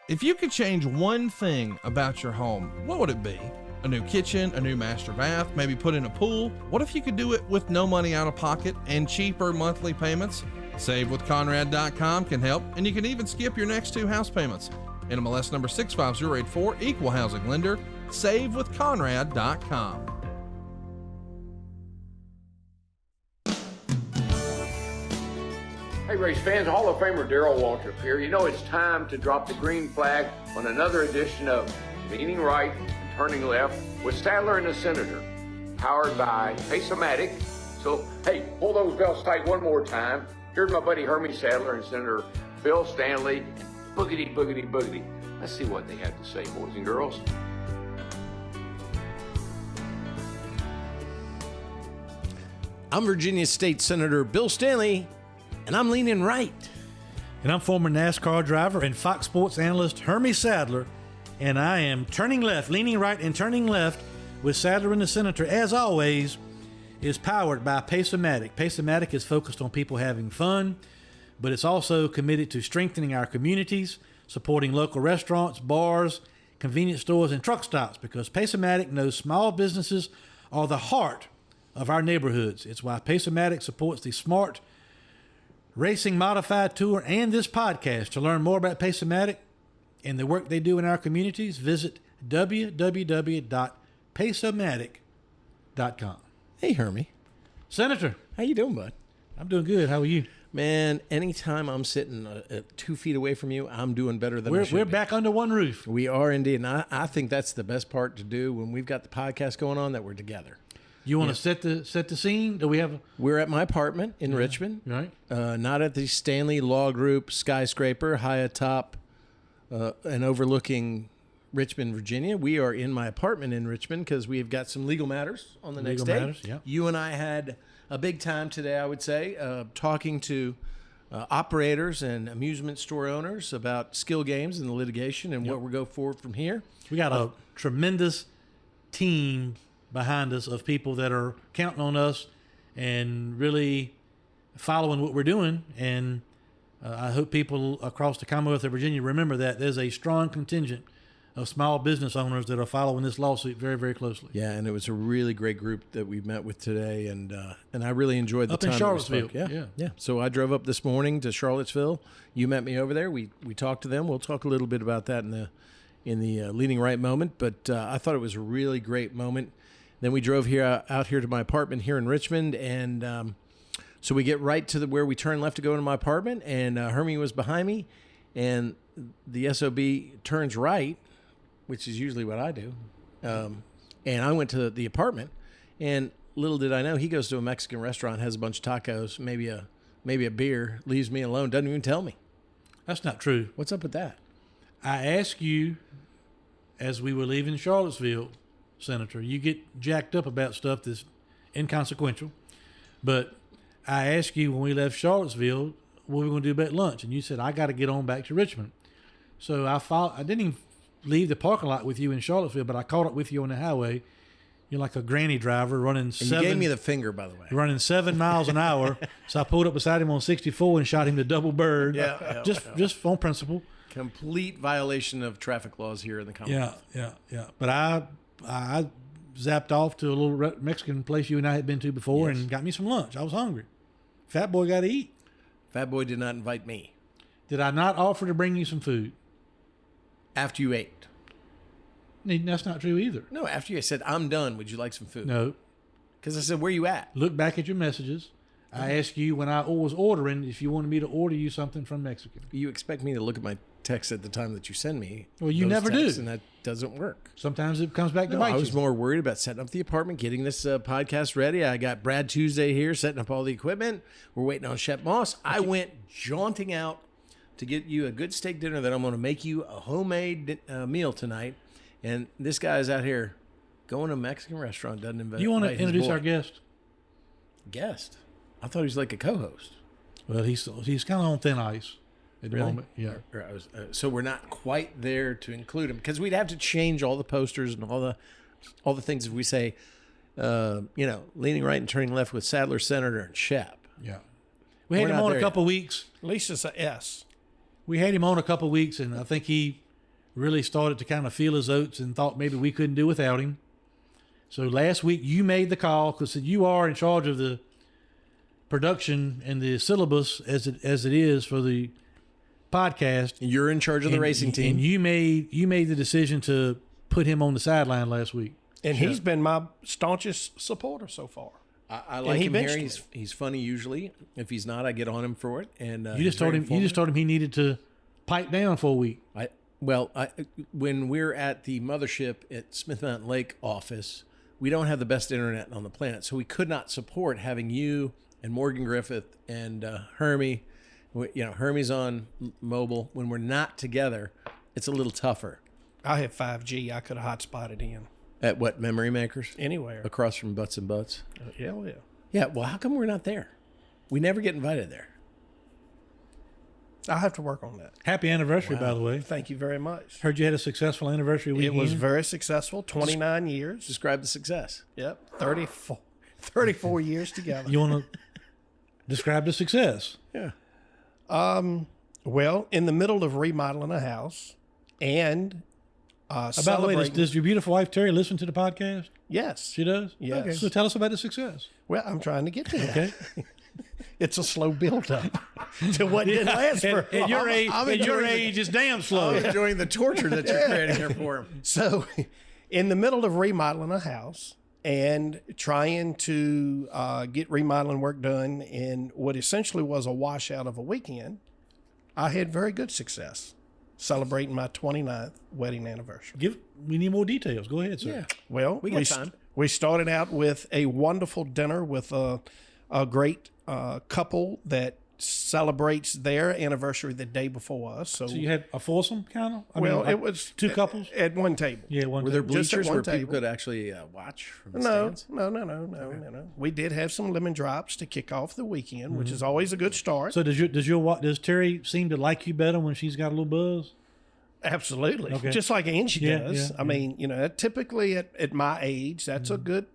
If you could change one thing about your home, what would it be? A new kitchen, a new master bath, maybe put in a pool? What if you could do it with no money out of pocket and cheaper monthly payments? SaveWithConrad.com can help, and you can even skip your next 2 house payments. NMLS number 65084, equal housing lender. SaveWithConrad.com. Hey, race fans, Hall of Famer Darrell Waltrip here. You know, it's time to drop the green flag on another edition of Leaning Right and Turning Left with Sadler and the Senator, powered by Pace-O-Matic. So, hey, pull those belts tight one more time. Here's my buddy Hermie Sadler and Senator Bill Stanley. Boogity, boogity, boogity. Let's see what they have to say, boys and girls. I'm Virginia State Senator Bill Stanley, and I'm leaning right. And I'm former NASCAR driver and Fox Sports analyst Hermie Sadler, and I am turning left, leaning right and turning left with Sadler and the Senator, as always, is powered by Pace-O-Matic. Pace-O-Matic is focused on people having fun, but it's also committed to strengthening our communities, supporting local restaurants, bars, convenience stores, and truck stops, because Pace-O-Matic knows small businesses are the heart of our neighborhoods. It's why Pace-O-Matic supports the Smart Racing Modified Tour and this podcast. To learn more about Pace-O-Matic and the work they do in our communities, visit www.paceomatic.com. Hey, Hermie. Senator. How you doing, bud? I'm doing good. How are you? Man, anytime I'm sitting 2 feet away from you, I'm doing better than I should We're be. back under one roof. We are indeed, and I think that's the best part to do when we've got the podcast going on, that we're together. You want to set the scene? Do we have? We're at my apartment in Richmond, right? Not at the Stanley Law Group skyscraper high atop and overlooking Richmond, Virginia. We are in my apartment in Richmond because we've got some legal matters on the next day. Matters, yeah. You and I had a big time today, I would say, talking to operators and amusement store owners about skill games and the litigation and what we'll go forward from here. We got a tremendous team behind us of people that are counting on us and really following what we're doing. And I hope people across the Commonwealth of Virginia remember that there's a strong contingent of small business owners that are following this lawsuit very, very closely. Yeah, and it was a really great group that we met with today, and I really enjoyed the up time in Charlottesville. That we spoke. Yeah. So I drove up this morning to Charlottesville. You met me over there. We talked to them. We'll talk a little bit about that in the leading right moment. But I thought it was a really great moment. Then we drove out here to my apartment here in Richmond, and so we get right to where we turn left to go into my apartment, and Hermie was behind me, and the SOB turns right, which is usually what I do, and I went to the apartment, and little did I know, he goes to a Mexican restaurant, has a bunch of tacos, maybe a beer, leaves me alone, doesn't even tell me. That's not true. What's up with that? I asked you as we were leaving Charlottesville, Senator, you get jacked up about stuff that's inconsequential, but I asked you when we left Charlottesville what we were going to do about lunch, and you said, I got to get on back to Richmond. So I didn't even leave the parking lot with you in Charlottesville, but I caught up with you on the highway. You're like a granny driver running and you gave me the finger, by the way. Running 7 miles an hour. So I pulled up beside him on 64 and shot him the double bird. Just on principle. Complete violation of traffic laws here in the Commonwealth. Yeah. But I zapped off to a little Mexican place you and I had been to before and got me some lunch. I was hungry. Fat boy got to eat. Fat boy did not invite me. Did I not offer to bring you some food? After you ate. That's not true either. No, after you said, I'm done, would you like some food? No. Because I said, where you at? Look back at your messages. I asked you when I was ordering if you wanted me to order you something from Mexican. You expect me to look at my text at the time that you send me. Well, you never do. And that doesn't work. Sometimes it comes back to bite you. I was more worried about setting up the apartment, getting this podcast ready. I got Brad Tuesday here setting up all the equipment. We're waiting on Shep Moss. I went jaunting out to get you a good steak dinner that I'm going to make you a homemade meal tonight. And this guy's out here going to a Mexican restaurant, doesn't invite. You want to introduce our guest? Guest? I thought he was like a co-host. Well, he's kind of on thin ice at the moment. Yeah. So we're not quite there to include him because we'd have to change all the posters and all the things if we say, leaning right and turning left with Sadler, Senator, and Shep. Yeah. We had him on a couple weeks. At least it's a S. We had him on a couple weeks, and I think he really started to kind of feel his oats and thought maybe we couldn't do without him. So last week you made the call because you are in charge of the production and the syllabus as it is for the podcast. You're in charge of the racing team. And you made the decision to put him on the sideline last week. And he's been my staunchest supporter so far. I like him here. He's funny usually. If he's not, I get on him for it. And you just told him he needed to pipe down for a week. When we're at the mothership at Smith Mountain Lake office, we don't have the best internet on the planet, so we could not support having you and Morgan Griffith and Hermie. Hermie's on mobile. When we're not together, it's a little tougher. I have 5G. I could have hotspotted in. At what, Memory Makers? Anywhere. Across from Butts and Butts? Hell yeah. Yeah, well, how come we're not there? We never get invited there. I'll have to work on that. Happy anniversary, by the way. Thank you very much. Heard you had a successful anniversary weekend. It was very successful, 29 years. Describe the success. Yep, 34 years together. You want to describe the success? Yeah. Well, in the middle of remodeling a house and By the way, does your beautiful wife, Terry, listen to the podcast? Yes. She does? Yes. Okay, so tell us about the success. Well, I'm trying to get to that. Okay. It's a slow build-up to what didn't last for... At your age, it's damn slow. I'm enjoying the torture that you're creating here for him. So, in the middle of remodeling a house and trying to get remodeling work done in what essentially was a washout of a weekend, I had very good success celebrating my 29th wedding anniversary. We need more details. Go ahead, sir. Yeah. Well, we got time. We started out with a wonderful dinner with a great couple that celebrates their anniversary the day before us. So you had a foursome kind of? It was two couples at one table. Yeah, one. Were there table. bleachers where table. people could actually watch from the No, stands? no. We did have some lemon drops to kick off the weekend, which is always a good start. So does Terry seem to like you better when she's got a little buzz? Absolutely, Okay. just like Angie does. Yeah, I mean, typically at my age, that's a good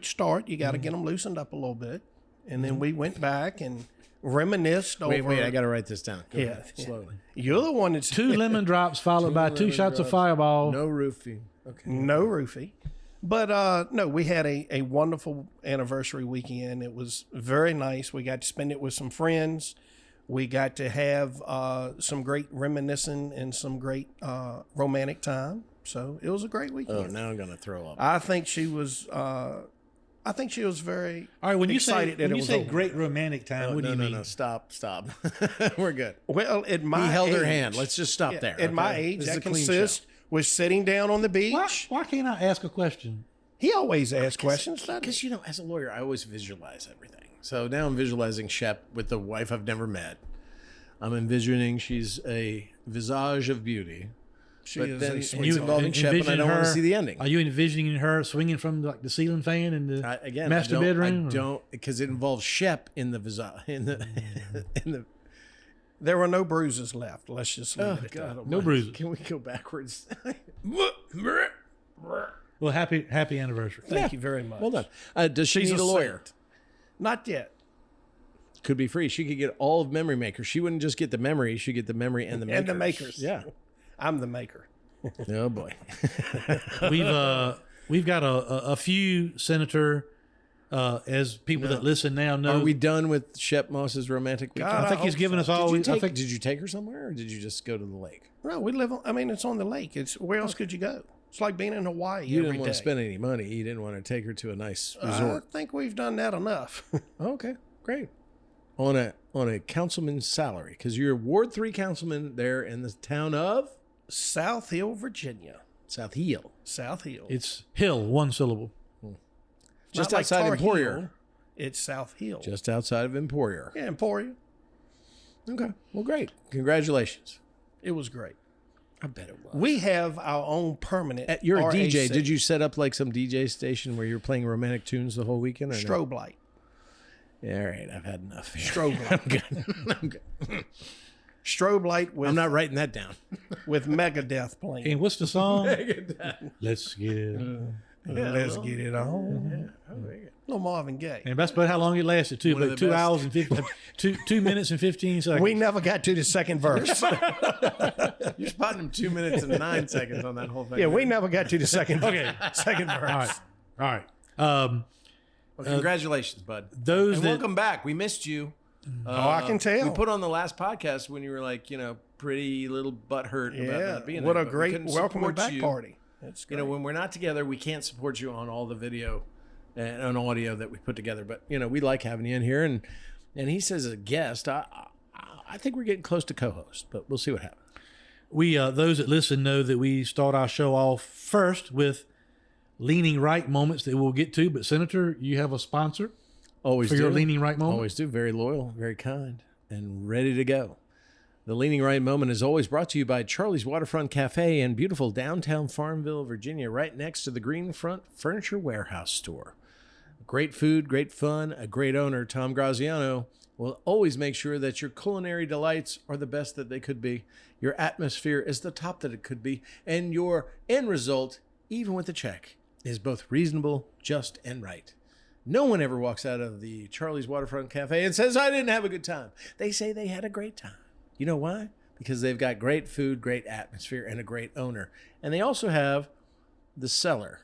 start. You got to get them loosened up a little bit, and then we went back and reminisced over. Wait, I got to write this down. Go ahead, Yeah. slowly. You're the one that's 2 lemon drops followed by 2 shots of Fireball. No roofie. Okay. no roofie. But no, we had a wonderful anniversary weekend. It was very nice. We got to spend it with some friends. We got to have some great reminiscing and some great romantic time. So it was a great weekend. Oh, now I'm going to throw up. I think she was. I think she was very All right, when you excited that it was over. great romantic time, what do you mean? No, stop. We're good. Well, at my He held age, her hand. Let's just stop there. At my okay? age, This is that a clean consists with sitting down on the beach. Why can't I ask a question? He always asks questions. doesn't he? Because, as a lawyer, I always visualize everything. So now I'm visualizing Shep with the wife I've never met. I'm envisioning she's a visage of beauty. She But is then a it's sweet involving Shep, and I don't want to see the ending. Are you envisioning her swinging from the ceiling fan in the master bedroom? I don't, because it involves Shep in the visage. In the. There were no bruises left. Let's just leave it at that. No bruises. Can we go backwards? Well, happy anniversary. Thank you very much. Well done. Does she She's need a lawyer? saint. Not yet. Could be free. She could get all of Memory Maker. She wouldn't just get the memory. She'd get the memory and the makers. And the makers. Yeah. I'm the maker. Oh boy. We've got a few Senator, as people that listen now know. Are we done with Shep Moss's romantic weekend? God, I think he's given us all. Did you take her somewhere, or did you just go to the lake? No, we live on, it's on the lake. Where else could you go? It's like being in Hawaii You every didn't want day. to spend any money. You didn't want to take her to a nice I resort. think we've done that enough. Okay, great. On a councilman's salary, because you're a Ward 3 councilman there in the town of South Hill, Virginia. South Hill. South Hill. It's Hill, one syllable. Just Not like outside Tar Emporia. Heel. It's South Hill. Just outside of Emporia. Yeah, Emporia. Okay. Well, great. Congratulations. It was great. I bet it was. We have our own permanent. You're a DJ. RAC. Did you set up like some DJ station where you're playing romantic tunes the whole weekend? Or no? Strobe light. Yeah, all right. I've had enough. Strobe light. I'm good. Strobe light with I'm not writing that down. with Megadeth playing. And what's the song? Let's get it. Let's get it on. Little Marvin Gaye. And that's about how long it lasted too. One of Like the 2 best. hours and 2 minutes and 15 seconds. We never got to the second verse. You're spotting him 2 minutes and 9 seconds on that whole thing. Yeah, we never got to the second Okay. second verse. All right. Well, congratulations, bud. Those And that welcome back. We missed you. I can tell. We put on the last podcast when you were like, pretty little butthurt about Yeah, not being what there. a but we great couldn't welcome support back you. party. That's great. When we're not together, we can't support you on all the video and on audio that we put together. But we like having you in here, and he says as a guest, I think we're getting close to co-host, but we'll see what happens. we those that listen know that we start our show off first with leaning right moments that we'll get to. But Senator, you have a sponsor Always for do. your leaning right moment. Always do. Very loyal, very kind, and ready to go. The Leaning Right Moment is always brought to you by Charlie's Waterfront Cafe in beautiful downtown Farmville, Virginia, right next to the Greenfront Furniture Warehouse store. Great food, great fun, a great owner, Tom Graziano, will always make sure that your culinary delights are the best that they could be. Your atmosphere is the top that it could be, and your end result, even with the check, is both reasonable, just, and right. No one ever walks out of the Charlie's Waterfront Cafe and says, I didn't have a good time. They say they had a great time. You know why? Because they've got great food, great atmosphere, and a great owner. And they also have the cellar,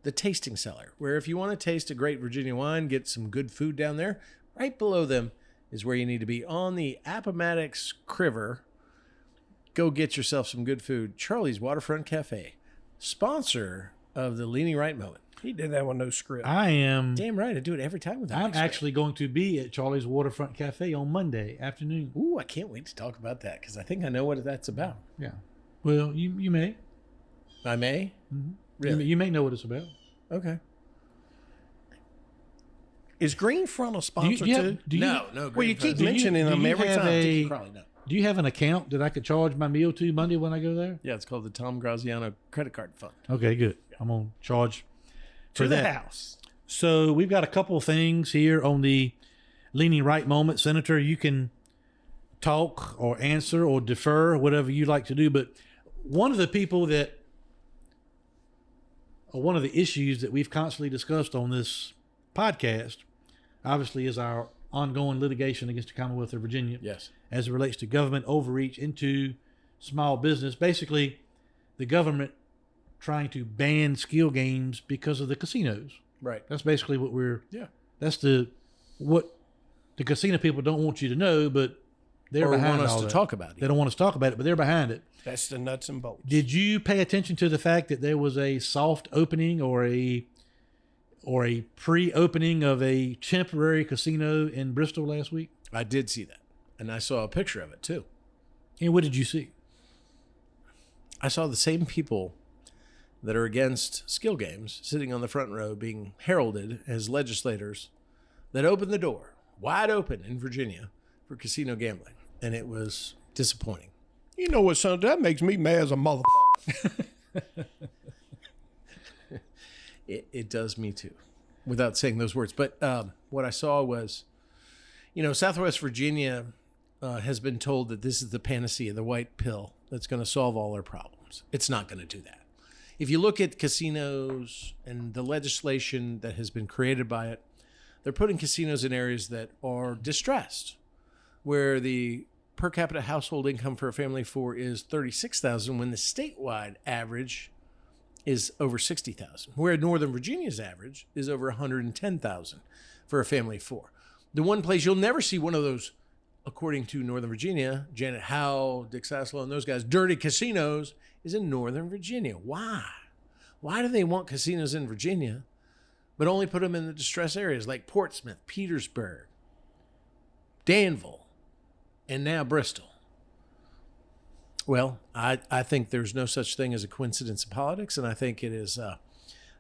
the tasting cellar, where if you want to taste a great Virginia wine, get some good food down there, right below them is where you need to be. On the Appomattox River, go get yourself some good food. Charlie's Waterfront Cafe, sponsor of the Leaning Right Moment. He did that with no script. I am. Damn right, I do it every time with I'm actually going to be at Charlie's Waterfront Cafe on Monday afternoon. Ooh, I can't wait to talk about that because I think I know what that's about. Yeah. Well, you may. I may? Mm-hmm. Really? You may know what it's about. Okay. Is Greenfront a sponsor too? No. Well, you keep do you- mentioning do them you every have time. a- Probably not. Do you have an account that I could charge my meal to Monday when I go there? Yeah, it's called the Tom Graziano Credit Card Fund. Okay, good. I'm going to charge To for the that. house. So we've got a couple of things here on the leaning right moment. Senator, you can talk or answer or defer, whatever you like to do. But one of the people that, or one of the issues that we've constantly discussed on this podcast, obviously, is our ongoing litigation against the Commonwealth of Virginia. Yes. As it relates to government overreach into small business. Basically, the government trying to ban skill games because of the casinos. Right. That's basically what Yeah. that's what the casino people don't want you to know, but they're Or behind want us all to that. talk about it. They don't want us to talk about it, but they're behind it. That's the nuts and bolts. Did you pay attention to the fact that there was a soft opening or a pre-opening of a temporary casino in Bristol last week? I did see that. And I saw a picture of it too. And what did you see? I saw the same people that are against skill games sitting on the front row being heralded as legislators that opened the door wide open in Virginia for casino gambling. And it was disappointing. You know what, son? That makes me mad as a mother. It does me too, without saying those words. But what I saw was, Southwest Virginia has been told that this is the panacea, the white pill that's going to solve all our problems. It's not going to do that. If you look at casinos and the legislation that has been created by it, they're putting casinos in areas that are distressed, where the per capita household income for a family of four is $36,000, when the statewide average is over $60,000, where Northern Virginia's average is over $110,000 for a family of four. The one place you'll never see one of those, according to Northern Virginia, Janet Howell, Dick Saslow, and those guys, dirty casinos, is in Northern Virginia. Why? Why do they want casinos in Virginia, but only put them in the distressed areas like Portsmouth, Petersburg, Danville, and now Bristol? Well, I think there's no such thing as a coincidence in politics, and I think it is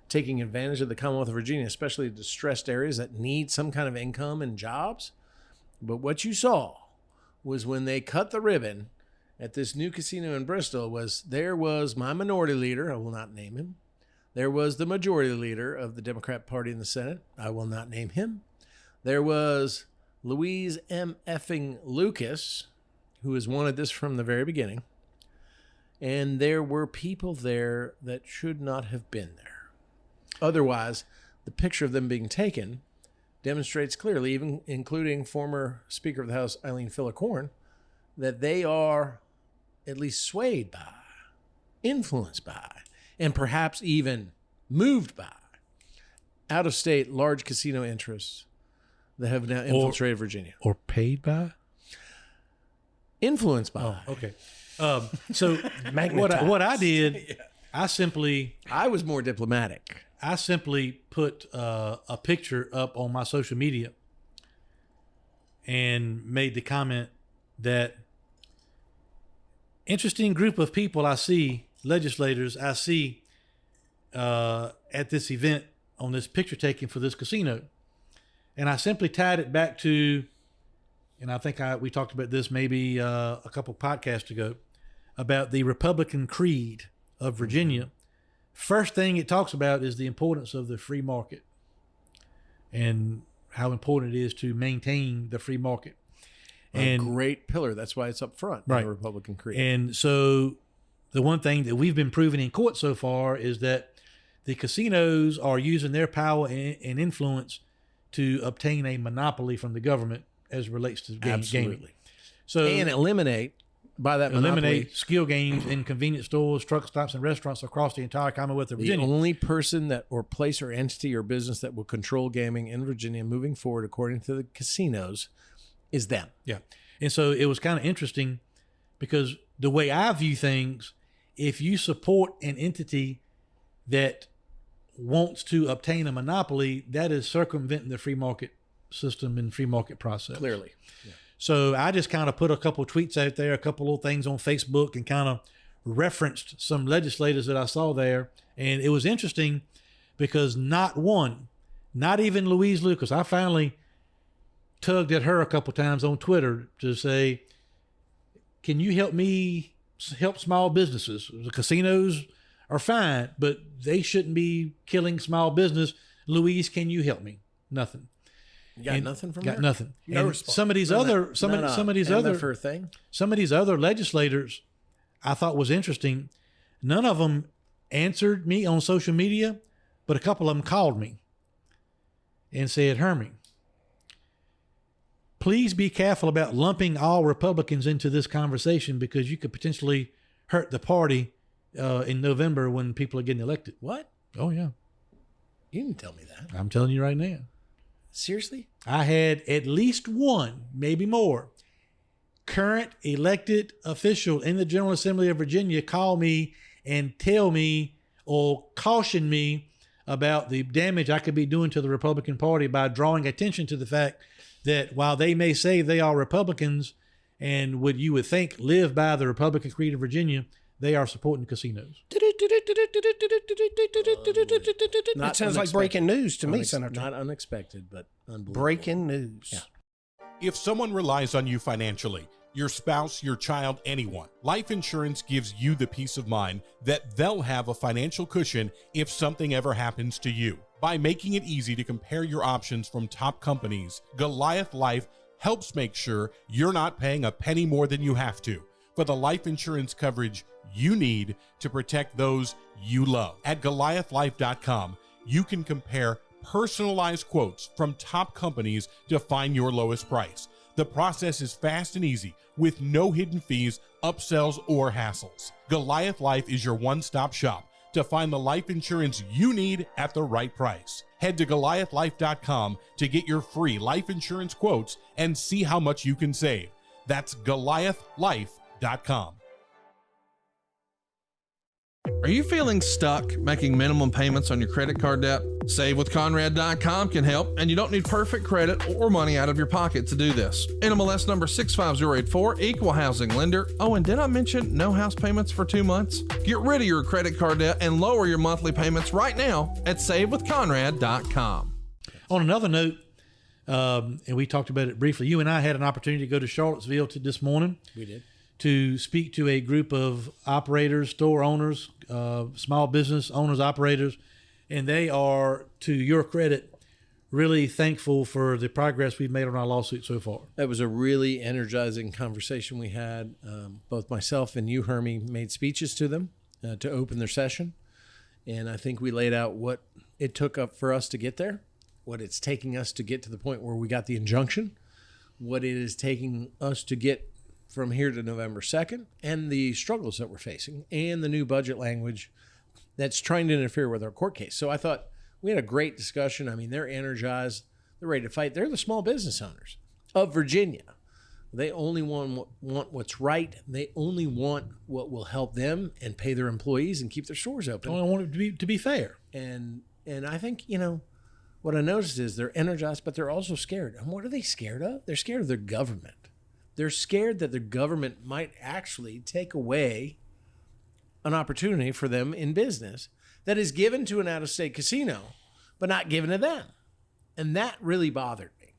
taking advantage of the Commonwealth of Virginia, especially distressed areas that need some kind of income and jobs. But what you saw was when they cut the ribbon at this new casino in Bristol there was my minority leader, I will not name him. There was the majority leader of the Democrat Party in the Senate, I will not name him. There was Louise M. effing Lucas, who has wanted this from the very beginning. And there were people there that should not have been there. Otherwise, the picture of them being taken demonstrates clearly, even including former Speaker of the House Eileen Filler-Corn, that they are at least swayed by, influenced by, and perhaps even moved by out-of-state large casino interests that have now infiltrated Virginia. Or paid by? Influenced by. Oh, okay. So Magnetized. what I did, I was more diplomatic. I simply put a picture up on my social media and made the comment that interesting group of people I see, legislators I see at this event on this picture taking for this casino. And I simply tied it back to, and I think we talked about this maybe a couple podcasts ago, about the Republican creed of Virginia. First thing it talks about is the importance of the free market and how important it is to maintain the free market. A great pillar. That's why it's up front in the Republican creed. And so the one thing that we've been proving in court so far is that the casinos are using their power and influence to obtain a monopoly from the government as it relates to gaming. So and eliminate skill games in convenience stores, truck stops, and restaurants across the entire Commonwealth of Virginia. The only person that, or place or entity or business that will control gaming in Virginia moving forward, according to the casinos, is them. Yeah. And so it was kind of interesting because the way I view things, if you support an entity that wants to obtain a monopoly, that is circumventing the free market system and free market process. Clearly. Yeah. So I just kind of put a couple of tweets out there, a couple little things on Facebook, and kind of referenced some legislators that I saw there. And it was interesting because not one, not even Louise Lucas, I finally tugged at her a couple times on Twitter to say, can you help me help small businesses? The casinos are fine, but they shouldn't be killing small business. Louise, can you help me? Nothing. You got nothing from her? Got nothing. No and response. some of these other legislators I thought was interesting. None of them answered me on social media, but a couple of them called me and said, Hermie, please be careful about lumping all Republicans into this conversation because you could potentially hurt the party in November when people are getting elected. What? Oh, yeah. You didn't tell me that. I'm telling you right now. Seriously? I had at least one, maybe more, current elected official in the General Assembly of Virginia call me and tell me or caution me about the damage I could be doing to the Republican Party by drawing attention to the fact that while they may say they are Republicans and what you would think live by the Republican creed of Virginia, they are supporting casinos. That sounds like breaking news to me, Senator. Not unexpected, but unbelievable. Breaking news. Yeah. If someone relies on you financially, your spouse, your child, anyone, life insurance gives you the peace of mind that they'll have a financial cushion if something ever happens to you. By making it easy to compare your options from top companies, Goliath Life helps make sure you're not paying a penny more than you have to for the life insurance coverage you need to protect those you love. At GoliathLife.com, you can compare personalized quotes from top companies to find your lowest price. The process is fast and easy with no hidden fees, upsells, or hassles. Goliath Life is your one-stop shop to find the life insurance you need at the right price. Head to GoliathLife.com to get your free life insurance quotes and see how much you can save. That's GoliathLife.com. Are you feeling stuck making minimum payments on your credit card debt? SaveWithConrad.com can help, and you don't need perfect credit or money out of your pocket to do this. NMLS number 65084, equal housing lender. Oh, and did I mention no house payments for 2 months? Get rid of your credit card debt and lower your monthly payments right now at SaveWithConrad.com. On another note, and we talked about it briefly, you and I had an opportunity to go to Charlottesville this morning. We did. To speak to a group of operators, store owners, small business owners, operators, and they are, to your credit, really thankful for the progress we've made on our lawsuit so far. That was a really energizing conversation we had. Both myself and you, Hermie, made speeches to them to open their session. And I think we laid out what it took up for us to get there, what it's taking us to get to the point where we got the injunction, what it is taking us to get from here to November 2nd, and the struggles that we're facing, and the new budget language that's trying to interfere with our court case. So I thought we had a great discussion. I mean, they're energized. They're ready to fight. They're the small business owners of Virginia. They only want what's right. They only want what will help them and pay their employees and keep their stores open. I want it to be fair. And I think, you know, what I noticed is they're energized, but they're also scared. And what are they scared of? They're scared of their government. They're scared that their government might actually take away an opportunity for them in business that is given to an out-of-state casino, but not given to them. And that really bothered me.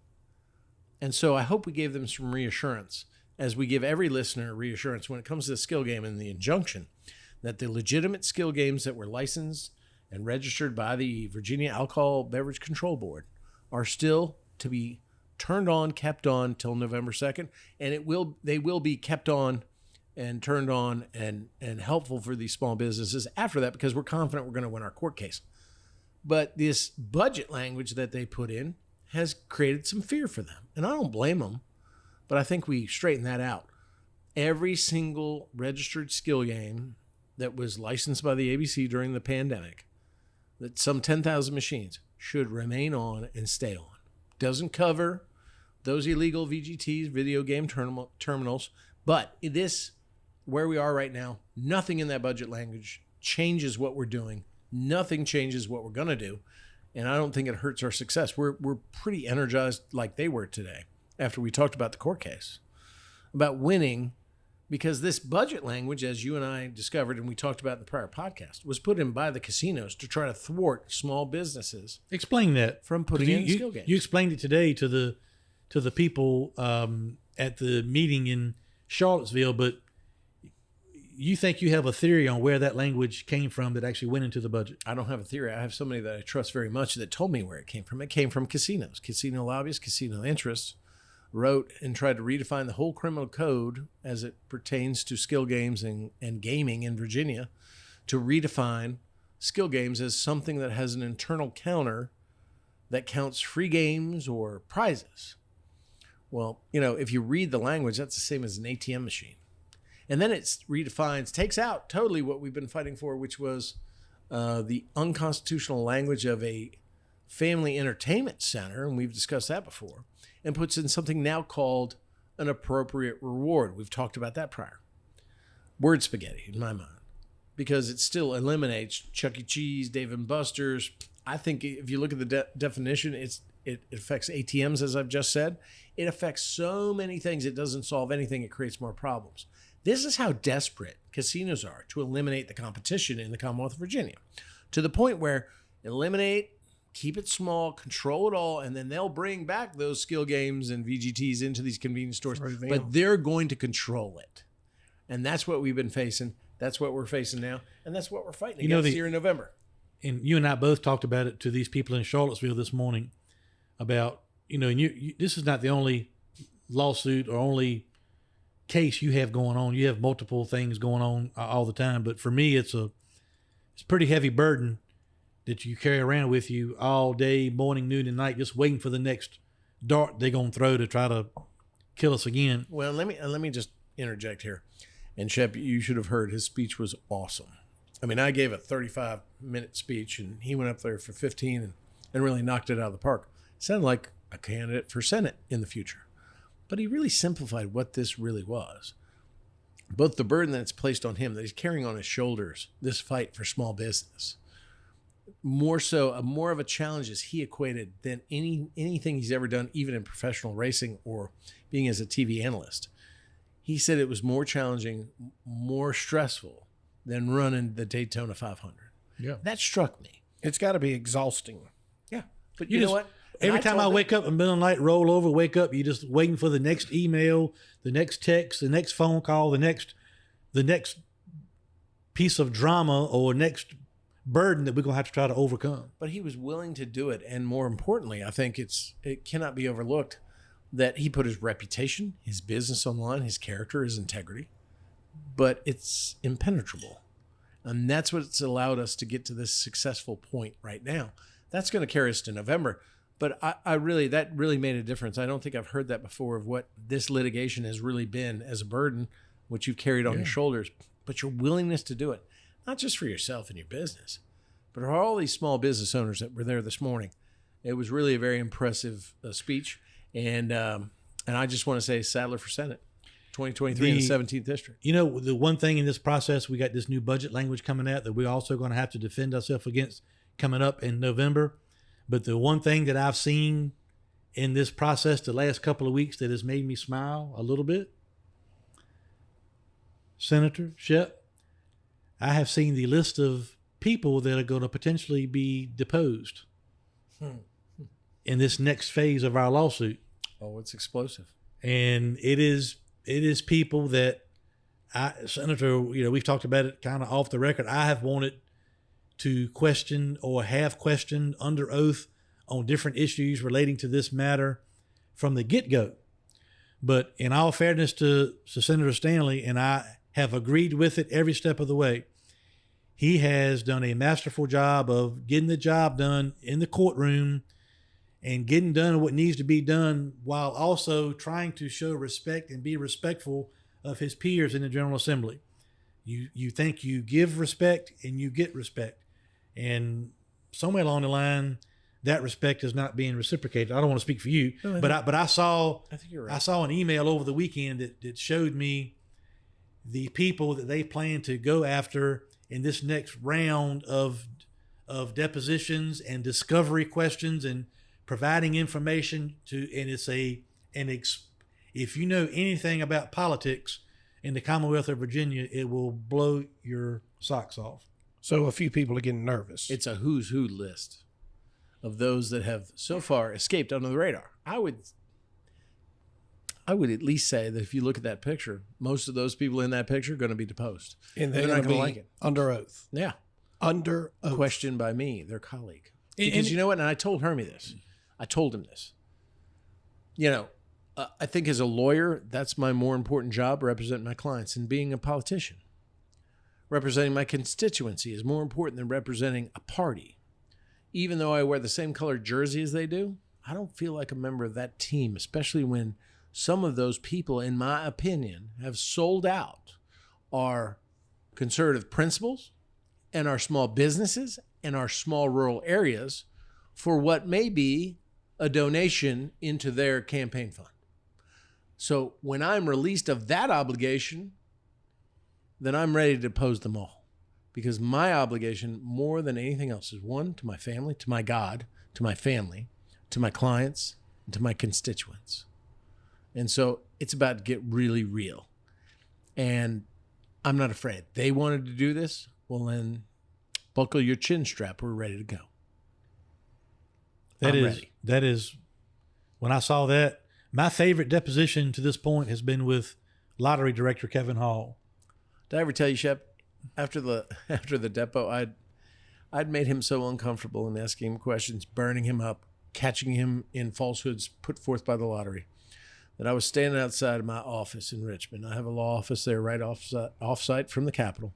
And so I hope we gave them some reassurance, as we give every listener reassurance when it comes to the skill game and the injunction, that the legitimate skill games that were licensed and registered by the Virginia Alcohol Beverage Control Board are still to be turned on, kept on till November 2nd, and they will be kept on and turned on and helpful for these small businesses after that, because we're confident we're going to win our court case. But this budget language that they put in has created some fear for them, and I don't blame them, but I think we straighten that out. Every single registered skill game that was licensed by the ABC during the pandemic, that some 10,000 machines, should remain on and stay on. Doesn't cover those illegal VGTs, video game terminals, but this, where we are right now, nothing in that budget language changes what we're doing. Nothing changes what we're going to do, and I don't think it hurts our success. We're pretty energized, like they were today, after we talked about the court case, about winning, because this budget language, as you and I discovered and we talked about in the prior podcast, was put in by the casinos to try to thwart small businesses. Explain that. From putting in skill games. You explained it today to the people at the meeting in Charlottesville, but you think you have a theory on where that language came from that actually went into the budget? I don't have a theory. I have somebody that I trust very much that told me where it came from. It came from casinos. Casino lobbyists, casino interests wrote and tried to redefine the whole criminal code as it pertains to skill games and gaming in Virginia, to redefine skill games as something that has an internal counter that counts free games or prizes. Well, you know, if you read the language, that's the same as an ATM machine. And then it redefines, takes out totally what we've been fighting for, which was the unconstitutional language of a family entertainment center, and we've discussed that before, and puts in something now called an appropriate reward. We've talked about that prior. Word spaghetti, in my mind, because it still eliminates Chuck E. Cheese, Dave & Buster's. I think if you look at the definition, it affects ATMs, as I've just said. It affects so many things. It doesn't solve anything. It creates more problems. This is how desperate casinos are to eliminate the competition in the Commonwealth of Virginia, to the point where eliminate, keep it small, control it all, and then they'll bring back those skill games and VGTs into these convenience stores, but they're going to control it. And that's what we've been facing. That's what we're facing now. And that's what we're fighting against here in November. And you and I both talked about it to these people in Charlottesville this morning about, and you this is not the only lawsuit or only case you have going on. You have multiple things going on all the time. But for me, it's a pretty heavy burden that you carry around with you all day, morning, noon, and night, just waiting for the next dart they're going to throw to try to kill us again. Well, let me just interject here. And Shep, you should have heard his speech was awesome. I mean, I gave a 35-minute speech, and he went up there for 15 and really knocked it out of the park. Sounded like a candidate for Senate in the future. But he really simplified what this really was. Both the burden that's placed on him, that he's carrying on his shoulders, this fight for small business. More of a challenge as he equated than anything he's ever done, even in professional racing or being as a TV analyst. He said it was more challenging, more stressful than running the Daytona 500. Yeah. That struck me. It's got to be exhausting. Yeah. But you know what? Every time I wake up in the middle of the night, roll over, wake up, you're just waiting for the next email, the next text, the next phone call, the next piece of drama or next burden that we're going to have to try to overcome. But he was willing to do it. And more importantly, I think it cannot be overlooked that he put his reputation, his business on the line, his character, his integrity, but it's impenetrable. And that's what's allowed us to get to this successful point right now. That's going to carry us to November. But I really, that really made a difference. I don't think I've heard that before of what this litigation has really been as a burden, which you've carried on your shoulders, but your willingness to do it, not just for yourself and your business, but for all these small business owners that were there this morning. It was really a very impressive speech. And I just want to say Sadler for Senate, 2023 in the 17th District. You know, the one thing in this process, we got this new budget language coming out that we're also going to have to defend ourselves against coming up in November. But the one thing that I've seen in this process the last couple of weeks that has made me smile a little bit, Senator Shep, I have seen the list of people that are going to potentially be deposed in this next phase of our lawsuit. Oh, it's explosive. And it is people that Senator, we've talked about it kind of off the record. I have wanted to question or have questioned under oath on different issues relating to this matter from the get-go. But in all fairness to Senator Stanley, and I have agreed with it every step of the way, he has done a masterful job of getting the job done in the courtroom and getting done what needs to be done while also trying to show respect and be respectful of his peers in the General Assembly. You think you give respect and you get respect. And somewhere along the line, that respect is not being reciprocated. I don't want to speak for you, but I saw I saw an email over the weekend that showed me the people that they plan to go after in this next round of depositions and discovery questions and providing information to, and it's if you know anything about politics in the Commonwealth of Virginia, it will blow your socks off. So a few people are getting nervous. It's a who's who list of those that have so far escaped under the radar. I would at least say that if you look at that picture, most of those people in that picture are going to be deposed. And they're not going to like it. Under oath. Yeah. Under oath. Questioned by me, their colleague. Because you know what? And I told Hermie this. I told him this. I think as a lawyer, that's my more important job, representing my clients, and being a politician. Representing my constituency is more important than representing a party. Even though I wear the same colored jersey as they do, I don't feel like a member of that team, especially when some of those people, in my opinion, have sold out our conservative principles and our small businesses and our small rural areas for what may be a donation into their campaign fund. So when I'm released of that obligation, then I'm ready to depose them all. Because my obligation, more than anything else, is one, to my family, to my God, to my family, to my clients, and to my constituents. And so it's about to get really real. And I'm not afraid. They wanted to do this. Well, then buckle your chin strap. We're ready to go. That is, when I saw that, my favorite deposition to this point has been with Lottery Director Kevin Hall. Did I ever tell you, Shep, after the depot, I'd made him so uncomfortable in asking him questions, burning him up, catching him in falsehoods put forth by the lottery, that I was standing outside of my office in Richmond. I have a law office there right off-site from the Capitol.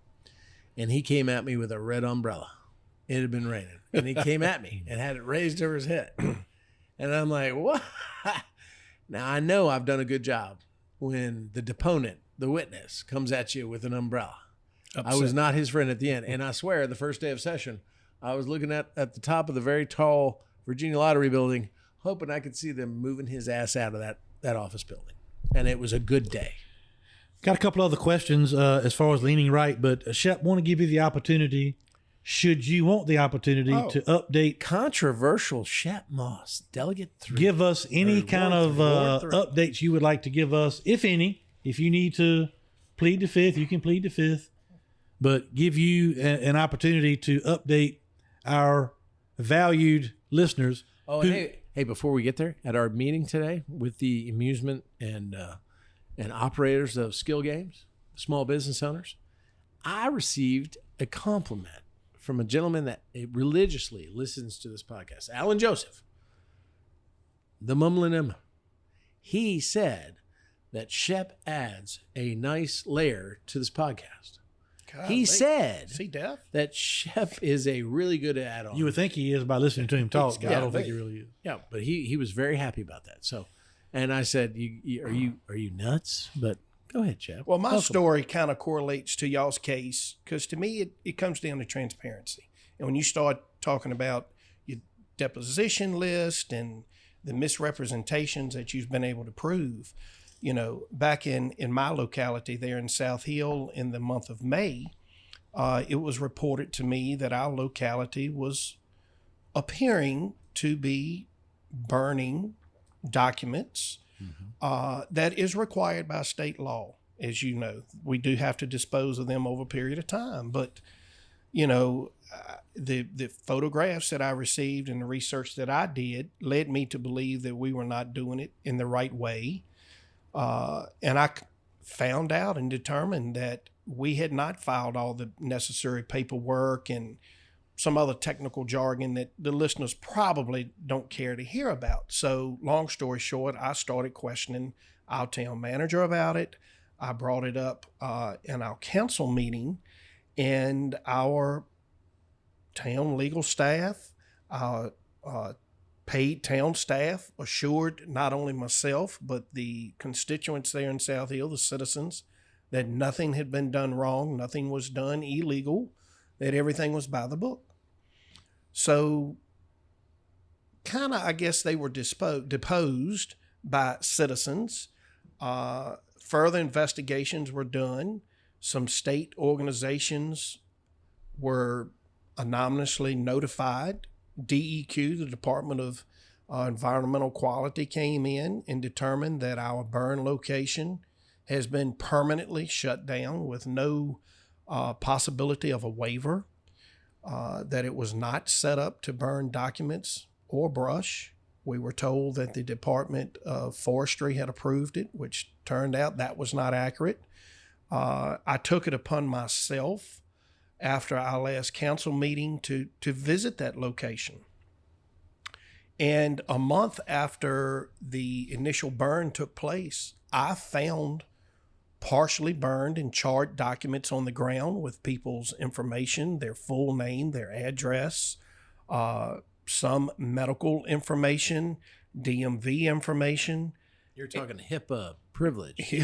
And he came at me with a red umbrella. It had been raining. And he came at me and had it raised over his head. And I'm like, what? Now, I know I've done a good job when the deponent, the witness, comes at you with an umbrella. Upset. I was not his friend at the end. And I swear, the first day of session, I was looking at the top of the very tall Virginia Lottery building, hoping I could see them moving his ass out of that office building. And it was a good day. Got a couple other questions as far as leaning right, but Shep, want to give you the opportunity, should you want the opportunity to update. Controversial Shep Moss, Delegate 3. Give us any kind of updates you would like to give us, if any. If you need to plead the fifth, you can plead the fifth. But give you an opportunity to update our valued listeners. Oh, and hey, before we get there, at our meeting today with the amusement and operators of skill games, small business owners, I received a compliment from a gentleman that religiously listens to this podcast, Alan Joseph, the Mumbling Emma. He said that Shep adds a nice layer to this podcast. He said Is he deaf? that Shep is a really good add-on. You would think he is by listening to him talk. But I don't think he really is. Yeah, but he was very happy about that. So, and I said, are you nuts? But go ahead, Shep. Well, my Welcome. story kind of correlates to y'all's case because to me, it comes down to transparency. And when you start talking about your deposition list and the misrepresentations that you've been able to prove, you know, back in my locality there in South Hill in the month of May, it was reported to me that our locality was appearing to be burning documents that is required by state law. As you know, we do have to dispose of them over a period of time. But, you know, the photographs that I received and the research that I did led me to believe that we were not doing it in the right way. And I found out and determined that we had not filed all the necessary paperwork and some other technical jargon that the listeners probably don't care to hear about. So long story short, I started questioning our town manager about it. I brought it up in our council meeting, and our town legal staff, paid town staff assured not only myself, but the constituents there in South Hill, the citizens, that nothing had been done wrong, nothing was done illegal, that everything was by the book. So kind of, I guess they were deposed by citizens. Further investigations were done. Some state organizations were anonymously notified. DEQ, the Department of Environmental Quality, came in and determined that our burn location has been permanently shut down with no possibility of a waiver, that it was not set up to burn documents or brush. We were told that the Department of Forestry had approved it, which turned out that was not accurate. I took it upon myself after our last council meeting to visit that location. And a month after the initial burn took place, I found partially burned and charred documents on the ground with people's information, their full name, their address, some medical information, DMV information. You're talking HIPAA privilege.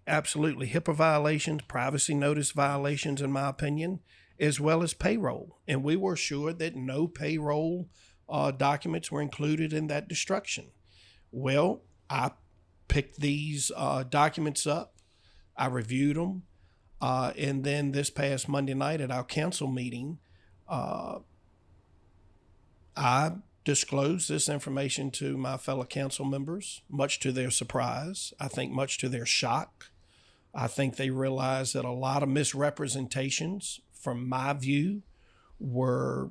Absolutely. HIPAA violations, privacy notice violations, in my opinion, as well as payroll. And we were assured that no payroll documents were included in that destruction. Well, I picked these documents up. I reviewed them. And then this past Monday night at our council meeting, I disclosed this information to my fellow council members, much to their surprise. I think much to their shock. I think they realized that a lot of misrepresentations, from my view, were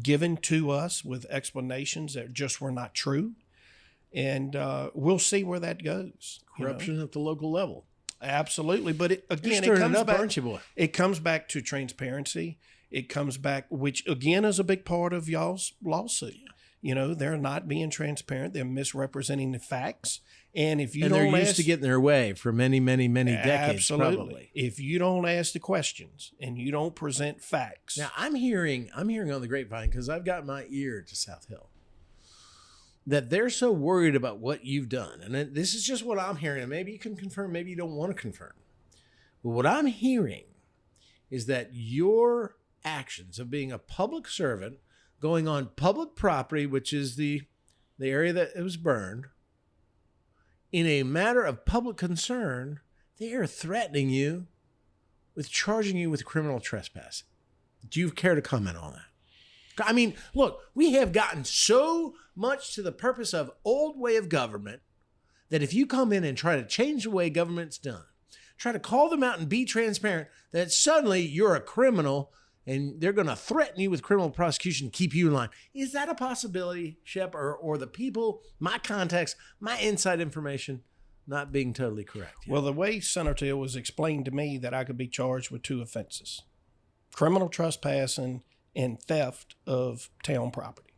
given to us with explanations that just were not true. And we'll see where that goes. Corruption at the local level. Absolutely. But it comes back to transparency. It comes back, which again is a big part of y'all's lawsuit. You know, they're not being transparent. They're misrepresenting the facts. And if you they're used to getting their way for many, many, many decades. Absolutely. Probably. If you don't ask the questions and you don't present facts. Now I'm hearing on the grapevine, because I've got my ear to South Hill, that they're so worried about what you've done. And this is just what I'm hearing. And maybe you can confirm, maybe you don't want to confirm. But what I'm hearing is that your actions of being a public servant, going on public property, which is the area that it was burned, in a matter of public concern, they are threatening you with charging you with criminal trespass. Do you care to comment on that? I mean, look, we have gotten so much to the purpose of old way of government that if you come in and try to change the way government's done, try to call them out and be transparent, that suddenly you're a criminal and they're going to threaten you with criminal prosecution to keep you in line. Is that a possibility, Shep, or the people, my contacts, my inside information not being totally correct yet? Well, the way Senator Hill was explained to me that I could be charged with 2 offenses: criminal trespassing and theft of town property.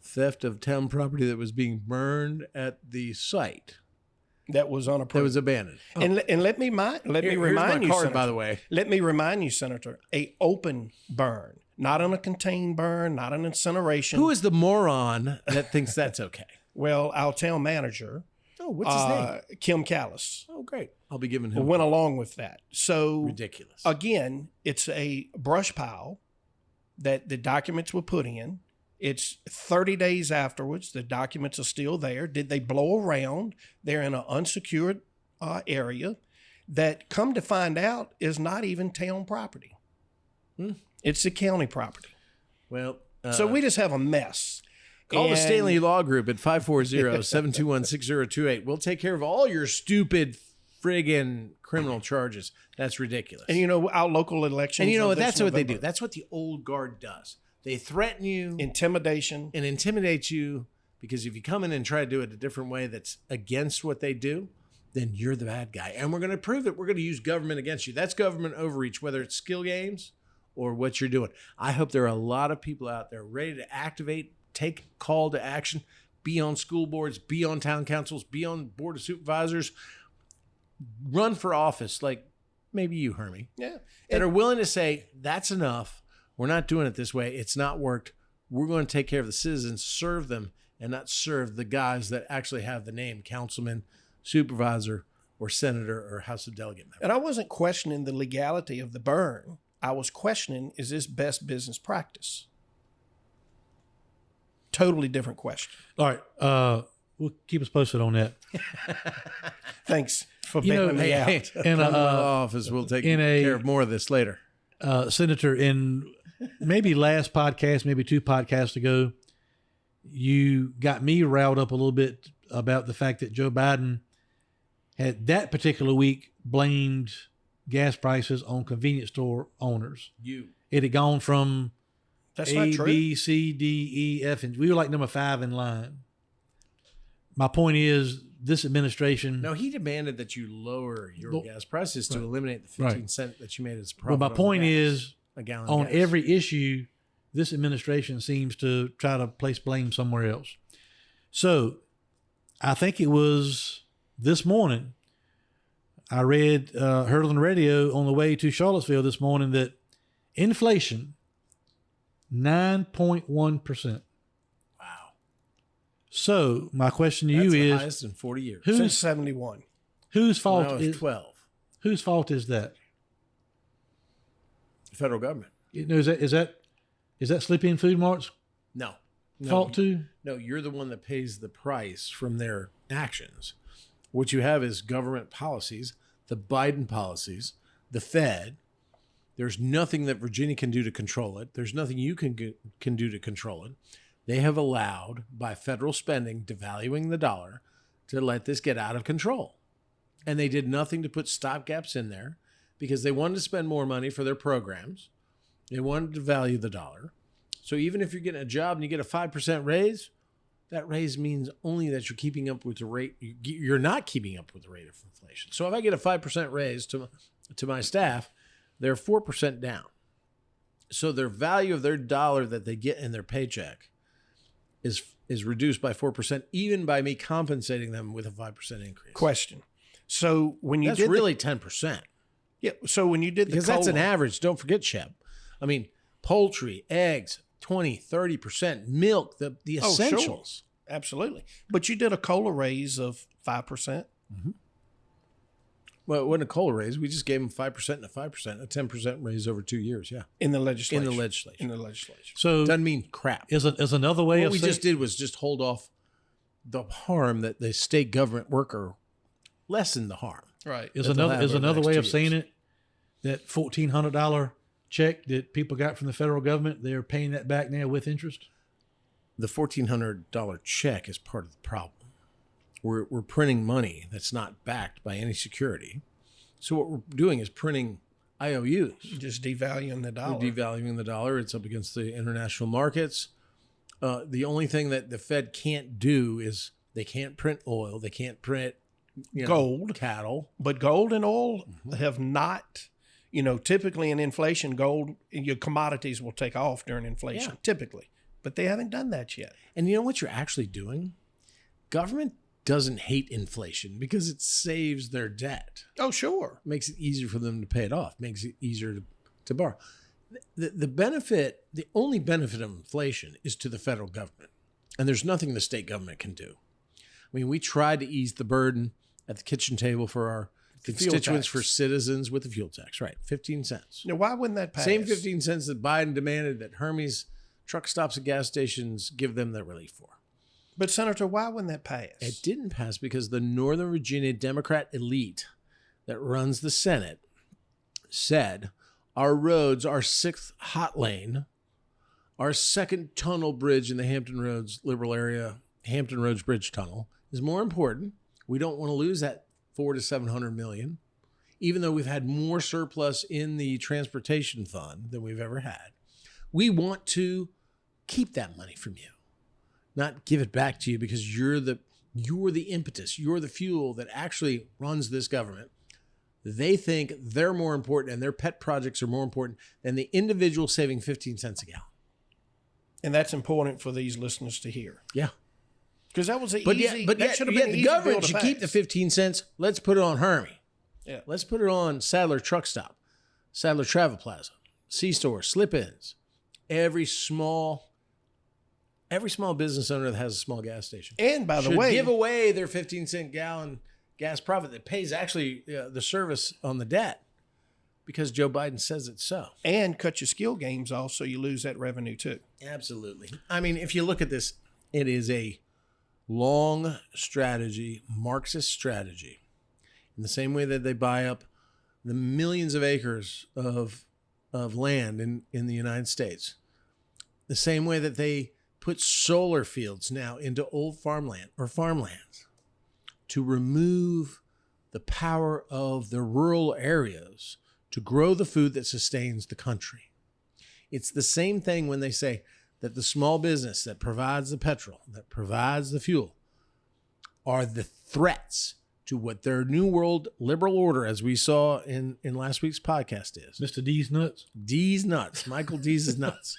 Theft of town property that was being burned at the site. that was unapproved. That was abandoned. And let me remind you, card, Senator, by the way. Let me remind you, Senator, a open burn, not on a contained burn, not an incineration. Who is the moron that thinks that's okay? Well, our town manager, Oh, what's his name? Kim Callis, Oh, great. I'll be giving him went along with that. So ridiculous. again, it's a brush pile that the documents were put in. It's 30 days afterwards. The documents are still there. Did they blow around? They're in an unsecured area that, come to find out, is not even town property. It's the county property. Well, So we just have a mess. call the And- Stanley Law Group at 540-721-6028. We'll take care of all your stupid friggin' criminal charges. That's ridiculous. And you know, our local elections. And you know are what? this That's what they do. November. That's what the old guard does. They threaten you Intimidation. and intimidate you, because if you come in and try to do it a different way that's against what they do, then you're the bad guy. And we're going to prove it. We're going to use government against you. That's government overreach, whether it's skill games or what you're doing. I hope there are a lot of people out there ready to activate, take call to action, be on school boards, be on town councils, be on board of supervisors, run for office, like maybe you, Hermie, Yeah. that are willing to say, that's enough. We're not doing it this way. It's not worked. We're going to take care of the citizens, serve them, and not serve the guys that actually have the name councilman, supervisor, or senator, or House of Delegate member. And I wasn't questioning the legality of the burn. I was questioning, is this best business practice? Totally different question. All right. We'll keep us posted on that. Thanks for You know, bailing me out. And Come to my office. We'll take care of more of this later. Senator, in maybe last podcast, maybe 2 podcasts ago, you got me riled up a little bit about the fact that Joe Biden had that particular week blamed gas prices on convenience store owners. It had gone from That's not A, true. B, C, D, E, F, and we were like number 5 in line. My point is, this administration. No, he demanded that you lower your Well, gas prices to eliminate the 15 cent that you made as a But profit. my on point gas, is, a gallon on of gas. every issue, this administration seems to try to place blame somewhere else. So I think it was this morning, I heard on the radio on the way to Charlottesville this morning that inflation, 9.1%. Wow. So my question to you That's the is, highest in 40 years. Since 71. When whose fault I was is 12. whose fault is that? The federal government. You know, is that Sleepy and Food Mart's No. fault too? No, you're the one that pays the price from their actions. What you have is government policies, the Biden policies, the Fed. There's nothing that Virginia can do to control it. There's nothing you can do to control it. They have allowed, by federal spending, devaluing the dollar, to let this get out of control. And they did nothing to put stopgaps in there because they wanted to spend more money for their programs. They wanted to value the dollar. So even if you're getting a job and you get a 5% raise, that raise means only that you're keeping up with the rate. You're not keeping up with the rate of inflation. So if I get a 5% raise to my staff, they're 4% down. So their value of their dollar that they get in their paycheck is reduced by 4%, even by me compensating them with a 5% increase. Question. So when you That's did really 10%. so when you did the Because that's an COLA, average. Don't forget, Shep. I mean, poultry, eggs, 20, 30%, milk, the Oh, sure. essentials. Absolutely. But you did a COLA raise of 5%. Well, it wasn't a COLA raise. We just gave them 5% and a 5%, a 10% raise over 2 years. Yeah. In the legislature. In the legislature. In the legislature. So Doesn't mean crap. is another way What of we saying, just did was just hold off the harm that the state government worker lessened the harm. Right. is that they'll another have is over the another next way 2 of saying years. it that $1,400 check that people got from the federal government, they're paying that back now with interest. The $1,400 check is part of the problem. We're printing money that's not backed by any security. So what we're doing is printing IOUs. Just devaluing the dollar. We're devaluing the dollar. It's up against the international markets. The only thing that the Fed can't do is they can't print oil. They can't print Gold. cattle. But gold and oil have not, typically in inflation, gold, your commodities will take off during inflation, Yeah. typically. But they haven't done that yet. And you know what you're actually doing? Government doesn't hate inflation because it saves their debt. Oh, sure. Makes it easier for them to pay it off. Makes it easier to borrow. The benefit, the only benefit of inflation is to the federal government. And there's nothing the state government can do. I mean, we tried to ease the burden at the kitchen table for our constituents, for citizens with the fuel tax, right? 15 cents. Now, why wouldn't that pass? Same 15 cents that Biden demanded that Hermes truck stops at gas stations give them that relief for. But, Senator, why wouldn't that pass? It didn't pass because the Northern Virginia Democrat elite that runs the Senate said our roads, our 6th hot lane, our 2nd tunnel bridge in the Hampton Roads liberal area, Hampton Roads Bridge Tunnel, is more important. We don't want to lose that $400 to $700 million, even though we've had more surplus in the transportation fund than we've ever had. We want to keep that money from you, not give it back to you because you're the impetus, you're the fuel that actually runs this government. They think they're more important and their pet projects are more important than the individual saving 15 cents a gallon. And that's important for these listeners to hear. Yeah. Because that was an But easy, but that should have been the easy government bill to should keep the pass. 15 cents. Let's put it on Hermie. Yeah. Let's put it on Sadler Truck Stop, Sadler Travel Plaza, C-Store, Slip-Ins. Every small business owner that has a small gas station. And by the should way, give away their 15-cent gallon gas profit that pays actually the service on the debt because Joe Biden says it's so. and cut your skill games off so you lose that revenue too. Absolutely. I mean, if you look at this, it is a long strategy, Marxist strategy. In the same way that they buy up the millions of acres of land in the United States, the same way that they put solar fields now into old farmland or farmlands to remove the power of the rural areas to grow the food that sustains the country. It's the same thing when they say that the small business that provides the petrol, that provides the fuel, are the threats to what their New World liberal order, as we saw in last week's podcast, is. Mr. D's nuts. D's nuts. Michael D's is nuts.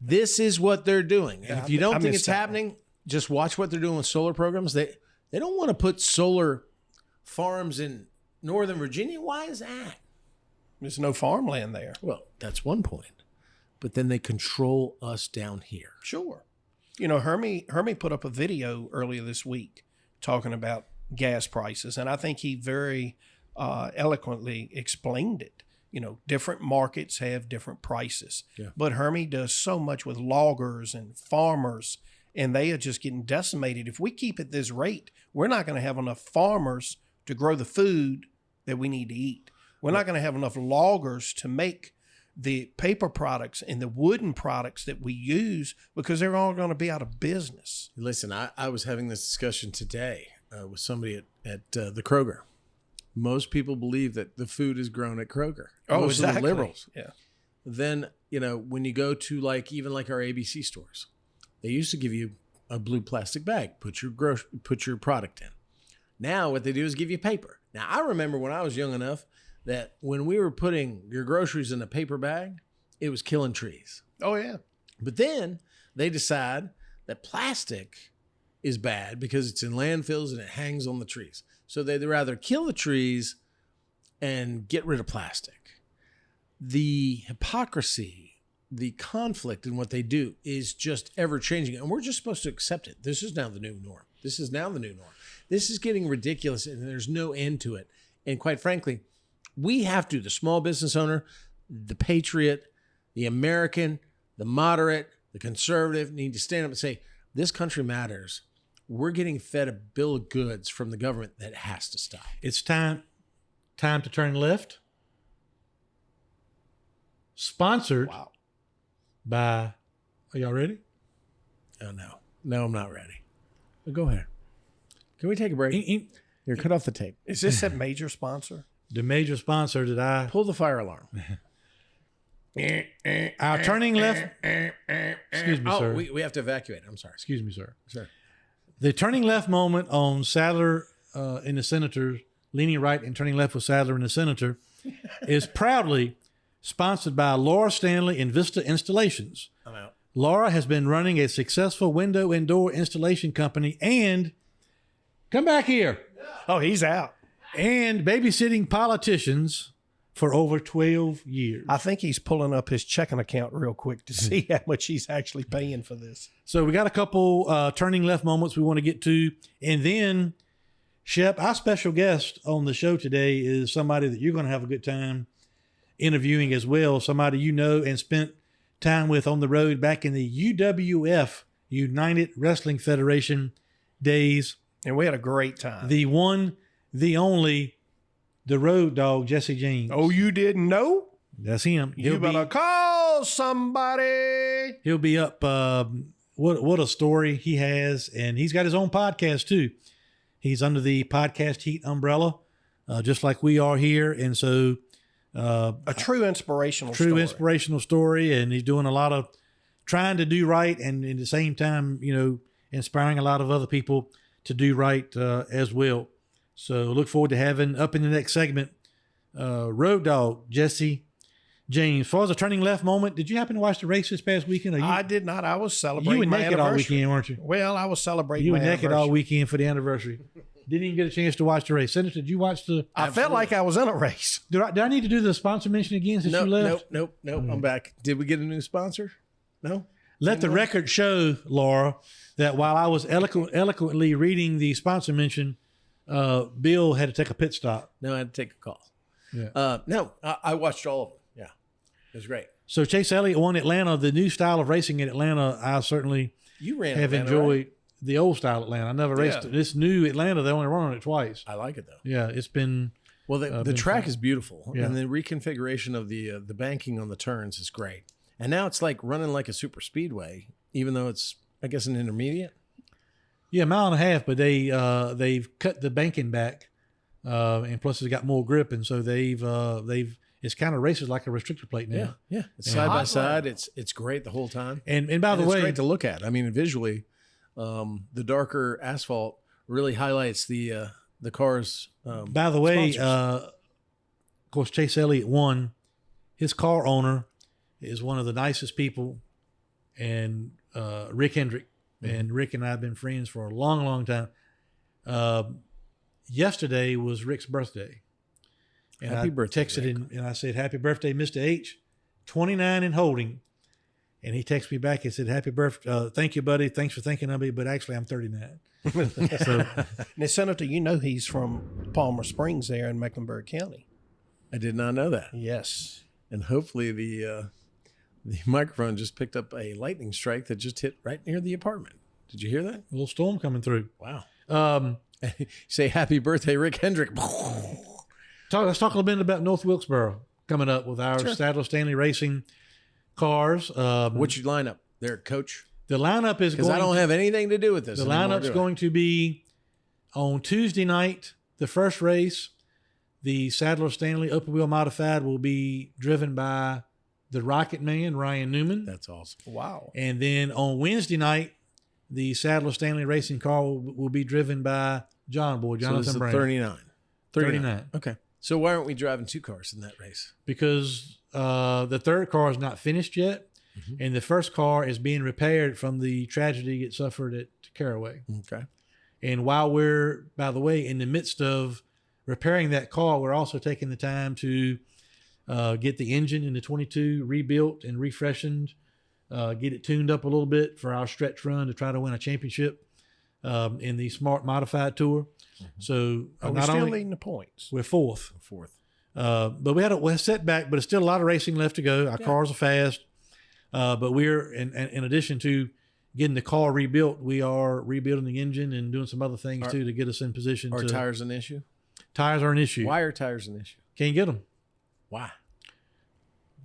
This is what they're doing. And if you don't think it's happening, just watch what they're doing with solar programs. They don't want to put solar farms in Northern Virginia. Why is that? There's no farmland there. Well, that's one point. But then they control us down here. Sure. You know, Hermie put up a video earlier this week talking about gas prices, and I think he very eloquently explained it. You know, different markets have different prices. Yeah. But Hermie does so much with loggers and farmers, and they are just getting decimated. If we keep at this rate, we're not going to have enough farmers to grow the food that we need to eat. We're not going to have enough loggers to make the paper products and the wooden products that we use because they're all going to be out of business. Listen, I was having this discussion today with somebody at the Kroger. Most people believe that the food is grown at Kroger. Most of the liberals. Yeah. Then, you know, when you go to even our ABC stores, they used to give you a blue plastic bag, put your product in. Now what they do is give you paper. Now, I remember when I was young enough that when we were putting your groceries in a paper bag, it was killing trees. Oh, yeah. But then they decide that plastic is bad because it's in landfills and it hangs on the trees. So they'd rather kill the trees and get rid of plastic. The hypocrisy, the conflict in what they do is just ever changing. And we're just supposed to accept it. This is now the new norm. This is getting ridiculous and there's no end to it. And quite frankly, we have to, the small business owner, the patriot, the American, the moderate, the conservative, need to stand up and say, this country matters. We're getting fed a bill of goods from the government that has to stop. It's time to turn left. Sponsored by, are y'all ready? Oh, no. No, I'm not ready. But go ahead. Can we take a break? Here, cut off the tape. Is this a major sponsor? The major sponsor that I... Pull the fire alarm. Our turning left... Excuse me, sir. We have to evacuate. I'm sorry. Excuse me, sir. Sir. The turning left moment on Sadler and the Senator, leaning right and turning left with Sadler and the Senator, is proudly sponsored by Laura Stanley and Vista Installations. I'm out. Laura has been running a successful window and door installation company and Come back here. Oh, he's out. And babysitting politicians for over 12 years. I think he's pulling up his checking account real quick to see how much he's actually paying for this. So we got a couple turning left moments we want to get to. And then, Shep, our special guest on the show today is somebody that you're going to have a good time interviewing as well. Somebody you know and spent time with on the road back in the UWF, United Wrestling Federation days. And we had a great time. The one, the only, the Road Dogg, Jesse James. Oh, you didn't know? That's him. You better call somebody. He'll be up. What a story he has. And he's got his own podcast too. He's under the Podcast Heat umbrella, just like we are here. And so A true inspirational story. true inspirational story. And he's doing a lot of trying to do right. And at the same time, you know, inspiring a lot of other people to do right as well. So look forward to having up in the next segment, Road Dogg, Jesse James. As far as a turning left moment, did you happen to watch the race this past weekend? I did not. I was celebrating You were my naked all anniversary. weekend, weren't you? Well, I was celebrating You were my naked all anniversary. weekend for the anniversary. Didn't even get a chance to watch the race. Senator, did you watch the... I felt like I was in a race. Did I need to do the sponsor mention again since you left? Nope. I'm back. Did we get a new sponsor? No. Let the record show, Laura, that while I was eloquently reading the sponsor mention, Bill had to take a pit stop. No, I had to take a call. Yeah. No, I watched all of them. Yeah, it was great. So Chase Elliott won Atlanta. The new style of racing in Atlanta, I certainly You ran have Atlanta, enjoyed. right? The old style Atlanta. I never raced it. This new Atlanta, they only run on it twice. I like it though. Yeah, it's been... Well, the been track fun. is beautiful, Yeah. and the reconfiguration of the banking on the turns is great. And now it's like running like a super speedway, even though it's, I guess, an intermediate. Yeah, a mile and a half, but they've cut the banking back, and plus it's got more grip, and so they've it's kind of races like a restrictor plate now. Yeah. It's side by side. It's great the whole time. And by the And way, it's great to look at. I mean, visually, the darker asphalt really highlights the car's. by the way, sponsors. of course Chase Elliott won. His car owner is one of the nicest people, and Rick Hendrick. And Rick and I have been friends for a long, long time. Yesterday was Rick's birthday. And Happy I birthday, texted Rick. him and I said, "Happy birthday, Mr. H, 29 and holding." And he texted me back and said, "Happy birthday. Thank you, buddy. Thanks for thinking of me. But actually, I'm 39. So, Now, Senator, you know he's from Palmer Springs there in Mecklenburg County. I did not know that. Yes. And hopefully the microphone just picked up a lightning strike that just hit right near the apartment. Did you hear that? a little storm coming through. Wow. Say happy birthday, Rick Hendrick. Let's talk a little bit about North Wilkesboro coming up with our Sadler Stanley Racing cars. What's your lineup there, Coach? The lineup is Because going I don't have anything to do with this. The anymore, lineup's do I? going to be on Tuesday night, the first race. The Sadler Stanley Open Wheel Modified will be driven by the Rocket Man, Ryan Newman. That's awesome. Wow. And then on Wednesday night, the Sadler Stanley Racing car will be driven by John Boy, So this Jonathan is Brown. 39. 39. Okay. So why aren't we driving two cars in that race? Because the third car is not finished yet, and the first car is being repaired from the tragedy it suffered at Caraway. Okay. And while we're, by the way, in the midst of repairing that car, we're also taking the time to get the engine in the 22 rebuilt and refreshened, get it tuned up a little bit for our stretch run to try to win a championship in the Smart Modified Tour. So Are we not still only leading the points? we're fourth, Fourth. but we had a setback, but it's still a lot of racing left to go. Our cars are fast, but we're in addition to getting the car rebuilt, we are rebuilding the engine and doing some other things too to get us in position. Are to tires an issue? Tires are an issue. Why are tires an issue? Can't get them. Why?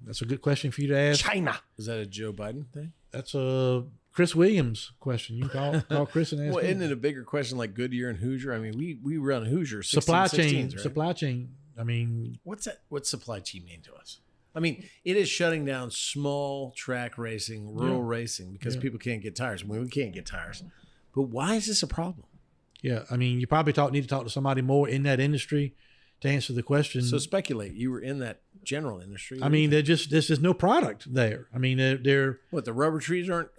That's a good question for you to ask. China. Is that a Joe Biden thing? That's a Chris Williams question. You can call Chris and ask Well, him. isn't it a bigger question like Goodyear and Hoosier? I mean, we run Hoosier 16, supply chain? 16s, right? Supply chain. I mean, What's that? What's supply chain mean to us? I mean, it is shutting down small track racing, rural racing because people can't get tires. I mean, we can't get tires. But why is this a problem? yeah. I mean, you probably need to talk to somebody more in that industry to answer the question. So speculate. You were in that general industry. I mean, this is no product there. I mean, they're what, the rubber trees aren't,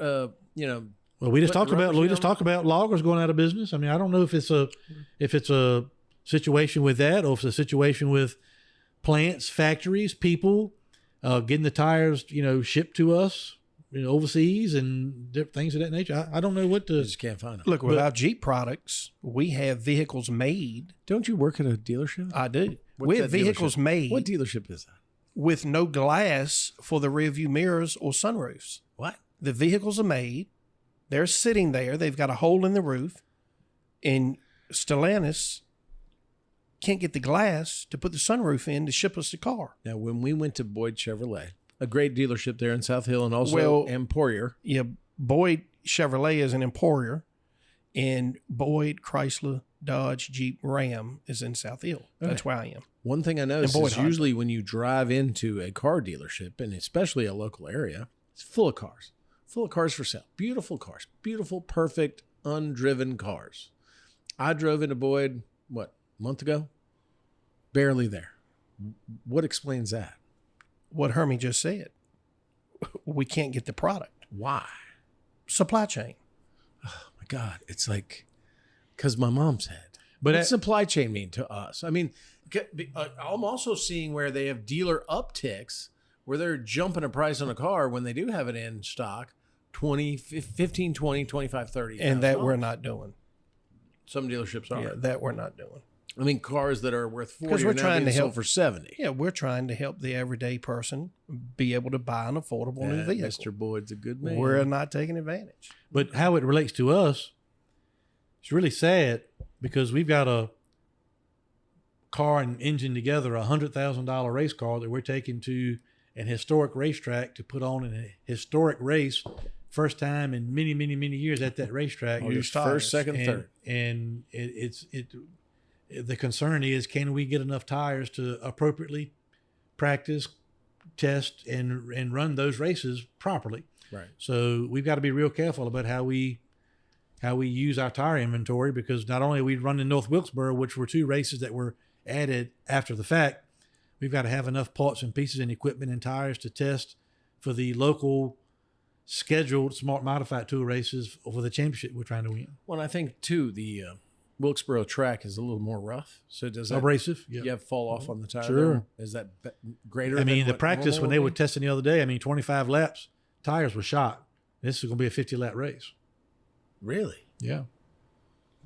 Well, we just Put talked the about rubber we just stamp talked about loggers going out of business. I mean, I don't know if it's a situation with that, or if it's a situation with plants, factories, people getting the tires, shipped to us, overseas and different things of that nature. I don't know what to. You just can't find them. Look, with our Jeep products, we have vehicles made. Don't you work at a dealership? I do. What's We have that vehicles dealership? made What dealership is that? with no glass for the rear view mirrors or sunroofs. What? The vehicles are made. They're sitting there. They've got a hole in the roof. And Stellantis can't get the glass to put the sunroof in to ship us the car. Now, when we went to Boyd Chevrolet, a great dealership there in South Hill, and also Well- Emporier. Yeah, Boyd Chevrolet is an Emporier, and Boyd Chrysler Dodge Jeep Ram is in South Hill. That's where I am. One thing I noticed Boyd is Honda. usually when you drive into a car dealership, and especially a local area, it's full of cars for sale. Beautiful cars, beautiful, perfect, undriven cars. I drove into Boyd, a month ago? Barely there. What explains that? What Hermie just said. We can't get the product. Why? Supply chain. My God, it's like, because my mom said. But What's supply chain mean to us? I mean, I'm also seeing where they have dealer upticks where they're jumping a price on a car when they do have it in stock, 20, 15, 20, 25, 30. And that we're not doing. Some dealerships are. Yeah, that we're not doing. I mean, cars that are worth 40 Because we're are now trying to being sold help for 70. Yeah, we're trying to help the everyday person be able to buy an affordable new vehicle. Mr. Boyd's a good man. We're not taking advantage. But how it relates to us, it's really sad because we've got a car and engine together, $100,000 race car that we're taking to an historic racetrack to put on a historic race. First time in many, many, many years at that racetrack. Used first, second, third. And the concern is, can we get enough tires to appropriately practice, test, and run those races properly? Right. So we've got to be real careful about how we use our tire inventory, because not only are we running North Wilkesboro, which were 2 races that were added after the fact, we've got to have enough parts and pieces and equipment and tires to test for the local scheduled smart modified tour races for the championship we're trying to win. Well, I think, too, the Wilkesboro track is a little more rough. So does that Abrasive. you have fall off on the tire? Sure. there? Is that greater? I mean, than the what practice normal when they would were be? testing the other day, 25 laps, tires were shot. This is going to be a 50-lap race. Really? Yeah.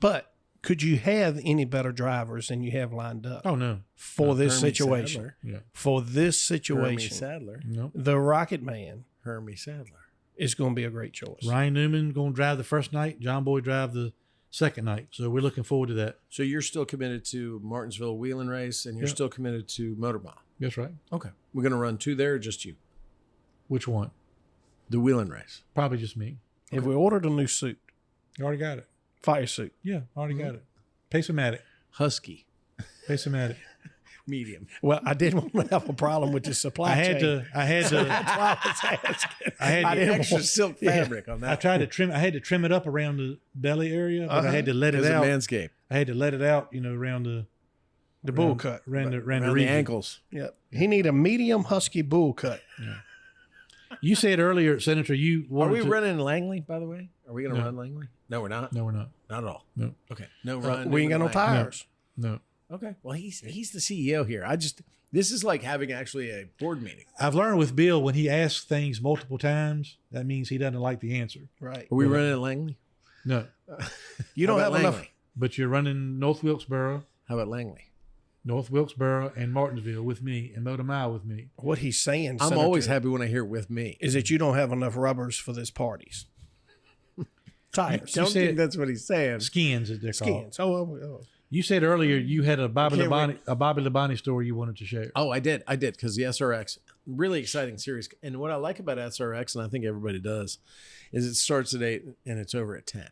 But could you have any better drivers than you have lined up Oh, no. for this Hermie situation? Sadler. Yeah. For this Hermie situation, Sadler. No. the Rocket Man Hermie Sadler. is going to be a great choice. Ryan Newman going to drive the first night. John Boyd drive the second night. So we're looking forward to that. So you're still committed to Martinsville Wheeling Race, and you're Yeah. still committed to Motor Mile. That's right. Okay. We're going to run 2 there, or just you? Which one? The Wheeling Race. Probably just me. Have we ordered a new suit? You already got it. Fire suit. Yeah, already got it. Pace-o-matic. Husky. Pace-o-matic. Medium. Well, I didn't want to have a problem with the supply I had chain. to. I had to. That's why I was asking. I had to- didn't Extra want- silk fabric on that. I tried to trim. I had to trim it up around the belly area, but I had to let it As a out. Manscaped. I had to let it out. Around the bull cut. around the Around the region. ankles. Yep. He need a medium husky bull cut. You said earlier, Senator, you Are wanted we to. running Langley, by the way? Are we going to No. run Langley? No, we're not. No, we're not. Not at all. No, Okay. No run. We ain't got no Langley. tires. no. Okay. Well, he's the CEO here. This is like having actually a board meeting. I've learned with Bill, when he asks things multiple times, that means he doesn't like the answer. Right. Are we running at Langley? No, You don't How have about enough. Langley? but you're running North Wilkesboro, How about Langley? and Martinsville with me, and Motor Mile with me. What he's saying, I'm Senator, always happy when I hear it with me. is that you don't have enough rubbers for this parties. Tires. Don't said- think that's what he's saying. Skins, as they're called. Skins. Oh. You said earlier you had a Bobby Can't Labonte story you wanted to share. Oh, I did, because the SRX, really exciting series. And what I like about SRX, and I think everybody does, is it starts at 8 and it's over at 10.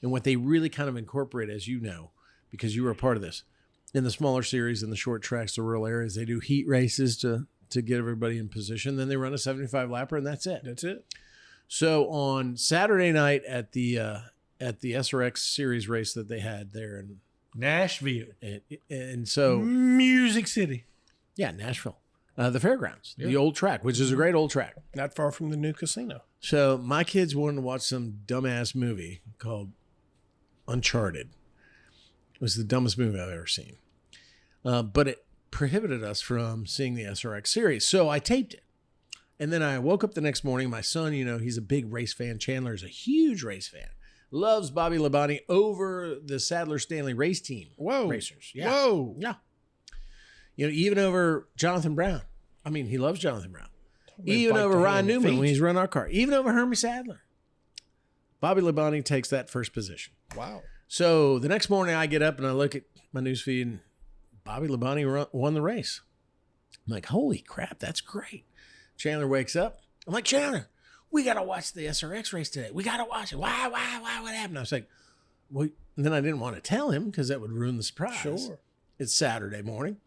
And what they really kind of incorporate, as you know, because you were a part of this, in the smaller series, in the short tracks, the rural areas, they do heat races to get everybody in position. Then they run a 75 lapper, and that's it. That's it. So on Saturday night at the SRX series race that they had there, Nashville, and so Music City. yeah, Nashville. The fairgrounds, the old track, which is a great old track. Not far from the new casino. So my kids wanted to watch some dumbass movie called Uncharted. It was the dumbest movie I've ever seen. But it prohibited us from seeing the SRX series. So I taped it. And then I woke up the next morning. My son, he's a big race fan. Chandler is a huge race fan. Loves Bobby Labonte over the Sadler Stanley race team. Whoa. Racers. Yeah. Whoa. Yeah. Even over Jonathan Brown. I mean, he loves Jonathan Brown. Even over Ryan Newman when he's running our car. Even over Hermie Sadler. Bobby Labonte takes that first position. Wow. So the next morning I get up and I look at my newsfeed and Bobby Labonte won the race. I'm like, holy crap, that's great. Chandler wakes up. I'm like, Chandler, we got to watch the SRX race today. We got to watch it. Why, what happened? I was like, well, and then I didn't want to tell him because that would ruin the surprise. Sure. It's Saturday morning.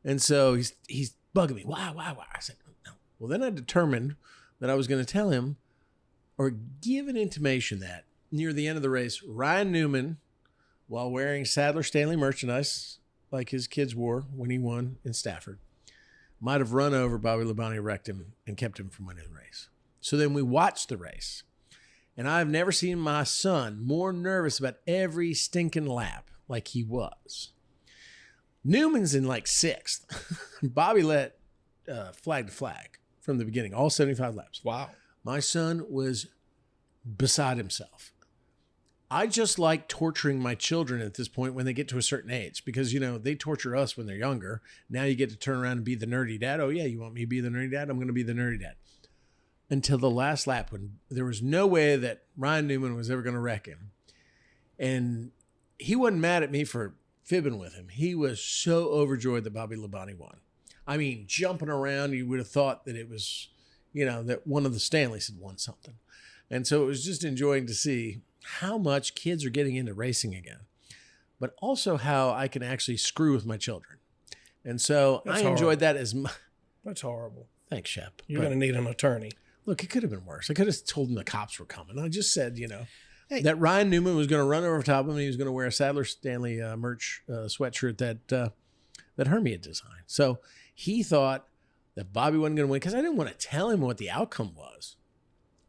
And so he's bugging me. Why? I said, no. Well, then I determined that I was going to tell him or give an intimation that near the end of the race, Ryan Newman, while wearing Sadler Stanley merchandise like his kids wore when he won in Stafford, might have run over Bobby Labonte, wrecked him, and kept him from winning the race. So then we watched the race, and I've never seen my son more nervous about every stinking lap like he was. Newman's in like sixth. Bobby let flag to flag from the beginning, all 75 laps. Wow. My son was beside himself. I just like torturing my children at this point when they get to a certain age because, they torture us when they're younger. Now you get to turn around and be the nerdy dad. Oh, yeah, you want me to be the nerdy dad? I'm going to be the nerdy dad. Until the last lap when there was no way that Ryan Newman was ever going to wreck him. And he wasn't mad at me for fibbing with him. He was so overjoyed that Bobby Labonte won. I mean, jumping around, you would have thought that it was, that one of the Stanleys had won something. And so it was just enjoying to see how much kids are getting into racing again, but also how I can actually screw with my children. And so I enjoyed that as much. That's horrible. Thanks, Shep. You're going to need an attorney. Look, it could have been worse. I could have told him the cops were coming. I just said, that Ryan Newman was going to run over top of him. And he was going to wear a Sadler Stanley merch sweatshirt that Hermie had designed. So he thought that Bobby wasn't going to win because I didn't want to tell him what the outcome was.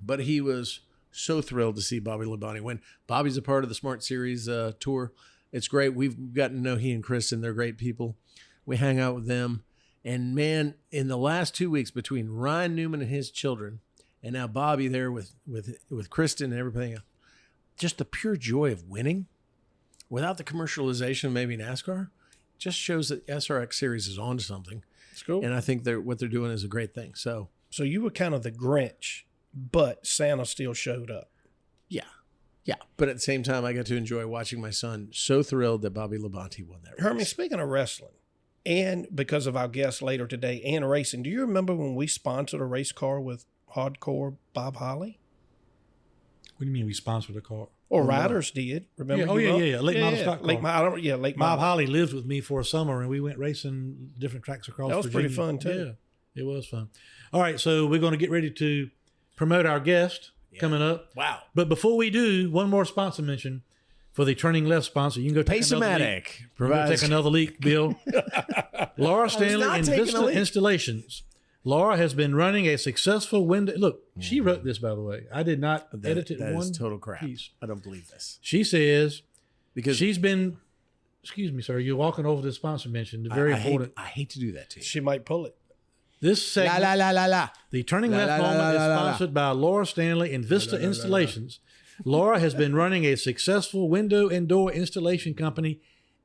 But he was so thrilled to see Bobby Labonte win. Bobby's a part of the Smart Series tour. It's great. We've gotten to know he and Kristen. They're great people. We hang out with them. And man, in the last 2 weeks between Ryan Newman and his children, and now Bobby there with Kristen and everything else, just the pure joy of winning without the commercialization of maybe NASCAR just shows that SRX Series is on to something. It's cool. And I think what they're doing is a great thing. So you were kind of the Grinch, but Santa still showed up. Yeah. But at the same time, I got to enjoy watching my son so thrilled that Bobby Labonte won that race. Hermie, speaking of wrestling, and because of our guest later today and racing, do you remember when we sponsored a race car with hardcore Bob Holly? What do you mean we sponsored a car? Or riders did. Remember? Yeah. Late model stock car. Late Bob model. Holly lived with me for a summer, and we went racing different tracks across That was Virginia. pretty fun, too. Yeah, it was fun. All right, so we're going to get ready to promote our guest coming up. Wow. But before we do, one more sponsor mention for the Turning Left sponsor. You can go take another leak. You can go take another leak, Bill. Laura Stanley and Vista Installations. Laura has been running a successful window. Look, she wrote this, by the way. I did not edit it that one is total crap. piece. I don't believe this. She says, Because she's been, excuse me, sir, you're walking over the sponsor mention. Very important. I hate to do that to you. She might pull it. This segment, la. the Turning Left moment, is sponsored by Laura Stanley and Vista Installations. Laura has been running a successful window and door installation company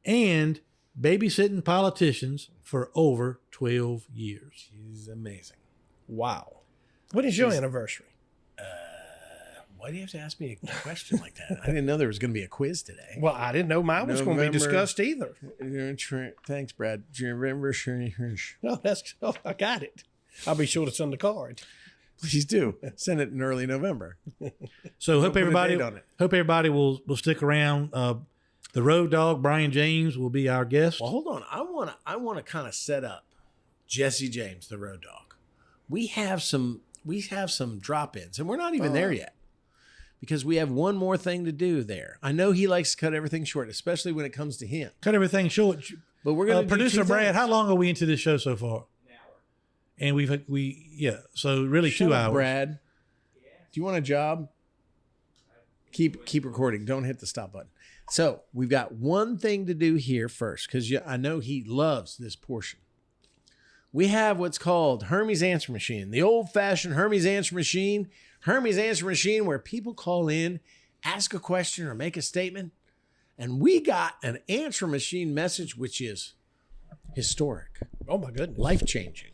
and babysitting politicians for over 12 years. She's amazing. Wow. When is your anniversary? Why do you have to ask me a question like that? I didn't know there was going to be a quiz today. Well, I didn't know mine was going to be discussed either. Thanks, Brad. Do you remember? No, I got it. I'll be sure to send the card. Please do. Send it in early November. So hope put a everybody date on it. will stick around. The Road Dogg, Brian James, will be our guest. Well, hold on. I want to kind of set up Jesse James, the Road Dogg. We have some drop-ins, and we're not even there yet. Because we have one more thing to do there. I know he likes to cut everything short, especially when it comes to him. Cut everything short. But we're going to producer Brad, how long are we into this show so far? And so really Shut 2 up, hours. Brad. Do you want a job? Keep recording. Don't hit the stop button. So we've got one thing to do here first, because I know he loves this portion. We have what's called Hermes Answer Machine, the old-fashioned Hermes Answer Machine. Hermes Answer Machine, where people call in, ask a question, or make a statement. And we got an answer machine message, which is historic. Oh my goodness. Life-changing.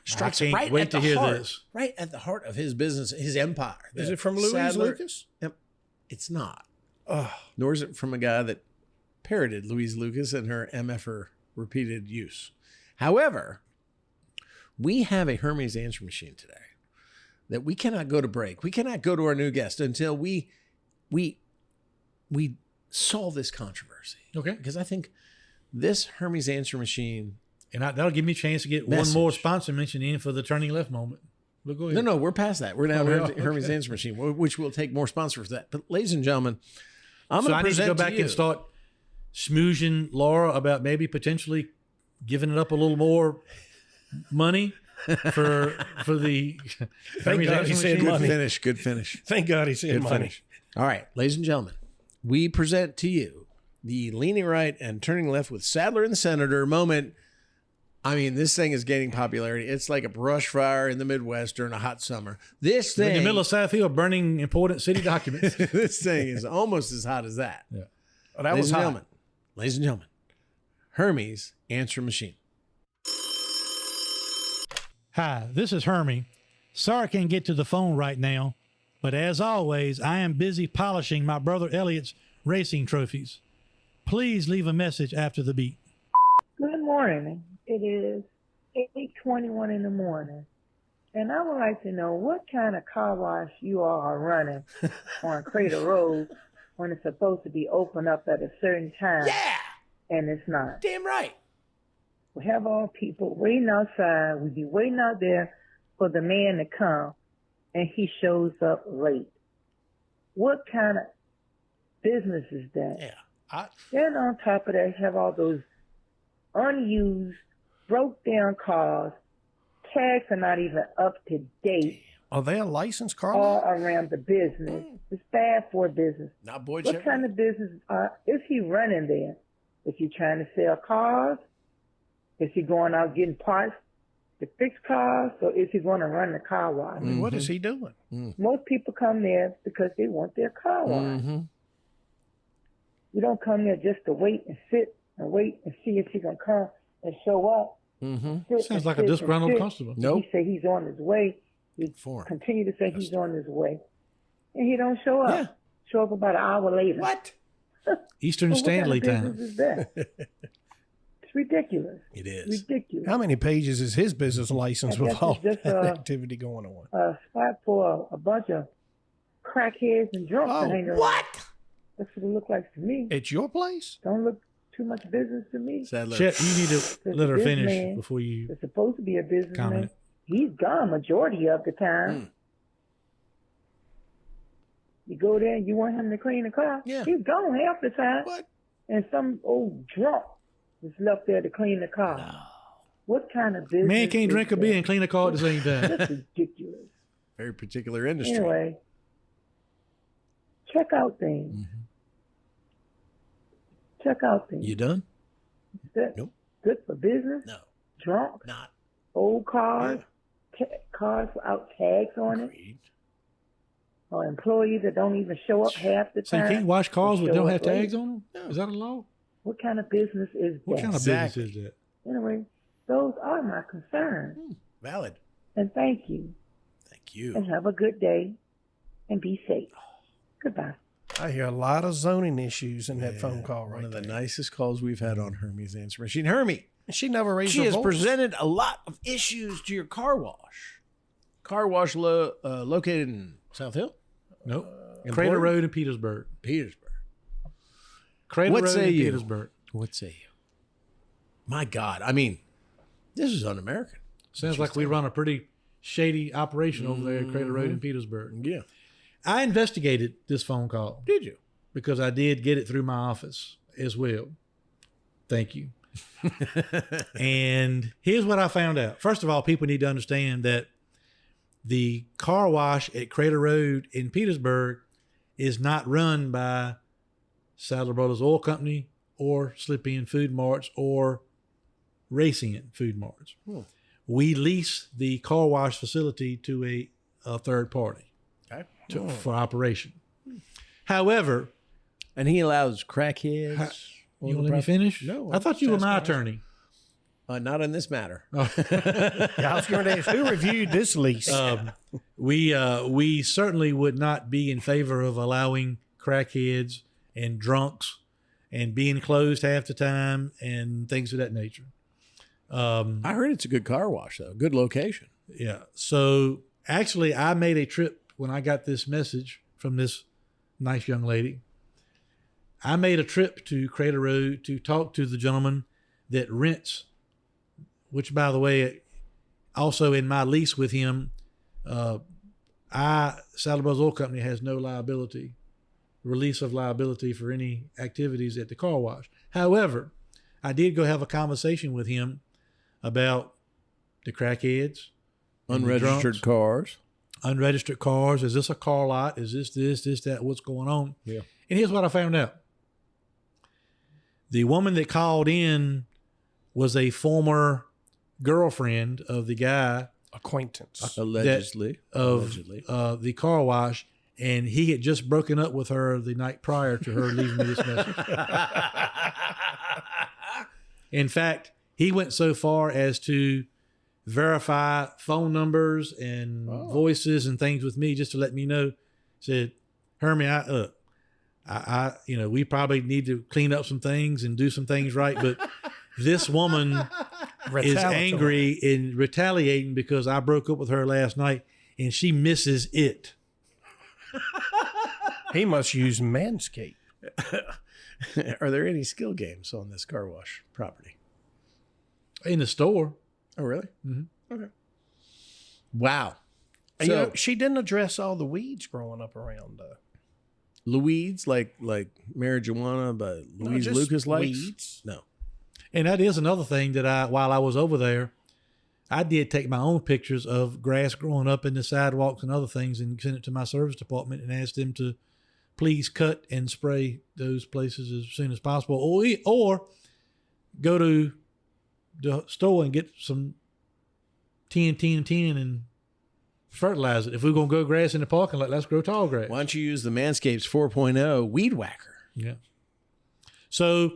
Strikes I can't right wait at the to hear heart, this. right at the heart of his business, his empire. Is it from Louise Lucas? It's not. Nor is it from a guy that parroted Louise Lucas and her MFR repeated use. However, we have a Hermes answer machine today that we cannot go to break. We cannot go to our new guest until we solve this controversy. Okay. Because I think this Hermes answer machine. And that'll give me a chance to get one more sponsor mention in for the turning left moment. But go ahead. No, we're past that. We're now at Hermes answer machine, which will take more sponsors for that. But ladies and gentlemen, I'm going to present to go back and start smoozing Laura about maybe potentially giving it up a little more money for the Hermes God he answer said machine. money. Good finish. Thank God he said Good money. finish. All right, ladies and gentlemen, we present to you the leaning right and turning left with Sadler and the Senator moment. I mean, this thing is gaining popularity. It's like a brush fire in the Midwest during a hot summer. This thing, In the middle of South Hill, burning important city documents. this thing is almost as hot as that. Yeah. Oh, that Ladies was and hot. gentlemen, ladies and gentlemen, Hermes answer machine. Hi, this is Hermie. Sorry I can't get to the phone right now, but as always, I am busy polishing my brother Elliot's racing trophies. Please leave a message after the beep. Good morning. It is 8:21 in the morning, and I would like to know what kind of car wash you all are running on Crater Road when it's supposed to be open up at a certain time, and it's not. Damn right. We have all people waiting outside. We be waiting out there for the man to come, and he shows up late. What kind of business is that? Yeah. Then on top of that, have all those unused, broke down cars. Tags are not even up to date Are they a licensed car all lot? around the business. It's bad for business. Not Boyd What Chevrolet. kind of business is he running there? Is he trying to sell cars? Is he going out getting parts to fix cars? Or is he going to run the car wash? I mean, what is he doing? Most people come there because they want their car washed. Mm-hmm. You don't come there just to wait and sit and wait and see if he's going to come and show up. Mm-hmm. Sit Sounds and like a sit and disgruntled sit. constable. Nope. He say he's on his way. He Foreign. continue to say he's on his way. And he don't show up. Yeah. Show up about an hour later. What? Eastern Well, what kind Stanley of business time. is that? It's ridiculous. It is. Ridiculous. How many pages is his business license I with guess all it's just, that activity going on? A spot for a bunch of crackheads and drunks to hang around. What? That's what it look like to me. It's your place? Don't look too much business to me. Sadler. Chet, you need to There's let a her finish businessman. before you It's supposed to be a businessman. comment. He's gone majority of the time. You go there and you want him to clean the car. Yeah. He's gone half the time. What? And some old drunk is left there to clean the car. What kind of business? Man can't is drink a that? beer and clean a car at the same time. That's ridiculous. Very particular industry. Anyway, check out things. Check out things. You done? Is that Nope. good for business? No, Drunk? not. Old cars? Cars without tags on it? Agreed. Or employees that don't even show up half the So you time? can't wash cars They that show don't up have tags late. on them? Is that a law? What kind of business is What that? kind of Exactly. business is that? Anyway, those are my concerns. Valid. And thank you. Thank you. And have a good day. And be safe. Goodbye. I hear a lot of zoning issues in that phone call One right of the there. nicest calls we've had on Hermes Answer Machine. Hermie, She never raised she her has voice. presented a lot of issues to your car wash. Car wash located in South Hill? Nope. Important? Crater Road in Petersburg. Petersburg. Crater What Road say in you? Petersburg. What say you? My God. I mean, this is un-American. Sounds like we run a pretty shady operation over there at Crater Road in Petersburg. Yeah. I investigated this phone call Did you? because I did get it through my office as well. Thank you. And here's what I found out. First of all, people need to understand that the car wash at Crater Road in Petersburg is not run by Sadler Brothers Oil Company or Slip In Food Marts or Racing In Food Marts. We lease the car wash facility to a third party for operation. However, And he allows crackheads. you want to let me finish? No, I thought you were my attorney. Not in this matter. Yeah, I was going to ask who reviewed this lease. We certainly would not be in favor of allowing crackheads and drunks and being closed half the time and things of that nature. I heard it's a good car wash, though. Good location. Yeah. So actually, I made a trip when I got this message from this nice young lady. I made a trip to Crater Road to talk to the gentleman that rents, which, by the way, also in my lease with him, Sadler Brothers Oil Company has no release of liability for any activities at the car wash. However, I did go have a conversation with him about the crackheads, Unregistered cars. unregistered cars. Is this a car lot? Is this, that? What's going on? Yeah. And here's what I found out. The woman that called in was a former girlfriend of the guy Acquaintance. Allegedly. the car wash, and he had just broken up with her the night prior to her leaving me this message. In fact, he went so far as to verify phone numbers and voices and things with me just to let me know. Said, Hermie, I we probably need to clean up some things and do some things right, but this woman is angry and retaliating because I broke up with her last night and she misses it. He must use Manscaped. Are there any skill games on this car wash property? In the store. Oh, really? Mm-hmm. Okay. Wow. And, So she didn't address all the weeds growing up around. Louise, like marijuana, but Louise just Lucas likes? weeds. No. And that is another thing that while I was over there, I did take my own pictures of grass growing up in the sidewalks and other things and sent it to my service department and asked them to please cut and spray those places as soon as possible, or go to the store and get some TNT and fertilize it. If we're going to grow grass in the parking lot, let's grow tall grass. Why don't you use the Manscapes 4.0 Weed Whacker? Yeah. So,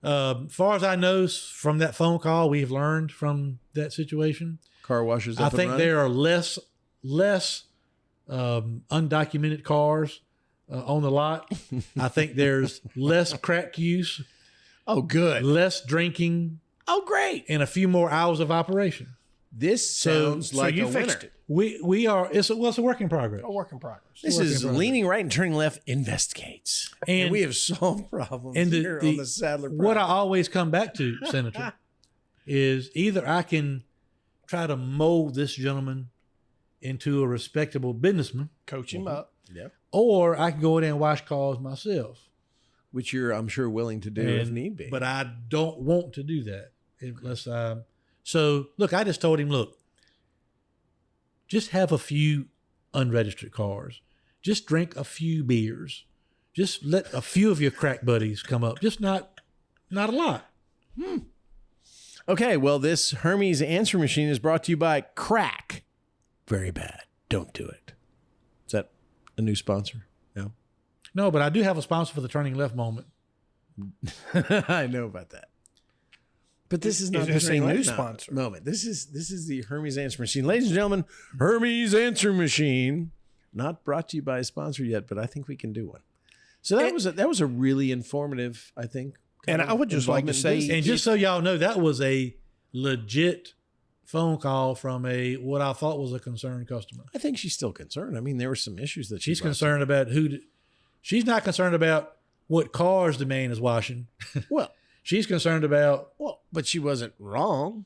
far as I know from that phone call, we've learned from that situation. Car washes. I Up and think running? there are less undocumented cars on the lot. I think there's less crack use, Oh, good. less drinking, Oh, great. and a few more hours of operation. This sounds like you a fixed winner. it. We are. It's a work in progress. A work in progress. This Work in is progress. leaning right and turning left investigates. And we have solved problems And here on the Sadler what I property. always come back to, Senator, is either I can try to mold this gentleman into a respectable businessman, Coach him up. Yep. or I can go in there and wash cars myself. Which you're, I'm sure, willing to do if And- need be. But I don't want to do that unless So look, I just told him, look, just have a few unregistered cars. Just drink a few beers. Just let a few of your crack buddies come up. Just not a lot. Okay, well, this Hermes answer machine is brought to you by Crack. Very bad. Don't do it. Is that a new sponsor? No. No, but I do have a sponsor for the turning left moment. I know about that. But this is not this the a turning new left sponsor? moment. This is the Hermes answer machine. Ladies and gentlemen, Hermes answer machine. Not brought to you by a sponsor yet, but I think we can do one. So that was a really informative, I think. And I would just like to say, And just so y'all know, that was a legit phone call from what I thought was a concerned customer. I think she's still concerned. I mean, there were some issues that She's brought up. concerned about she's not concerned about what cars the man is washing. Well, She's concerned about, but she wasn't wrong.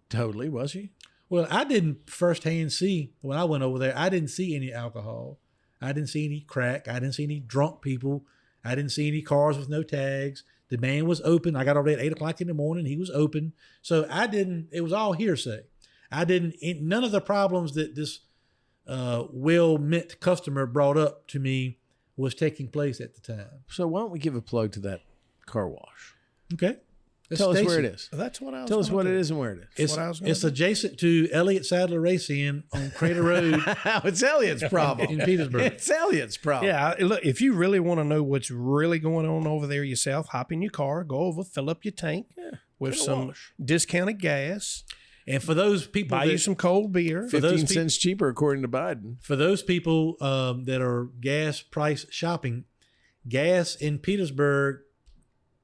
Totally, was she? well, I didn't firsthand see, when I went over there, I didn't see any alcohol. I didn't see any crack. I didn't see any drunk people. I didn't see any cars with no tags. The man was open. I got over there at 8 o'clock in the morning. He was open. So it was all hearsay. None of the problems that this well-meant customer brought up to me was taking place at the time. So why don't we give a plug to that car wash? Okay. Tell us where it is. That's what I was Tell us gonna what do. it is and where it is. It's adjacent to Elliott Sadler Racing on Crater Road It's Elliot's problem. in Petersburg. It's Elliot's problem. Yeah, look, if you really want to know what's really going on over there yourself, hop in your car, go over, fill up your tank with some discounted gas, And for those people buy you some cold beer. 15 cents cheaper, according to Biden. For those people that are gas price shopping, gas in Petersburg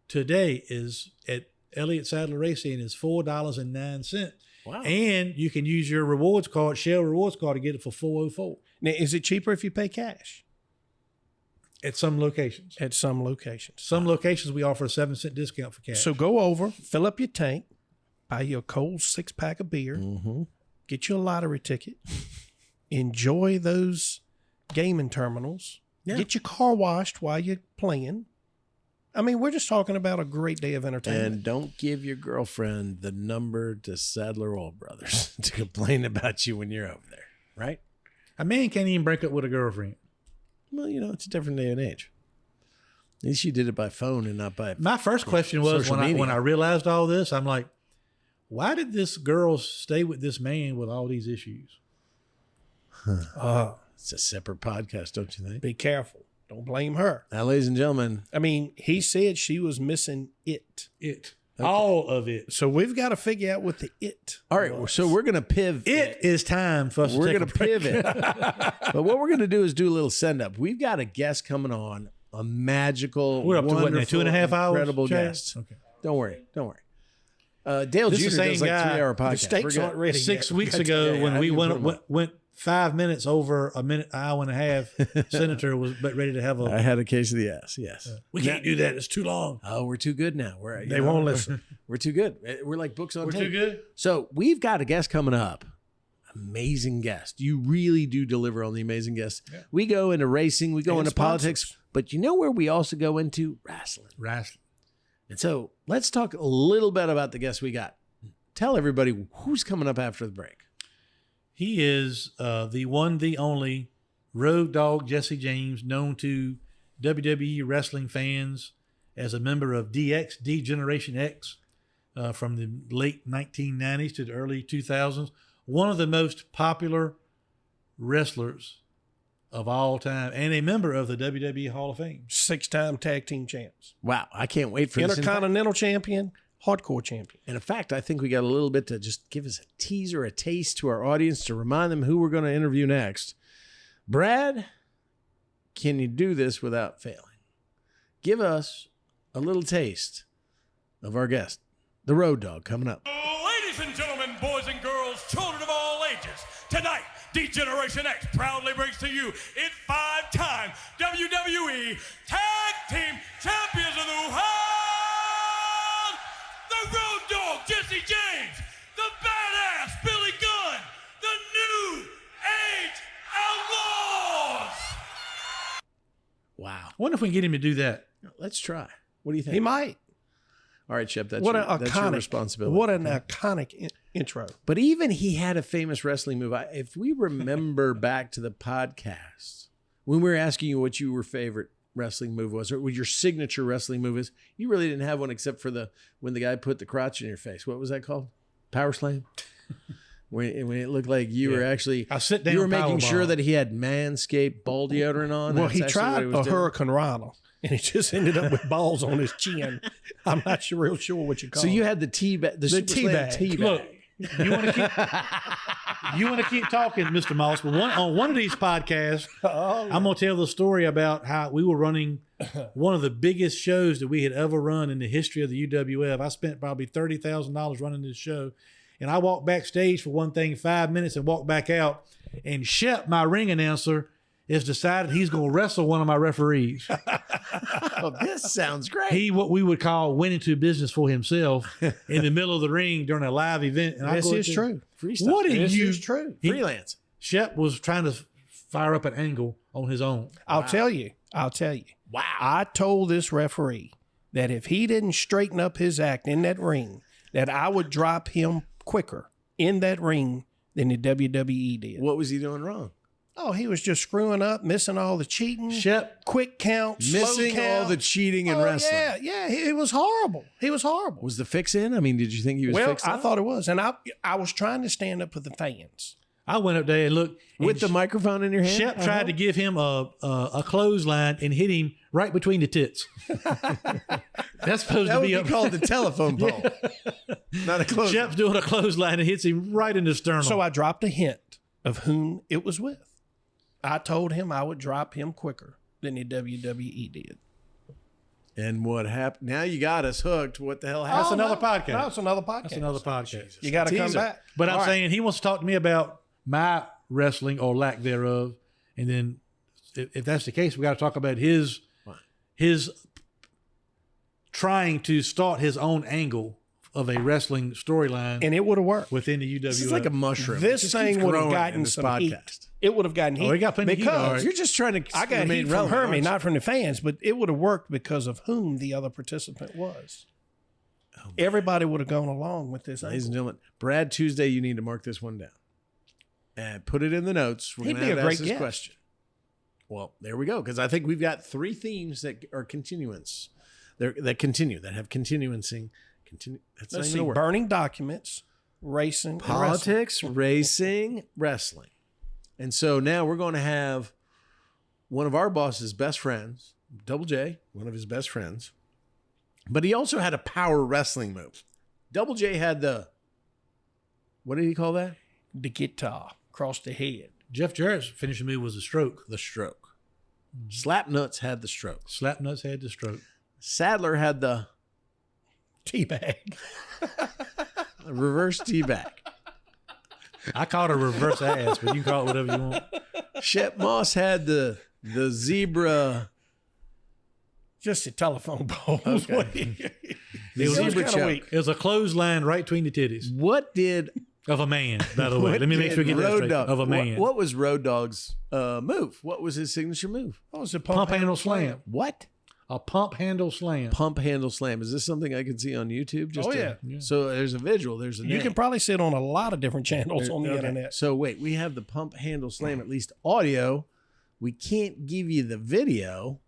today is at Elliott Sadler Racing is $4.09. Wow. And you can use your rewards card, Shell rewards card, to get it for $4.04 Now, is it cheaper if you pay cash? at some locations. At some locations. Some locations we offer a 7-cent discount for cash. So go over, fill up your tank, buy you a cold 6-pack of beer, get you a lottery ticket, enjoy those gaming terminals, get your car washed while you're playing. I mean, we're just talking about a great day of entertainment. And don't give your girlfriend the number to Sadler Oil Brothers to complain about you when you're over there, right? a man can't even break up with a girlfriend. Well, it's a different day and age. At least you did it by phone and not by. My first question was social media. when I realized all this, I'm like, why did this girl stay with this man with all these issues? It's a separate podcast, don't you think? Be careful. Don't blame her. Now, ladies and gentlemen, I mean, he said she was missing it. All of it. So we've got to figure out what the it all right, was. so we're going to pivot. It is time for us to We're take going a to break. pivot. But what we're going to do is do a little send up. We've got a guest coming on, a magical, We're up to what now, wonderful, 2.5 hours? incredible Chad? guest. Okay. Don't worry. Dale This Jr. is the same does like guy. 3-hour The podcast. steaks We're good. aren't ready 6 yet. weeks ago, when we you put 'em went 5 minutes over an hour and a half, Senator was about ready to have I had a case of the ass. Yes. we can't do that. It's too long. Oh, we're too good now. They won't listen. We're too good. We're like books on We're tape. too good. So we've got a guest coming up. Amazing guest. You really do deliver on the amazing guests. Yeah. We go into racing. We go And into sponsors. politics. But you know where we also go into? Wrestling. And so let's talk a little bit about the guest we got. Tell everybody who's coming up after the break. He is the one, the only Road Dogg Jesse James, known to WWE wrestling fans as a member of DX, D Generation X, from the late 1990s to the early 2000s. One of the most popular wrestlers of all time and a member of the WWE Hall of Fame. 6-time tag team champs. Wow. I can't wait for this. Intercontinental champion, hardcore champion. And in fact, I think we got a little bit to just give us a teaser, a taste to our audience to remind them who we're going to interview next. Brad, can you do this without failing? Give us a little taste of our guest, the Road Dogg, coming up. Ladies and gentlemen, boys and girls, children of all ages, tonight, D-Generation X proudly brings to you its 5-time WWE Tag Team Champions of the World, the Road Dogg Jesse James, the badass Billy Gunn, the New Age Outlaws. Wow. I wonder if we can get him to do that. Let's try. What do you think? He might. All right, Shep, that's, What your, an that's your iconic responsibility. What an iconic intro. But even he had a famous wrestling move. If we remember back to the podcast, when we were asking you what your favorite wrestling move was, or what your signature wrestling move is, you really didn't have one except for when the guy put the crotch in your face. What was that called? Power slam? when it looked like you were actually, I'll sit down, you were making powerbomb. sure that he had Manscaped ball deodorant on. Well, That's he actually tried what he was a doing. Hurricane Rana, and he just ended up with balls on his chin. I'm not real sure what you call So it. you had the tea bag, the Super tea Slam bag. tea bag. Look, you want to keep talking, Mr. Moss, but on one of these podcasts, I'm going to tell the story about how we were running one of the biggest shows that we had ever run in the history of the UWF. I spent probably $30,000 running this show, and I walked backstage for one thing 5 minutes and walked back out, and Shep, my ring announcer, has decided he's going to wrestle one of my referees. Oh, this sounds great. He, what we would call, went into business for himself in the middle of the ring during a live event. And This is true. Freestyle. What did This you? is true. Freelance. Shep was trying to fire up an angle on his own. I'll tell you. Wow. I told this referee that if he didn't straighten up his act in that ring, that I would drop him quicker in that ring than the WWE did. What was he doing wrong? Oh, he was just screwing up, missing all the cheating. Shep, quick count, missing slow count. all the cheating in wrestling. Yeah, it was horrible. He was horrible. Was the fix in? I mean, did you think he was fixed? I thought it was, and I was trying to stand up for the fans. I went up there and looked. With the microphone in your hand? Shep tried to give him a clothesline and hit him right between the tits. That's supposed That to would be be called the telephone pole. Not a close. Shep's doing a clothesline and hits him right in the sternum. So I dropped a hint of whom it was with. I told him I would drop him quicker than the WWE did. And what happened? Now you got us hooked. What the hell happened? That's another podcast. No, it's another podcast. That's another podcast. You got to come Teaser. back. But I'm All right. saying he wants to talk to me about my wrestling or lack thereof, and then if that's the case, we got to talk about his trying to start his own angle of a wrestling storyline And it would have worked. within the UWF. This is like a mushroom. It This just thing keeps would have growing in gotten this some heat. podcast. It would have gotten heat. Oh, it got plenty of heat, because all right. You're just trying to I got remain heat from relevant, Hermie, aren't you? not from the fans, but it would have worked because of whom the other participant was. Everybody would have gone along with this. Ladies and angle. gentlemen, Brad Tuesday, you need to mark this one down and put it in the notes. We're He'd going be to a ask great this guest. question. Well, there we go. Because I think we've got 3 themes that are continuance. That continue, that have continuancing. That's not Let's even see, a word. burning documents, racing, and wrestling. Politics, racing, wrestling. And so now we're going to have one of our boss's best friends, Double J, one of his best friends, but he also had a power wrestling move. Double J had the, what did he call that? The guitar across the head. Jeff Jarrett's finishing move was a stroke. The stroke. Slapnuts had the stroke. Slapnuts had the stroke. Sadler had the Teabag. reverse teabag. I call it a reverse ass, but you can call it whatever you want. Shep Moss had the zebra. Just a telephone pole. Okay. It was, zebra kinda choke. weak. it was a clothesline right between the titties What did of a man, by the way. Let me make sure we get that straight. Of a man. What was Road Dogg's move? What was his signature move? What was it? Pump handle slam. What? A pump handle slam. Pump handle slam. Is this something I can see on YouTube? Oh, to- yeah. So there's a visual. There's a You name. can probably see it on a lot of different channels on the Okay. internet. So wait, we have the pump handle slam, at least audio. We can't give you the video,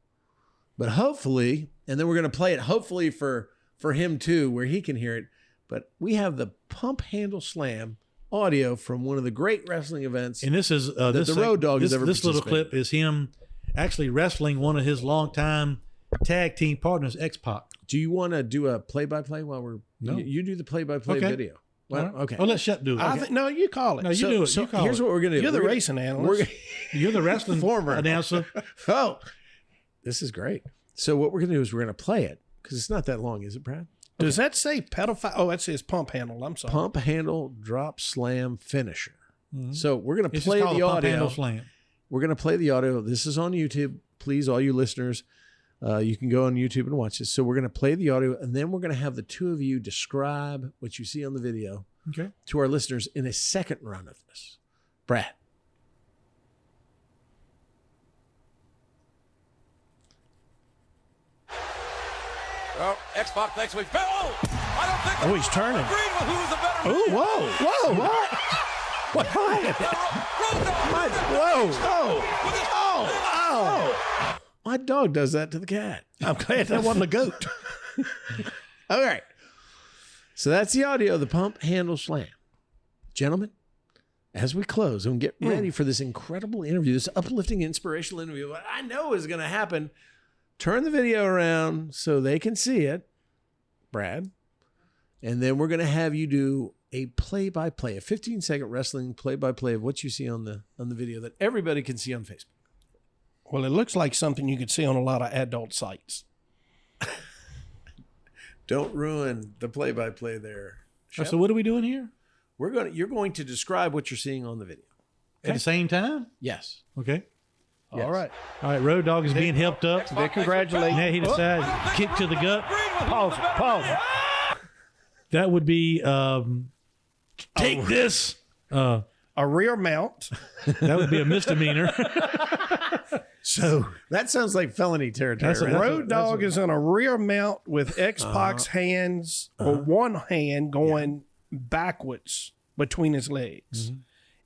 but hopefully, and then we're going to play it hopefully for him too, where he can hear it. But we have the pump handle slam audio from one of the great wrestling events. And this is the Road Dogg has ever This little participated. clip is him actually wrestling one of his longtime tag team partners, X-Pac. Do you want to do a play-by-play while we're? No. You do the play-by-play Okay. video. Well, All right. okay. Oh, let Shep do it. I think, no, you call it. No, you do it. You call here's it. what we're gonna do. You're the We're gonna- racing We're analyst. gonna, You're the wrestling Former. announcer. oh, this is great. So what we're gonna do is we're gonna play it because it's not that long, is it, Brad? Does that say pedophile? Oh, that says pump handle. I'm sorry. Pump handle drop slam finisher. So we're gonna It's play just called the a pump handle audio. slam. We're gonna play the audio. This is on YouTube. Please, all you listeners, you can go on YouTube and watch this. So we're gonna play the audio, and then we're gonna have the two of you describe what you see on the video Okay. to our listeners in a second run of this. Brad. Well, X-Pac thinks we fell. I don't think. Oh, he's turning. Agreed with who's the better. Oh, whoa, whoa, what? What? Whoa! Oh! My dog does that to the cat. I'm glad that wasn't a goat. All right. So that's the audio of the pump handle slam. Gentlemen, as we close and get ready for this incredible interview, this uplifting, inspirational interview, what I know is going to happen, turn the video around so they can see it, Brad, and then we're going to have you do a play-by-play, a 15-second wrestling play-by-play of what you see on the video that everybody can see on Facebook. Well, it looks like something you could see on a lot of adult sites. Don't ruin the play-by-play there. So what are we doing here? You're going to describe what you're seeing on the video. At the same time? Yes. Okay. Yes. All right. All right, Road Dogg is being helped up. They congratulate. Now he decides kick to the gut. Pause. Pause. That would be take this. A rear mount. That would be a misdemeanor. So That sounds like felony territory. That's a- right? Road Dogg is in a rear mount with X-Pac's hands or one hand going backwards between his legs.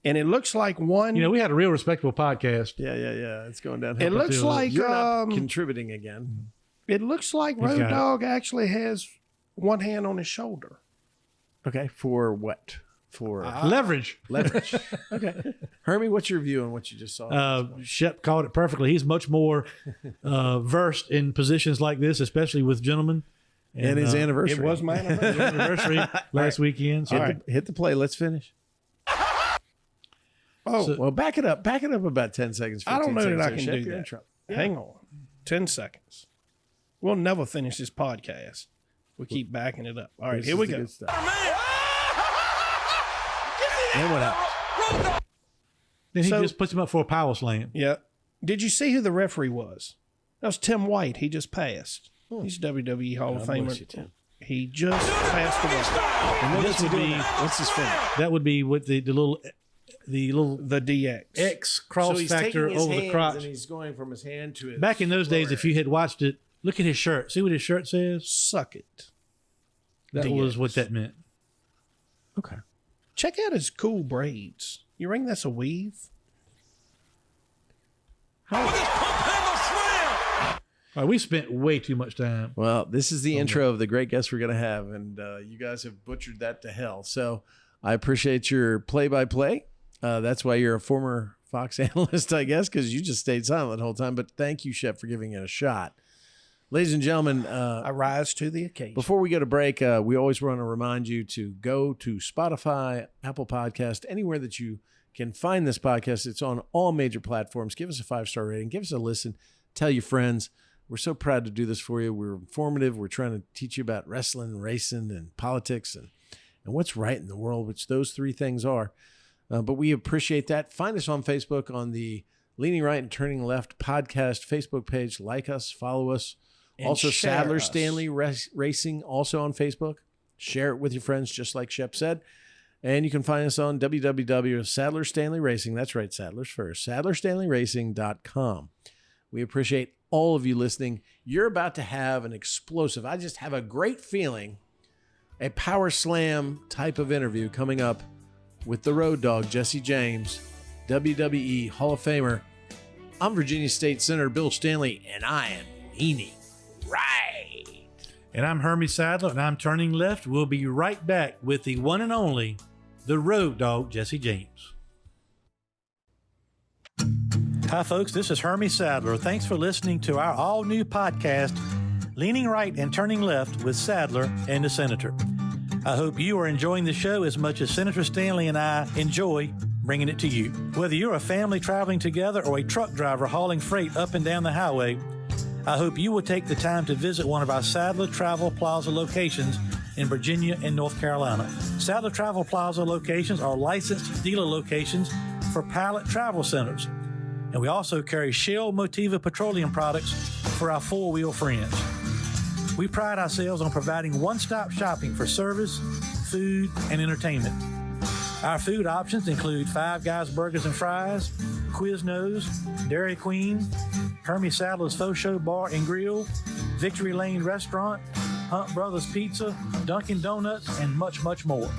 And it looks like one. we had a real respectable podcast. Yeah. It's going down. It looks like You're not contributing again. it looks like He's Road got it. Dogg actually has one hand on his shoulder. Okay. For what? For Leverage. leverage. Okay. Hermie, what's your view on what you just saw? Shep called it perfectly. He's much more versed in positions like this, especially with gentlemen. And his anniversary. It was my anniversary. Anniversary last weekend. So Hit the play. Let's finish. Oh, Well, back it up. Back it up about 10 seconds. I don't 15 know that I seconds. can Shep, do you're in that. trouble. Hang on. 10 seconds. We'll never finish this podcast. We keep backing it up. All right, This here is we the go. good stuff. Then what happens? then he So- just puts him up for a power slam. Yeah. Did you see who the referee was? That was Tim White. He just passed. He's a WWE Hall of God bless you, Famer. Tim. He just passed away. And what This is he would doing be- now? What's his finish? That would be with the little The DX. X cross So he's factor taking his over the hands crotch. and he's going from his hand to his. Back in those days, if you had watched it, look at his shirt. See what his shirt says? Suck it. That DX. was what that meant. Okay. Check out his cool braids. You think that's a weave? All right, we spent way too much time. Well, this is the intro of the great guests we're going to have, and you guys have butchered that to hell. So I appreciate your play-by-play. That's why you're a former Fox analyst, I guess, because you just stayed silent the whole time. But thank you, Shep, for giving it a shot. Ladies and gentlemen, I rise to the occasion. before we go to break, we always want to remind you to go to Spotify, Apple Podcast, anywhere that you can find this podcast. It's on all major platforms. Give us a 5-star rating. Give us a listen. Tell your friends. We're so proud to do this for you. We're informative. We're trying to teach you about wrestling, racing, and politics, and what's right in the world, which those three things are. But we appreciate that. Find us on Facebook on the Leaning Right and Turning Left podcast Facebook page. Like us, follow us. And Also, share Sadler us. Stanley Racing, also on Facebook. Share it with your friends, just like Shep said. And you can find us on www.Sadler Stanley Racing. That's right, Sadler's first. SadlerStanleyRacing.com. We appreciate all of you listening. You're about to have an explosive, I just have a great feeling, a power slam type of interview coming up with the Road Dogg, Jesse James, WWE Hall of Famer. I'm Virginia State Senator Bill Stanley, and I am leaning right. And I'm Hermie Sadler, and I'm turning left. We'll be right back with the one and only, the Road Dogg, Jesse James. Hi, folks. This is Hermie Sadler. Thanks for listening to our all-new podcast, Leaning Right and Turning Left with Sadler and the Senator. I hope you are enjoying the show as much as Senator Stanley and I enjoy bringing it to you. Whether you're a family traveling together or a truck driver hauling freight up and down the highway, I hope you will take the time to visit one of our Sadler Travel Plaza locations in Virginia and North Carolina. Sadler Travel Plaza locations are licensed dealer locations for Pilot Travel Centers. And we also carry Shell Motiva petroleum products for our four-wheel friends. We pride ourselves on providing one-stop shopping for service, food, and entertainment. Our food options include Five Guys Burgers and Fries, Quiznos, Dairy Queen, Hermie Sadler's Faux Show Bar and Grill, Victory Lane Restaurant, Hunt Brothers Pizza, Dunkin' Donuts, and much, much more.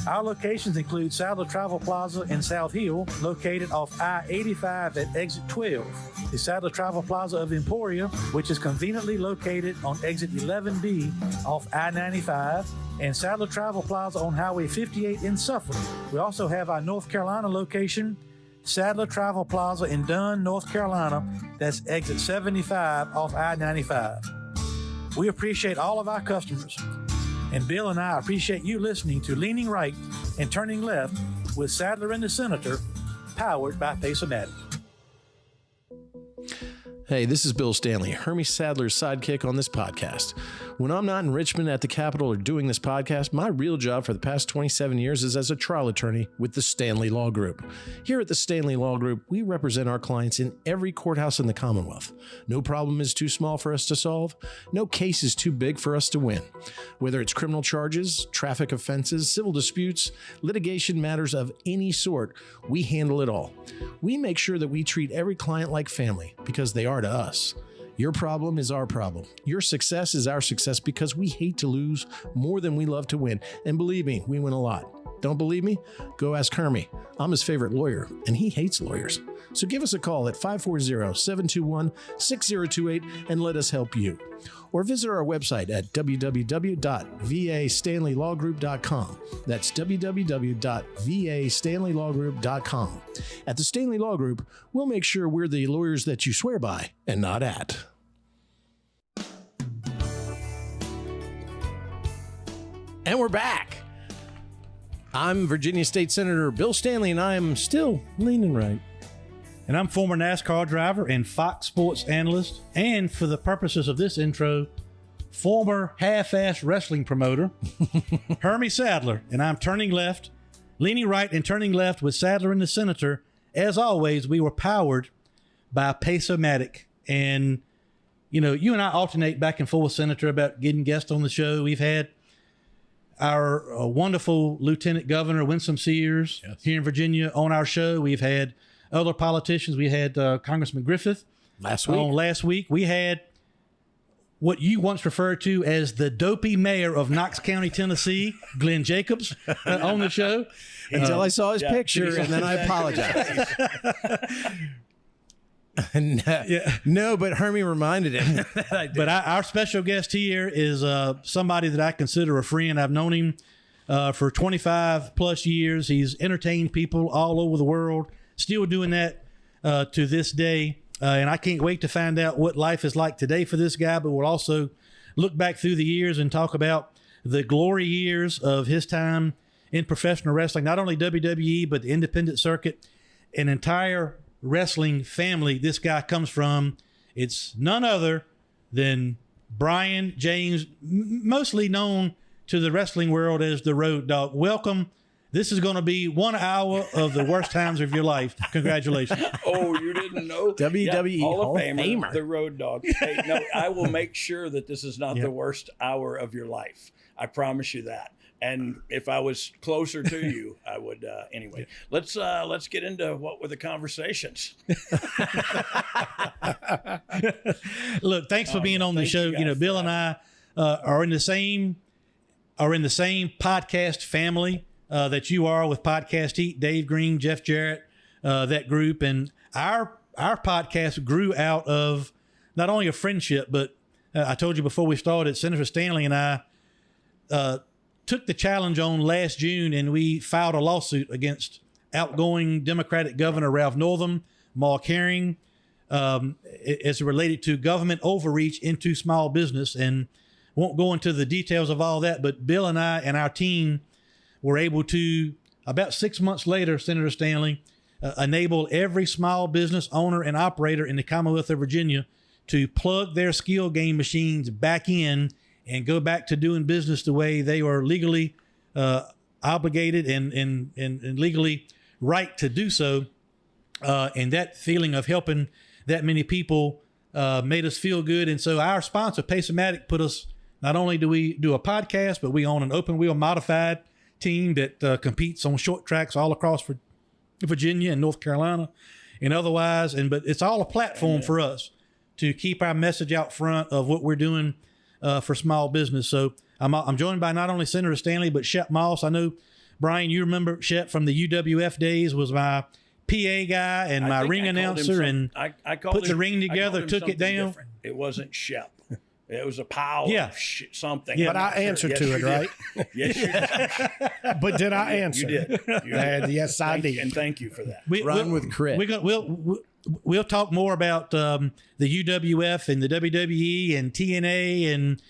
Our locations include Sadler Travel Plaza in South Hill, located off I-85 at Exit 12. The Sadler Travel Plaza of Emporia, which is conveniently located on Exit 11B off I-95, and Sadler Travel Plaza on Highway 58 in Suffolk. We also have our North Carolina location, Sadler Travel Plaza in Dunn, North Carolina. That's Exit 75 off I-95. We appreciate all of our customers. And Bill and I appreciate you listening to Leaning Right and Turning Left with Sadler and the Senator, powered by Pace-O-Matic. Hey, this is Bill Stanley, Hermie Sadler's sidekick on this podcast. When I'm not in Richmond at the Capitol or doing this podcast, my real job for the past 27 years is as a trial attorney with the Stanley Law Group. Here at the Stanley Law Group, we represent our clients in every courthouse in the Commonwealth. No problem is too small for us to solve. No case is too big for us to win. Whether it's criminal charges, traffic offenses, civil disputes, litigation matters of any sort, we handle it all. We make sure that we treat every client like family because they are to us. Your problem is our problem. Your success is our success because we hate to lose more than we love to win. And believe me, we win a lot. Don't believe me? Go ask Hermie. I'm his favorite lawyer, and he hates lawyers. So give us a call at 540-721-6028 and let us help you. Or visit our website at www.vastanleylawgroup.com. That's www.vastanleylawgroup.com. At the Stanley Law Group, we'll make sure we're the lawyers that you swear by and not at. And we're back. I'm Virginia State Senator Bill Stanley, and I am still leaning right. And I'm former NASCAR driver and Fox Sports analyst, and for the purposes of this intro, former half-ass wrestling promoter, Hermie Sadler. And I'm turning left, leaning right, and turning left with Sadler and the Senator. As always, we were powered by Pace-O-Matic. And, you know, you and I alternate back and forth, Senator, about getting guests on the show. We've had our wonderful Lieutenant Governor Winsome Sears here in Virginia on our show. We've had other politicians. We had Congressman Griffith last week. We had what you once referred to as the dopey mayor of Knox County, Tennessee, Glenn Jacobs, on the show. Until I saw his picture, and then I apologized. No, but Hermie reminded him that I did. But our special guest here is somebody that I consider a friend. I've known him for 25 plus years. He's entertained people all over the world, still doing that to this day. And I can't wait to find out what life is like today for this guy, but we'll also look back through the years and talk about the glory years of his time in professional wrestling, not only WWE, but the independent circuit, an entire wrestling family this guy comes from. It's none other than Brian James, mostly known to the wrestling world as the Road Dogg. Welcome. This is going to be 1 hour of the worst times of your life. Congratulations. Oh, you didn't know? WWE Hall of Famer, the Road Dogg. Hey, no, I will make sure that this is not the worst hour of your life. I promise you that. And if I was closer to you, I would. Anyway, let's get into what were the conversations. Look, thanks for being on the show. You know, Bill and I are in the same podcast family that you are with Podcast Heat. Dave Green, Jeff Jarrett, that group, and our podcast grew out of not only a friendship, but I told you before we started, Senator Stanley and I took the challenge on last June, and we filed a lawsuit against outgoing Democratic Governor Ralph Northam, Mark Herring, as related to government overreach into small business. And won't go into the details of all that, but Bill and I and our team were able to, about 6 months later, Senator Stanley, enable every small business owner and operator in the Commonwealth of Virginia to plug their skill game machines back in and go back to doing business the way they were legally obligated and legally right to do so. And that feeling of helping that many people made us feel good. And so our sponsor, Pace-O-Matic, put us, not only do we do a podcast, but we own an open wheel modified team that competes on short tracks all across Virginia and North Carolina and otherwise. But it's all a platform for us to keep our message out front of what we're doing for small business. So I'm joined by not only Senator Stanley, but Shep Moss. I know, Brian, you remember Shep from the UWF days, was my PA guy and my ring announcer, and I put the ring together, took it down. Different. It wasn't Shep. It was a pile of something. Yeah, but I answered to it, right? Yes, you did. But did I answer? You did. Yes, I did. And thank you for that. Run with Chris. We'll talk more about the UWF and the WWE and TNA and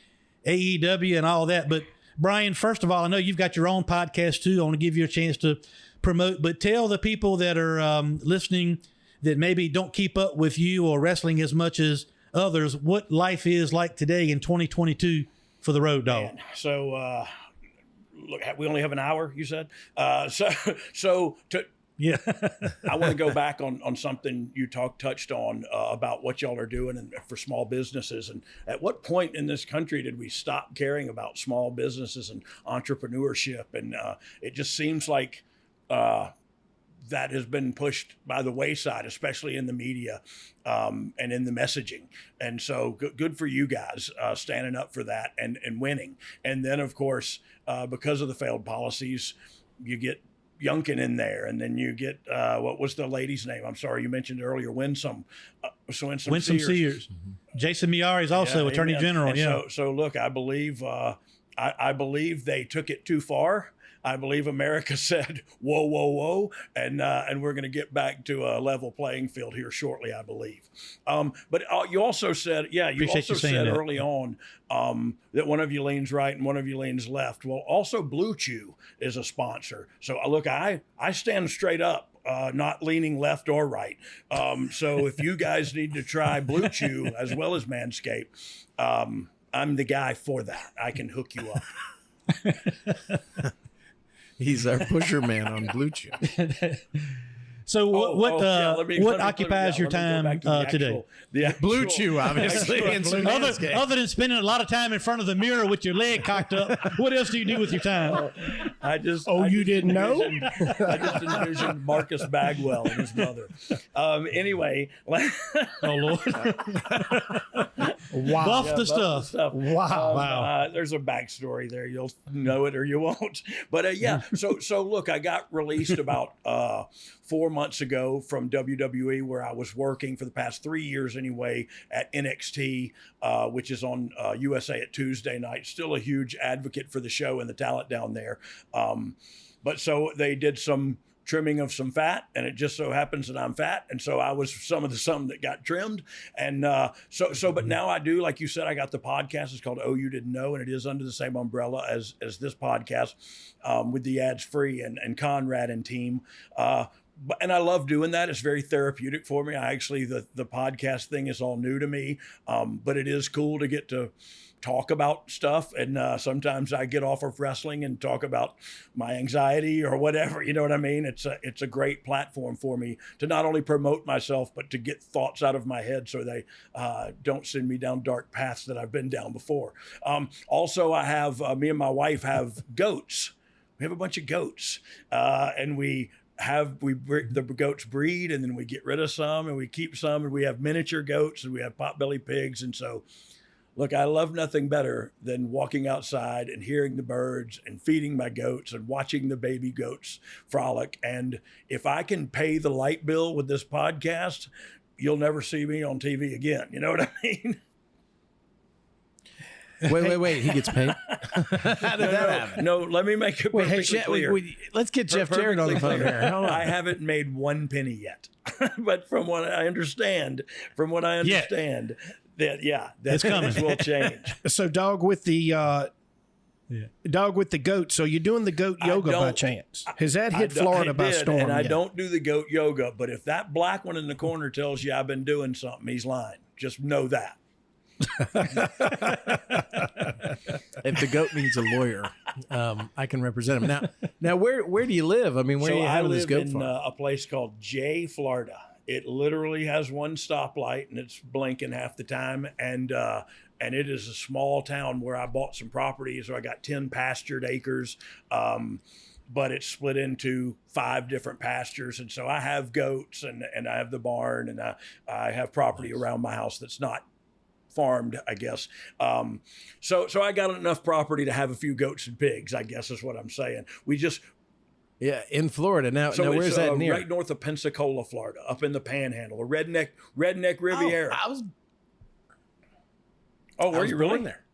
AEW and all that. But Brian, first of all, I know you've got your own podcast too. I want to give you a chance to promote, but tell the people that are listening that maybe don't keep up with you or wrestling as much as others, what life is like today in 2022 for the Road Dogg? Man, so look, we only have an hour, you said. Yeah. I want to go back on something you touched on about what y'all are doing and for small businesses. And at what point in this country did we stop caring about small businesses and entrepreneurship? And it just seems like that has been pushed by the wayside, especially in the media and in the messaging. And so good for you guys standing up for that and winning. And then, of course, because of the failed policies, you get Youngkin in there, and then you get what was the lady's name? I'm sorry, you mentioned earlier, Winsome Sears. Jason Miari is also Attorney General. And so look, I believe I believe they took it too far. I believe America said, whoa, whoa, whoa, and we're going to get back to a level playing field here shortly, I believe. But you also said, early on that one of you leans right and one of you leans left. Well, also Blue Chew is a sponsor. So look, I stand straight up. Not leaning left or right. So if you guys need to try Blue Chew as well as Manscaped, I'm the guy for that. I can hook you up. He's our pusher man on Blue Chew. So what occupies your time today? Blue Chew, obviously. Other than spending a lot of time in front of the mirror with your leg cocked up, what else do you do with your time? You didn't know? I just envisioned Marcus Bagwell and his mother. Anyway. Oh, Lord. Wow. Buff the stuff. Wow. There's a backstory there. You'll know it or you won't. But so look, I got released about 4 months ago from WWE, where I was working for the past 3 years anyway at NXT, which is on USA at Tuesday night. Still a huge advocate for the show and the talent down there. But so they did some trimming of some fat, and it just so happens that I'm fat, and so I was some that got trimmed, and but now I do, like you said, I got the podcast. It's called Oh You Didn't Know, and it is under the same umbrella as this podcast, with the ads free and Conrad and team. And I love doing that. It's very therapeutic for me. The podcast thing is all new to me, but it is cool to get to talk about stuff. And sometimes I get off of wrestling and talk about my anxiety or whatever. You know what I mean? It's a great platform for me to not only promote myself, but to get thoughts out of my head so they don't send me down dark paths that I've been down before. Also, I have me and my wife have goats. We have a bunch of goats, and the goats breed, and then we get rid of some and we keep some, and we have miniature goats and we have potbelly pigs. And so, look, I love nothing better than walking outside and hearing the birds and feeding my goats and watching the baby goats frolic. And if I can pay the light bill with this podcast, you'll never see me on TV again. You know what I mean? Wait. He gets paid? How did that happen? No, let me make it perfectly clear. Let's get Jeff Jarrett on the phone here. I haven't made 1 penny yet. But from what I understand, that coming. Will change. So, Dogg, with the goat. So you're doing the goat yoga by chance? Has that hit Florida by storm? And I don't do the goat yoga, but if that black one in the corner tells you I've been doing something, he's lying. Just know that. If the goat needs a lawyer, I can represent him. Now, where do you live? I mean, where do you have this goat farm? I live in a place called Jay, Florida. It literally has one stoplight, and it's blinking half the time. And it is a small town where I bought some property, so I got 10 pastured acres. But it's split into 5 different pastures. And so I have goats, and I have the barn, and I have property around my house that's not farmed, I guess. So I got enough property to have a few goats and pigs, I guess is what I'm saying. Yeah, in Florida. Now where's that near? Right north of Pensacola, Florida, up in the Panhandle, a redneck Riviera. Were you really there?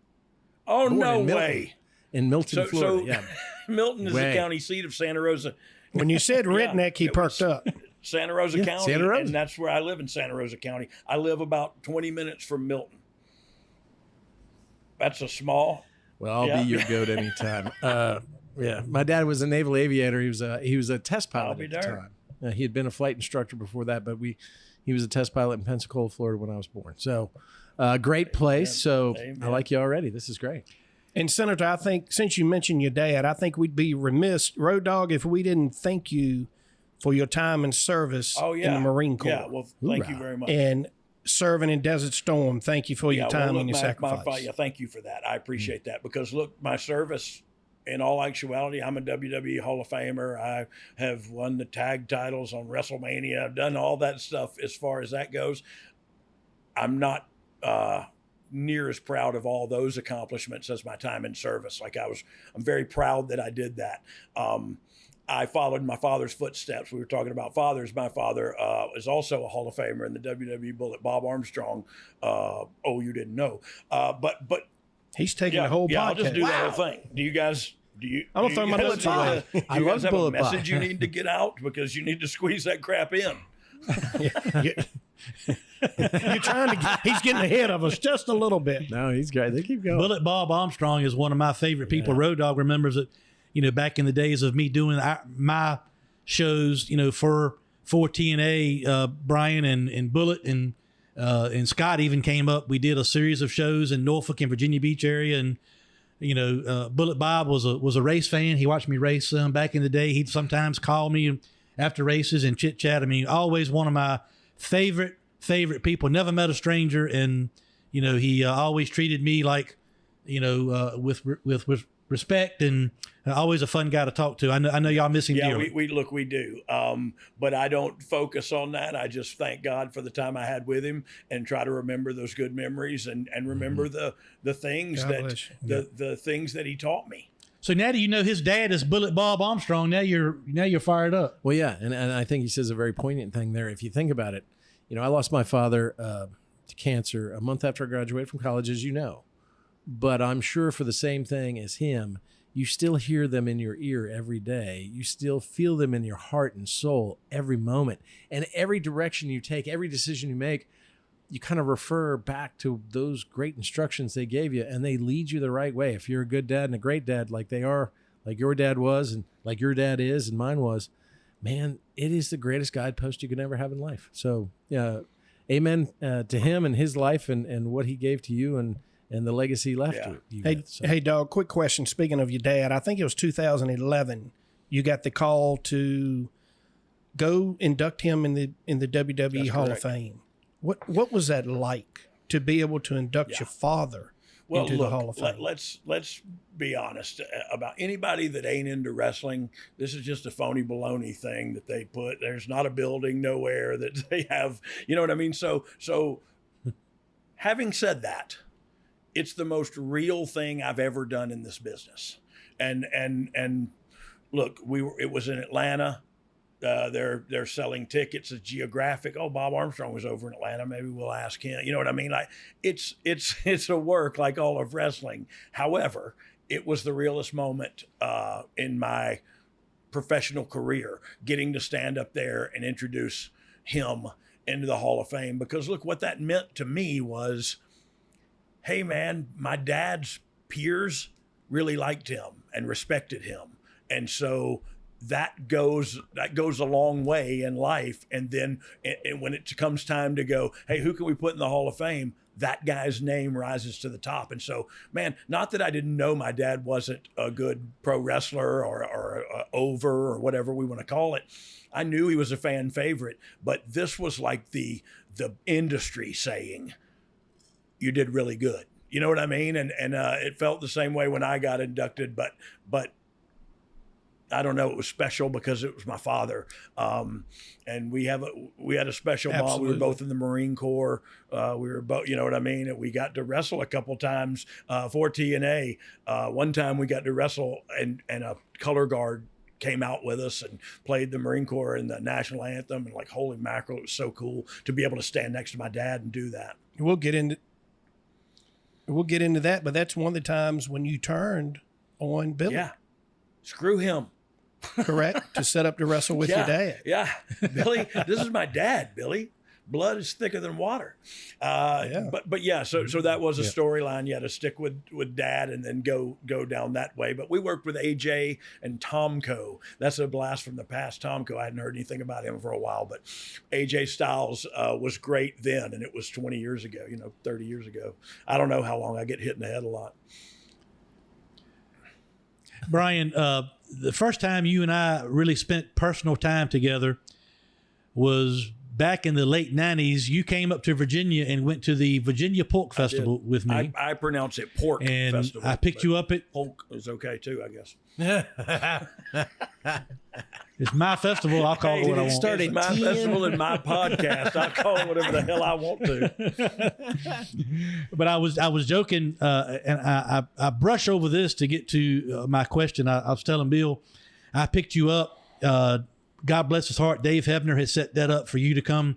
Oh, Born no in Milton, way. In Milton, Florida. Yeah. Milton is the county seat of Santa Rosa. When you said redneck, he perked up. Santa Rosa County, Santa Rosa. and that's where I live in Santa Rosa County. I live about 20 minutes from Milton. That's a small. Well, I'll be your goat anytime. Yeah, my dad was a naval aviator. He was a test pilot at the time. He had been a flight instructor before that, but he was a test pilot in Pensacola, Florida when I was born. So great place. So Amen. I like you already. This is great. And Senator, I think since you mentioned your dad, I think we'd be remiss, Road Dogg, if we didn't thank you for your time and service in the Marine Corps. Yeah, well, thank you very much. And serving in Desert Storm, thank you for your time look, and your sacrifice. Thank you for that. I appreciate that because, look, my service, in all actuality, I'm a WWE Hall of Famer. I have won the tag titles on WrestleMania. I've done all that stuff as far as that goes. I'm not near as proud of all those accomplishments as my time in service. I'm very proud that I did that. I followed my father's footsteps. We were talking about fathers. My father is also a Hall of Famer in the WWE Bullet, Bob Armstrong. You didn't know. But he's taking the whole podcast. I'll just do the whole thing. Do you guys? I'm gonna throw my notes away. I love have a Bullet Bob. message you need to get out because you need to squeeze that crap in. You're trying to. He's getting ahead of us just a little bit. No, he's great. They keep going. Bullet Bob Armstrong is one of my favorite people. Road Dogg remembers it, back in the days of me doing my shows, for TNA, Brian and Bullet and Scott even came up. We did a series of shows in Norfolk and Virginia Beach area. And, Bullet Bob was a race fan. He watched me race back in the day. He'd sometimes call me after races and chit chat. I mean, always one of my favorite people. Never met a stranger. And, he always treated me like, with respect, and always a fun guy to talk to. I know y'all miss him dearly. We do. But I don't focus on that. I just thank God for the time I had with him and try to remember those good memories and remember the things the things that he taught me. So now do you know his dad is Bullet Bob Armstrong? Now you're fired up. Well, yeah, and I think he says a very poignant thing there. If you think about it, I lost my father to cancer a month after I graduated from college, as you know. But I'm sure for the same thing as him, you still hear them in your ear every day. You still feel them in your heart and soul every moment. And every direction you take, every decision you make, you kind of refer back to those great instructions they gave you, and they lead you the right way. If you're a good dad and a great dad like they are, like your dad was and like your dad is and mine was, man, it is the greatest guidepost you could ever have in life. So, amen to him and his life and what he gave to you and the legacy left you. Hey, Dogg, quick question. Speaking of your dad, I think it was 2011. You got the call to go induct him in the WWE That's Hall correct. of Fame. What was that like to be able to induct your father into the Hall of Fame? Let's be honest about anybody that ain't into wrestling. This is just a phony baloney thing that they put. There's not a building nowhere that they have. You know what I mean? So having said that, it's the most real thing I've ever done in this business. And look, it was in Atlanta. They're selling tickets. It's geographic. Oh, Bob Armstrong was over in Atlanta. Maybe we'll ask him. You know what I mean? Like it's a work like all of wrestling. However, it was the realest moment in my professional career, getting to stand up there and introduce him into the Hall of Fame. Because look, what that meant to me was, hey man, my dad's peers really liked him and respected him. And so that goes a long way in life. And then when it comes time to go, hey, who can we put in the Hall of Fame? That guy's name rises to the top. And so, man, not that I didn't know my dad wasn't a good pro wrestler or over or whatever we want to call it. I knew he was a fan favorite, but this was like the industry saying, you did really good. You know what I mean? And it felt the same way when I got inducted, but I don't know, it was special because it was my father. And we had a special bond. We were both in the Marine Corps. We were both, you know what I mean? And we got to wrestle a couple times for TNA. One time we got to wrestle and a color guard came out with us and played the Marine Corps in the national anthem, and like, holy mackerel, it was so cool to be able to stand next to my dad and do that. We'll get into that, but that's one of the times when you turned on Billy. Yeah. Screw him. Correct? To set up to wrestle with your dad. Yeah. Billy, this is my dad, Billy. blood is thicker than water. But yeah, so that was a storyline. You had to stick with Dad and then go down that way. But we worked with AJ and Tomko. That's a blast from the past. Tomko, I hadn't heard anything about him for a while, but AJ Styles was great then, and it was 20 years ago, 30 years ago. I don't know how long. I get hit in the head a lot. Brian, the first time you and I really spent personal time together was back in the late 90s. You came up to Virginia and went to the Virginia Pork Festival with me. I pronounce it pork and festival. I picked you up at... Pork is okay too, I guess. It's my festival. I'll call it what I want. It's my festival and my podcast. I'll call it whatever the hell I want to. But I was joking, and I brush over this to get to my question. I was telling Bill, I picked you up. God bless his heart, Dave Hebner had set that up for you to come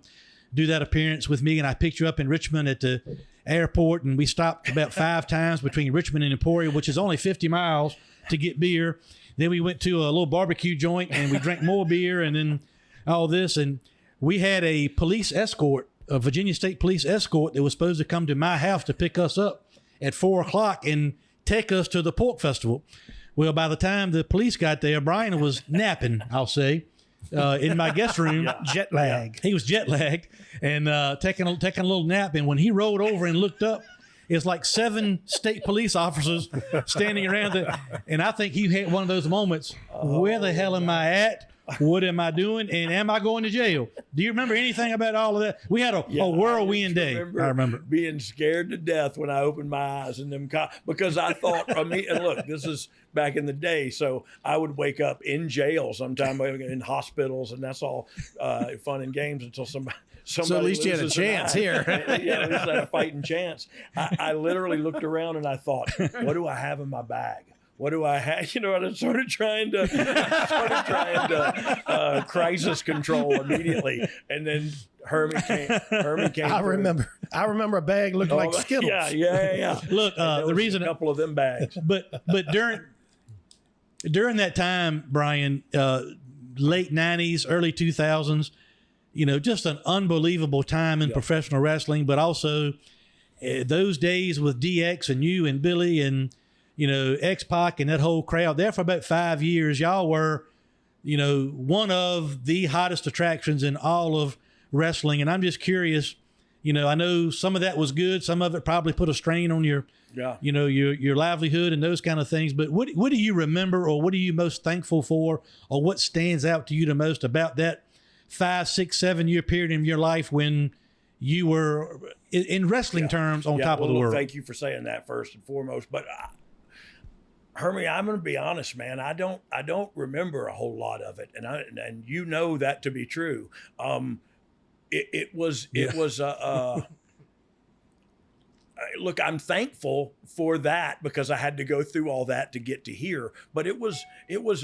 do that appearance with me, and I picked you up in Richmond at the airport, and we stopped about 5 times between Richmond and Emporia, which is only 50 miles to get beer. Then we went to a little barbecue joint, and we drank more beer, and then all this, and we had a police escort, a Virginia State Police escort that was supposed to come to my house to pick us up at 4 o'clock and take us to the pork festival. Well, by the time the police got there, Brian was napping, I'll say, in my guest room. Jet lag. He was jet lagged and taking a little nap. And when he rolled over and looked up, it's like 7 state police officers standing around. And I think he had one of those moments. Where the hell am I at? What am I doing? And am I going to jail? Do you remember anything about all of that? We had a whirlwind day. I remember being scared to death when I opened my eyes in them because I thought, and look, this is back in the day, so I would wake up in jail sometime, in hospitals, and that's all fun and games until somebody. So at least you had a chance here. Yeah, at least I had a fighting chance. I literally looked around and I thought, what do I have in my bag? What do I have? And I started trying to crisis control immediately. And then Hermie came. I remember a bag looked like Skittles. Yeah. Look, the reason a couple of them bags. But during that time, Brian, late 90s, early 2000s, just an unbelievable time in professional wrestling, but also those days with DX and you and Billy and X-Pac and that whole crowd there for about 5 years. Y'all were, one of the hottest attractions in all of wrestling. And I'm just curious, I know some of that was good. Some of it probably put a strain on your livelihood and those kind of things. But what do you remember, or what are you most thankful for, or what stands out to you the most about that 5, 6, 7 year period in your life when you were, in wrestling terms, on top of the world? Thank you for saying that first and foremost. But Hermie, I'm going to be honest, man. I don't remember a whole lot of it, and that to be true. It was look, I'm thankful for that because I had to go through all that to get to here. But it was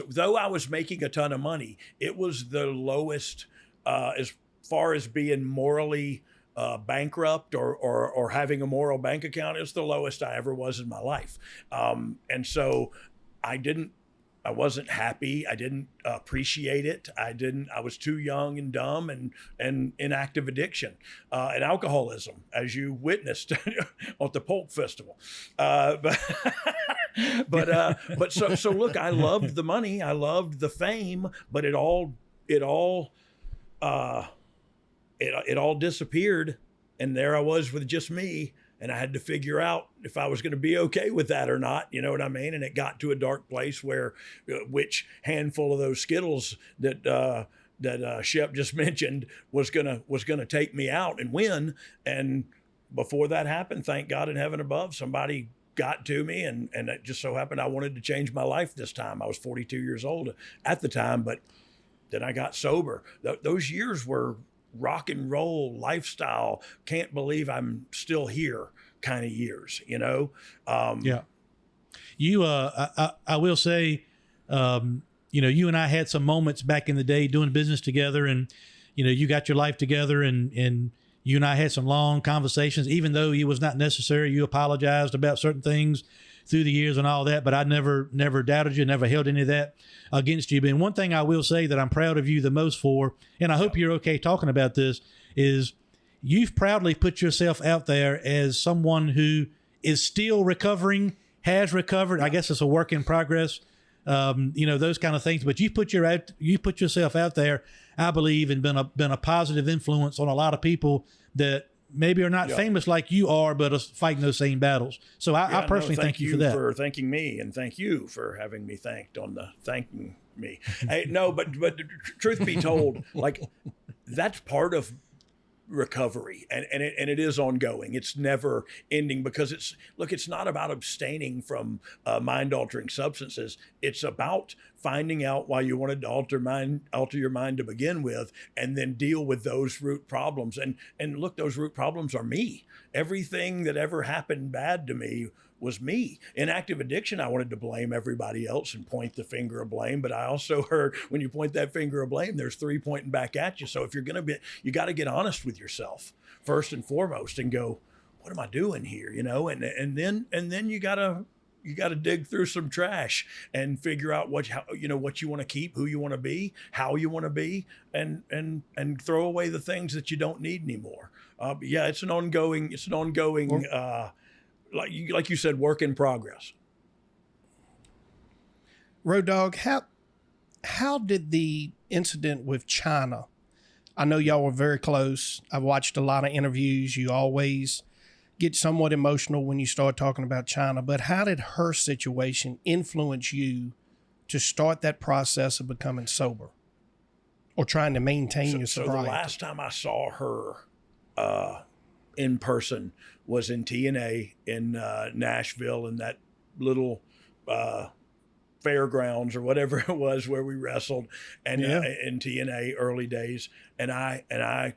though I was making a ton of money, it was the lowest as far as being morally bankrupt or having a moral bank account. It's the lowest I ever was in my life. And so I wasn't happy. I didn't appreciate it. I was too young and dumb and in active addiction and alcoholism, as you witnessed at the Polk Festival. But so look, I loved the money. I loved the fame, but it all disappeared, and there I was with just me, and I had to figure out if I was going to be okay with that or not. You know what I mean? And it got to a dark place where, which handful of those Skittles that Shep just mentioned was gonna take me out and win. And before that happened, thank God in heaven above, somebody got to me, and it just so happened I wanted to change my life this time. I was 42 years old at the time, but then I got sober. Those years were rock and roll lifestyle, can't believe I'm still here kind of years, Yeah. You, I will say, you and I had some moments back in the day doing business together, and, you got your life together, and you and I had some long conversations, even though it was not necessary. You apologized about certain things through the years and all that, but I never doubted you, never held any of that against you. But one thing I will say that I'm proud of you the most for, and I hope you're okay talking about this, is you've proudly put yourself out there as someone who is still recovering, has recovered. I guess it's a work in progress, those kind of things. But you put yourself out there, I believe, and been a positive influence on a lot of people that maybe are not famous like you are, but are fighting those same battles. So I personally thank you for that. For thanking me, and thank you for having me thanked on the thanking me. Hey, no, but truth be told, like that's part of recovery, and it is ongoing. It's never ending, because it's not about abstaining from mind altering substances. It's about finding out why you wanted to alter your mind to begin with, and then deal with those root problems. And look, those root problems are me. Everything that ever happened bad to me was me. In active addiction, I wanted to blame everybody else and point the finger of blame. But I also heard when you point that finger of blame, there's three pointing back at you. So if you're going to be, you got to get honest with yourself first and foremost and go, what am I doing here? And then you got to dig through some trash and figure out what you want to keep, who you want to be, how you want to be, and throw away the things that you don't need anymore. It's an ongoing, like you said, work in progress. Road Dogg, how did the incident with China? I know y'all were very close. I've watched a lot of interviews. You always get somewhat emotional when you start talking about China, but how did her situation influence you to start that process of becoming sober or trying to maintain your sobriety? So the last time I saw her in person was in TNA in Nashville, in that little fairgrounds or whatever it was where we wrestled, and in TNA early days. And I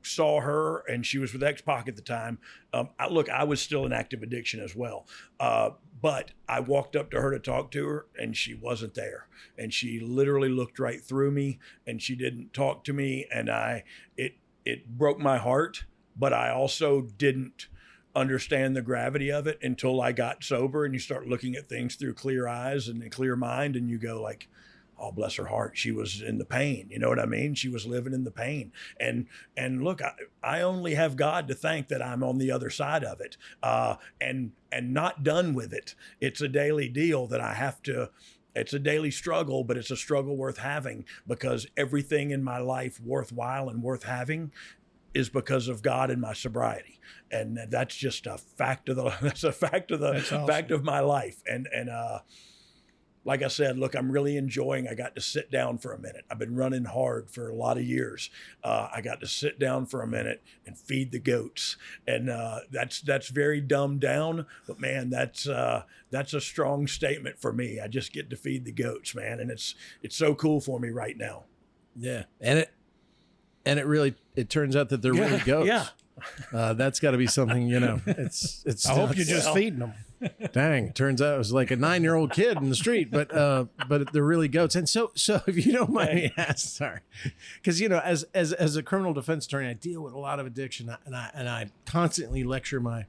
saw her, and she was with X-Pac at the time. I was still in active addiction as well. But I walked up to her to talk to her, and she wasn't there. And she literally looked right through me, and she didn't talk to me. And it broke my heart, but I also didn't understand the gravity of it until I got sober, and you start looking at things through clear eyes and a clear mind, and you go like, oh, bless her heart. She was in the pain. You know what I mean? She was living in the pain. And look, I only have God to thank that I'm on the other side of it, and not done with it. It's a daily deal that I have to, it's a daily struggle, but it's a struggle worth having, because everything in my life worthwhile and worth having is because of God and my sobriety. And that's just a fact of fact of my life. And like I said, look, I'm really enjoying, I got to sit down for a minute. I've been running hard for a lot of years. I got to sit down for a minute and feed the goats. And that's very dumbed down, but man, that's a strong statement for me. I just get to feed the goats, man. And it's so cool for me right now. Yeah. And it turns out that they're really goats. Yeah. That's got to be something, it's I hope you're just feeding them. Dang, turns out it was like a 9-year-old kid in the street, but they're really goats. And so if you don't mind me asking, sorry, because as a criminal defense attorney, I deal with a lot of addiction, and I constantly lecture my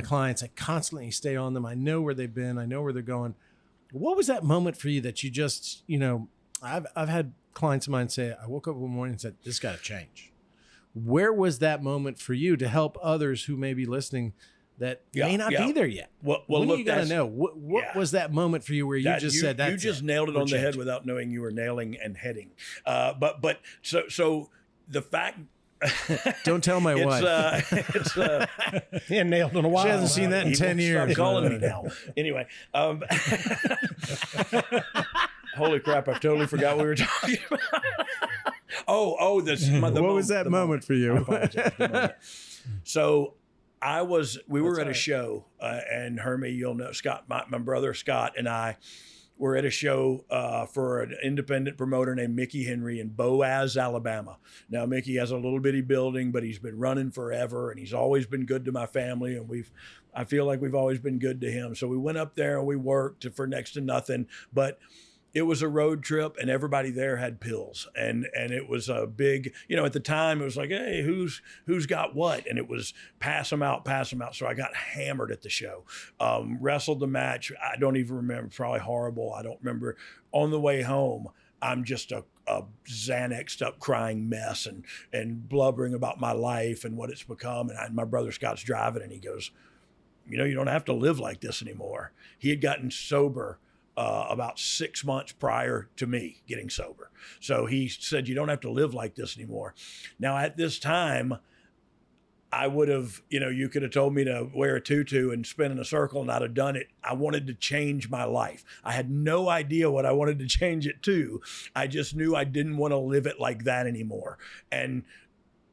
clients. I constantly stay on them. I know where they've been. I know where they're going. What was that moment for you that you just, I've had clients of mine say, I woke up one morning and said, this got to change. Where was that moment for you to help others who may be listening that may not be there yet? Well, look, you got to know what was that moment for you where you just said that you just nailed it on the head without knowing you were nailing and heading. But so the fact. Don't tell my wife. He ain't nailed in a while. She hasn't seen that in 10 years. Stop calling me now. Anyway. Holy crap! I've totally forgot what we were talking about. What was that moment for you? So we were at a show, and Hermie, you'll know, Scott, my brother Scott and I were at a show for an independent promoter named Mickey Henry in Boaz, Alabama. Now, Mickey has a little bitty building, but he's been running forever, and he's always been good to my family, and I feel like we've always been good to him. So we went up there and we worked for next to nothing, but it was a road trip, and everybody there had pills, and it was a big, at the time it was like, hey, who's got what? And it was pass them out. So I got hammered at the show, wrestled the match. I don't even remember, probably horrible. I don't remember. On the way home, I'm just a Xanaxed up crying mess and blubbering about my life and what it's become. And my brother Scott's driving, and he goes, you know, you don't have to live like this anymore. He had gotten sober about 6 months prior to me getting sober. So he said, you don't have to live like this anymore. Now, at this time, I would have, you know, you could have told me to wear a tutu and spin in a circle, and I'd have done it. I wanted to change my life. I had no idea what I wanted to change it to. I just knew I didn't want to live it like that anymore. And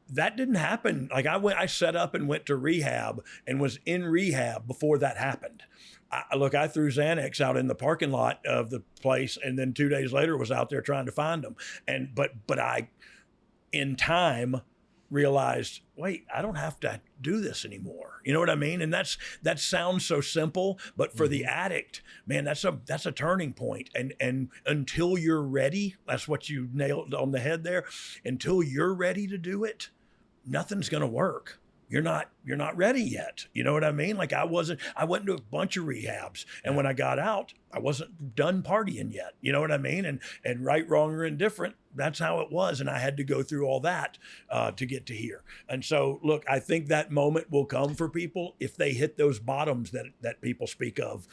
that didn't happen. Like I set up and went to rehab and was in rehab before that happened. I threw Xanax out in the parking lot of the place, and then 2 days later was out there trying to find them. And but I, in time, realized, wait, I don't have to do this anymore. You know what I mean? And that sounds so simple, but for the addict, man, that's a turning point. And until you're ready, that's what you nailed on the head there. Until you're ready to do it, nothing's going to work. You're not ready yet. You know what I mean? Like I went to a bunch of rehabs, and when I got out, I wasn't done partying yet. You know what I mean? And right, wrong, or indifferent, that's how it was. And I had to go through all that to get to here. And so, look, I think that moment will come for people if they hit those bottoms that people speak of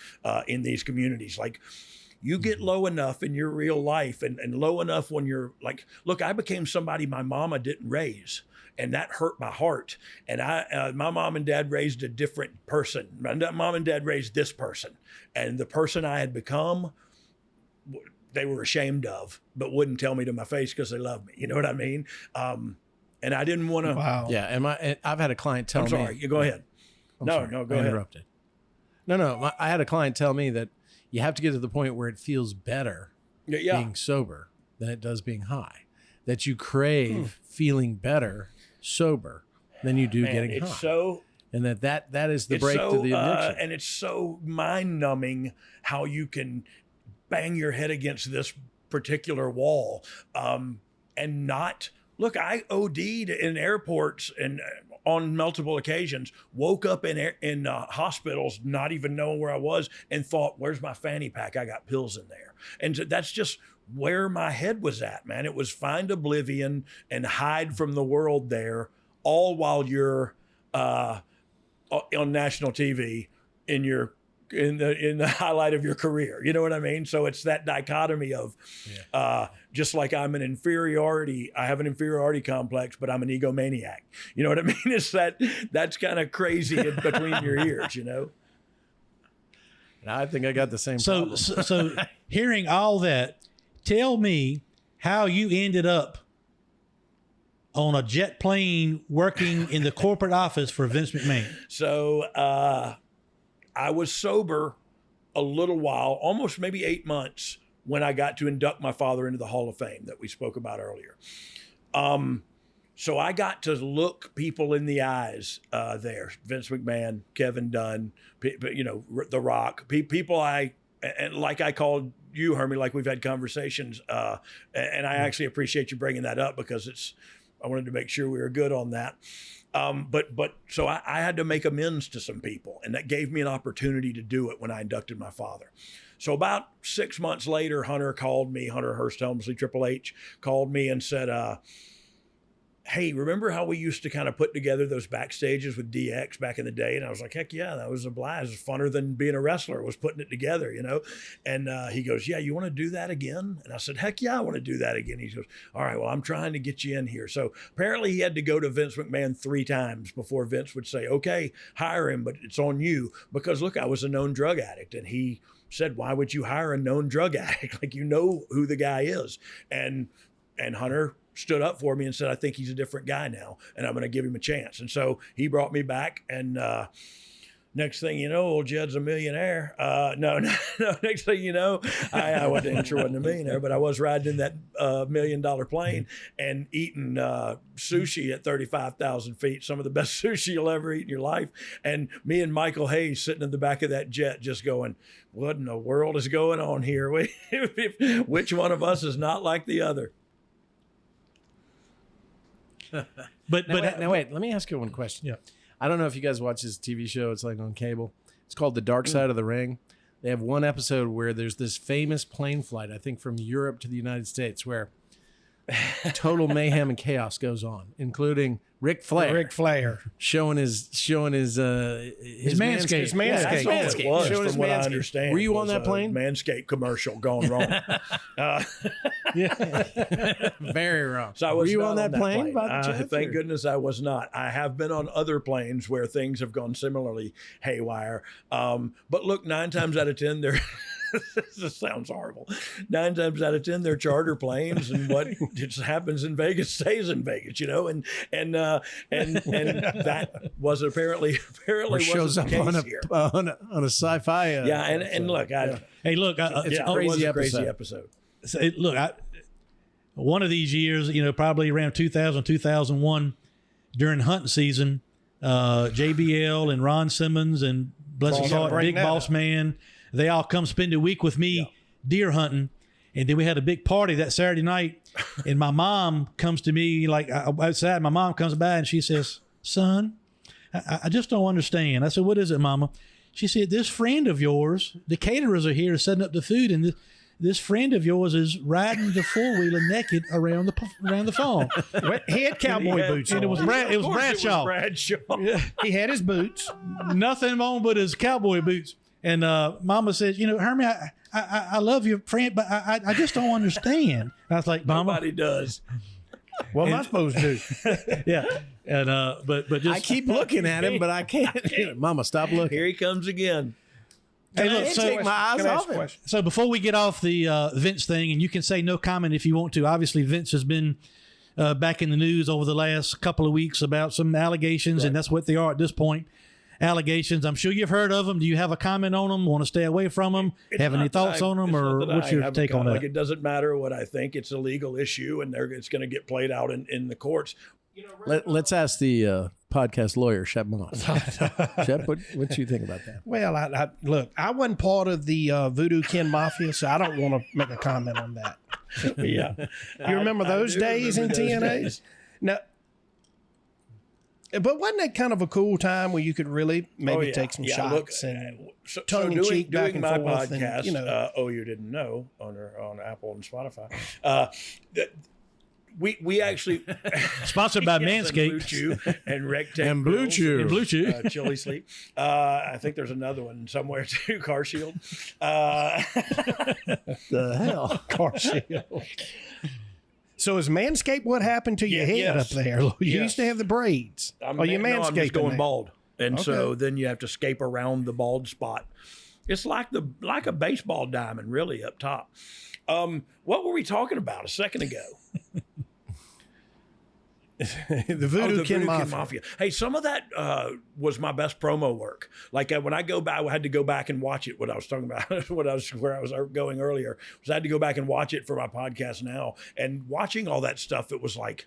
in these communities. Like, you get low enough in your real life and low enough when you're like, look, I became somebody my mama didn't raise. And that hurt my heart. And my mom and dad raised a different person. My mom and dad raised this person. And the person I had become, they were ashamed of, but wouldn't tell me to my face because they loved me. You know what I mean? And I didn't want to. Wow. Yeah. And I've had a client tell me. I'm sorry. You go ahead. No, go ahead. Interrupted. No. I had a client tell me that you have to get to the point where it feels better being sober than it does being high. That you crave feeling better sober than you do getting high. So, and that is the break to the addiction. And it's so mind numbing how you can bang your head against this particular wall and not look. I OD'd in airports and on multiple occasions, woke up in hospitals, not even knowing where I was, and thought, where's my fanny pack? I got pills in there. And that's just where my head was at, man. It was find oblivion and hide from the world there, all while you're on national TV in the highlight of your career. You know what I mean? So it's that dichotomy of just like I have an inferiority complex, but I'm an egomaniac. You know what I mean? It's that's kind of crazy in between your ears, you know? I think I got the same problem. So hearing all that, tell me how you ended up on a jet plane working in the corporate office for Vince McMahon. So I was sober a little while, almost maybe 8 months, when I got to induct my father into the Hall of Fame that we spoke about earlier. So I got to look people in the eyes there. Vince McMahon, Kevin Dunn, you know, The Rock, people and like I called you, Hermie, like we've had conversations. And I actually appreciate you bringing that up because I wanted to make sure we were good on that. So I had to make amends to some people, and that gave me an opportunity to do it when I inducted my father. So about 6 months later, Hunter Hearst Helmsley, Triple H, called me and said, hey, remember how we used to kind of put together those backstages with DX back in the day? And I was like, heck yeah, that was a blast. It was funner than being a wrestler, was putting it together, you know? And he goes, yeah, you want to do that again? And I said, heck yeah, I want to do that again. He goes, all right, well, I'm trying to get you in here. So apparently he had to go to Vince McMahon 3 times before Vince would say, okay, hire him, but it's on you. Because look, I was a known drug addict. And he said, why would you hire a known drug addict? Like, you know who the guy is. And Hunter stood up for me and said, I think he's a different guy now, and I'm going to give him a chance. And so he brought me back, and next thing you know, old Jed's a millionaire. No. Next thing you know, I wasn't sure wasn't a millionaire, but I was riding in that $1 million plane and eating sushi at 35,000 feet, some of the best sushi you'll ever eat in your life. And me and Michael Hayes sitting in the back of that jet just going, what in the world is going on here? Which one of us is not like the other? But wait, let me ask you one question. Yeah. I don't know if you guys watch this TV show. It's like on cable. It's called The Dark Side of the Ring. They have one episode where there's this famous plane flight, I think from Europe to the United States, where total mayhem and chaos goes on, including Ric Flair showing his Manscaped. His Yeah, that's all it was, Showing his from what I Manscaped. understand. Were you on was that a plane? Manscaped commercial gone wrong. Very wrong. So I Were was you not on that plane? by chance, Thank or- goodness I was not. I have been on other planes where things have gone similarly haywire. But look, 9 times out of 10, they're this sounds horrible. 9 times out of 10, they're charter planes, and what just happens in Vegas stays in Vegas, you know. And that was apparently Or shows wasn't up the on case a, here. on a sci-fi. Yeah, and look, Hey, look, It's yeah, a it was crazy a crazy episode. episode. One of these years, probably around 2000, 2001, during hunting season, JBL and Ron Simmons and bless his heart, Big Boss Man, they all come spend a week with me deer hunting. And then we had a big party that Saturday night. And my mom comes to me like outside. My mom comes by and she says, "Son, I just don't understand." I said, "What is it, Mama?" She said, "This friend of yours, the caterers are here setting up the food, and this friend of yours is riding the 4-wheeler naked around the farm." He had cowboy boots And on. it was Bradshaw. Bradshaw. He had his boots. Nothing on but his cowboy boots. And Mama says, "Hermie, I love your friend, but I just don't understand." I was like, "Mama, Nobody does. What am I supposed to do? yeah." And but just I keep looking at him, but I can't. Mama, stop looking. Here he comes again. Hey, I look, can't so, take my eyes Can I ask off a him. question? so before we get off the Vince thing, and you can say no comment if you want to. Obviously, Vince has been back in the news over the last couple of weeks about some allegations, and that's what they are at this point. Allegations. I'm sure you've heard of them. Do you have a comment on them? Want to stay away from them? Have any thoughts on them, or what's your take on that? Like, it doesn't matter what I think. It's a legal issue, and it's going to get played out in the courts. Let's ask the podcast lawyer, Shep Moss. Shep, what do you think about that? Well, look, I wasn't part of the Voodoo Ken Mafia, so I don't want to make a comment on that. Yeah, You remember those do days remember in those TNA? days. Now, but wasn't that kind of a cool time where you could really maybe Oh, yeah. take some Yeah, shots look, and so tongue in doing, cheek back doing and my forth and, podcast, you you didn't know on Apple and Spotify. That we actually Sponsored by Yes, Manscaped. and Blue Chew and Rectangle And Blue Chew. And Blue Chew. Chili Sleep. I think there's another one somewhere too. Car Shield. The hell? car shield. So is Manscaped what happened to your head yes. up there? You Yes. used to have the braids. You I'm just manscaping going now? bald, and so Okay. then you have to scape around the bald spot. It's like a baseball diamond, really, up top. What were we talking about a second ago? The Voodoo Ken Mafia. Hey, some of that was my best promo work. Like when I go back, I had to go back and watch it. What I was talking about, where I was going earlier, was I had to go back and watch it for my podcast now. And watching all that stuff, it was like,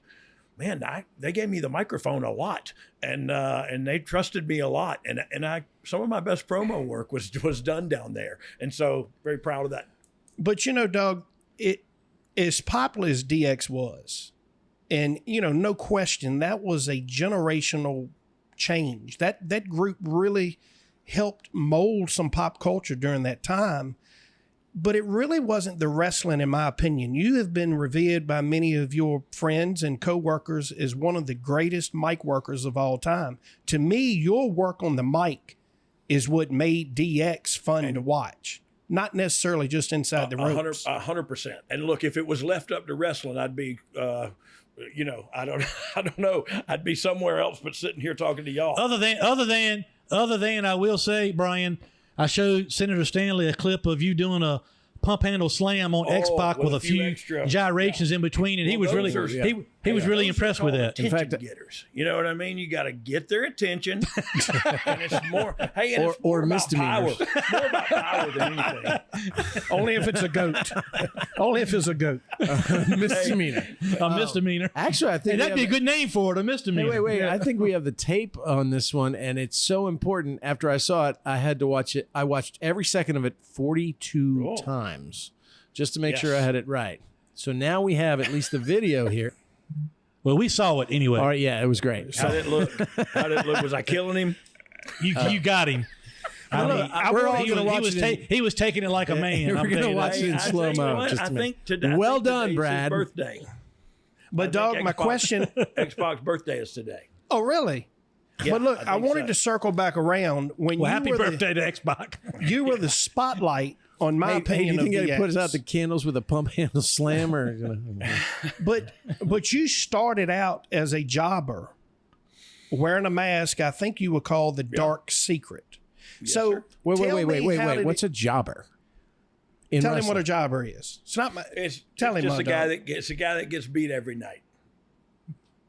man, they gave me the microphone a lot, and they trusted me a lot, and some of my best promo work was done down there, and so very proud of that. But Doug, it as popular as DX was, and no question that was a generational change. That group really helped mold some pop culture during that time. But it really wasn't the wrestling, in my opinion. You have been revered by many of your friends and coworkers as one of the greatest mic workers of all time. To me, your work on the mic is what made DX fun to watch, not necessarily just inside the ropes. 100%. And look, if it was left up to wrestling, I'd be, I don't know, I'd be somewhere else but sitting here talking to y'all. Other than I will say, Brian, I showed Senator Stanley a clip of you doing a pump handle slam on X-Pac with a few extra gyrations in between, and he was really he was really impressed with that. In fact, getters. You know what I mean? You got to get their attention, and it's more. Hey, and it's more about power. misdemeanors. More about power than anything. Only if it's a goat. Only if it's a goat. Misdemeanor. A misdemeanor. Actually, I think Hey, that'd be a good name for it, a misdemeanor. Wait. I think we have the tape on this one, and it's so important. After I saw it, I had to watch it. I watched every second of it 42 times just to make sure I had it right. So now we have at least the video here. Well, we saw it anyway. All right, yeah, it was great. How did it look? Was I killing him? You got him. We're all going to watch it. He was taking it like a man. We're going to watch it in slow mo. I think today. Well done, today's Brad. His birthday. But Dog, my question. Xbox birthday is today. Oh, really? Yeah, but look, I wanted so. to circle back around when Well, you happy were birthday to Xbox. you were the spotlight on my opinion. Do you think of he DX. puts out the candles with a pump handle slammer? But you started out as a jobber, wearing a mask. I think you were called the Dark Secret. Yes, so sir. Wait. What's a jobber? Tell him what a jobber is. It's not my. Tell him, just a guy that gets beat every night.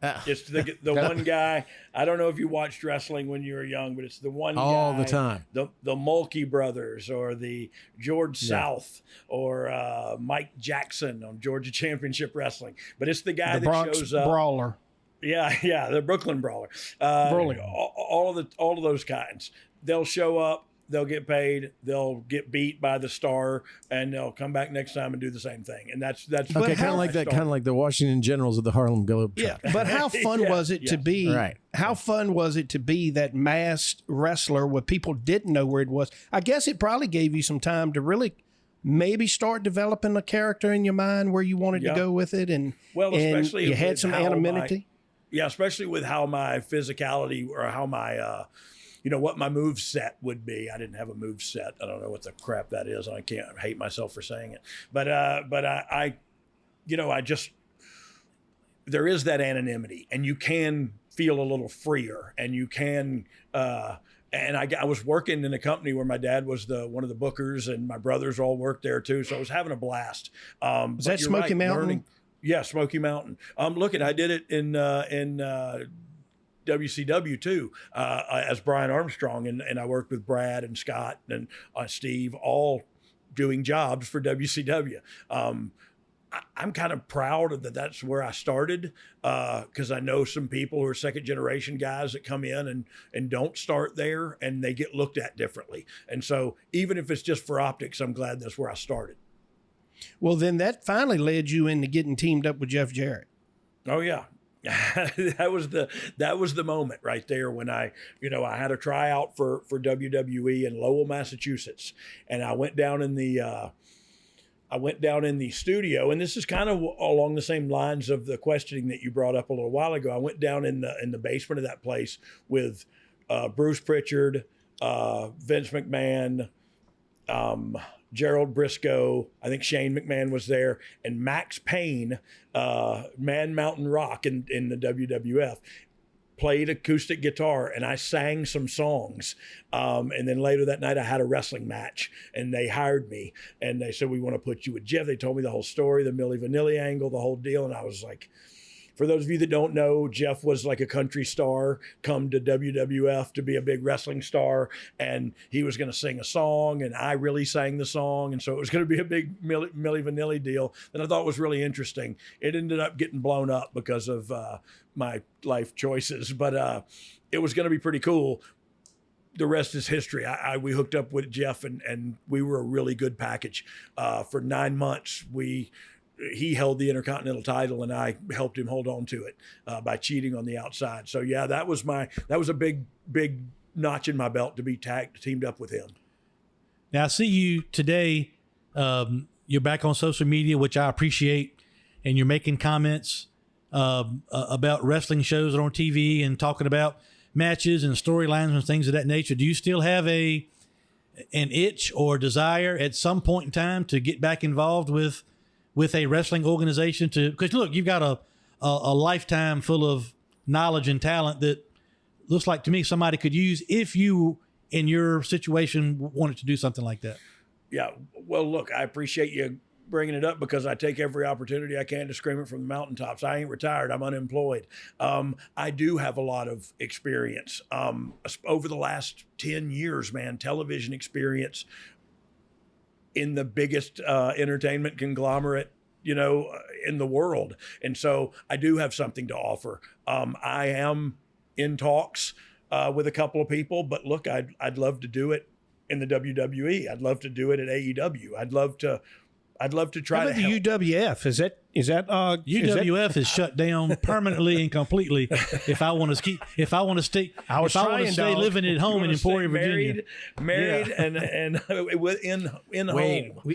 It's the one guy. I don't know if you watched wrestling when you were young, but it's the one all guy, the time. The Mulkey brothers or the George South or Mike Jackson on Georgia Championship Wrestling. But it's the guy the that Bronx shows up. Brawler. Yeah, the Brooklyn Brawler. All of those kinds. They'll show up. They'll get paid. They'll get beat by the star, and they'll come back next time and do the same thing. And that's okay. Kind of like that. Kind of like the Washington Generals of the Harlem Globetrotters. Yeah, but how fun was it to be? Right. How fun was it to be that masked wrestler where people didn't know where it was? I guess it probably gave you some time to really maybe start developing a character in your mind where you wanted to go with it, and especially you had with some how anonymity. Especially with how my physicality or how my what my move set would be. I didn't have a move set. I don't know what the crap that is. I hate myself for saying it. But I just, there is that anonymity, and you can feel a little freer, and you can, and I was working in a company where my dad was one of the bookers, and my brothers all worked there too. So I was having a blast. Was that Smoky Mountain? Yeah, Smoky Mountain. Look, I did it in WCW too, as Brian Armstrong, and I worked with Brad and Scott and Steve, all doing jobs for WCW. I'm kind of proud that that's where I started, because I know some people who are second generation guys that come in and don't start there, and they get looked at differently. And so even if it's just for optics, I'm glad that's where I started. Well, then that finally led you into getting teamed up with Jeff Jarrett. Oh yeah. that was the moment right there when I had a tryout for WWE in Lowell, Massachusetts, and I went down in the studio, and this is kind of along the same lines of the questioning that you brought up a little while ago. I went down in the basement of that place with Bruce Pritchard, Vince McMahon, Gerald Briscoe, I think Shane McMahon was there, and Max Payne, Man Mountain Rock in the WWF, played acoustic guitar, and I sang some songs. And then later that night I had a wrestling match, and they hired me, and they said, "We want to put you with Jeff." They told me the whole story, the Milli Vanilli angle, the whole deal, and I was like, for those of you that don't know, Jeff was like a country star, come to WWF to be a big wrestling star, and he was going to sing a song, and I really sang the song, and so it was going to be a big Milli Vanilli deal that I thought was really interesting. It ended up getting blown up because of my life choices, but it was going to be pretty cool. The rest is history. We hooked up with Jeff, and we were a really good package. For 9 months, he held the Intercontinental title, and I helped him hold on to it by cheating on the outside. So yeah, that was a big notch in my belt to be teamed up with him. Now I see you today. You're back on social media, which I appreciate, and you're making comments about wrestling shows on TV and talking about matches and storylines and things of that nature. Do you still have an itch or desire at some point in time to get back involved with a wrestling organization? Because look, you've got a lifetime full of knowledge and talent that looks like to me somebody could use if you, in your situation, wanted to do something like that. Yeah. Well, look, I appreciate you bringing it up because I take every opportunity I can to scream it from the mountaintops. I ain't retired. I'm unemployed. I do have a lot of experience. Over the last 10 years, man, television experience in the biggest entertainment conglomerate, in the world. And so I do have something to offer. I am in talks with a couple of people, but look, I'd love to do it in the WWE. I'd love to do it at AEW. I'd love to try How to about help. the UWF? Is that UWF is shut down permanently and completely. If I want to stay living at home in Emporia, Virginia, married and in home.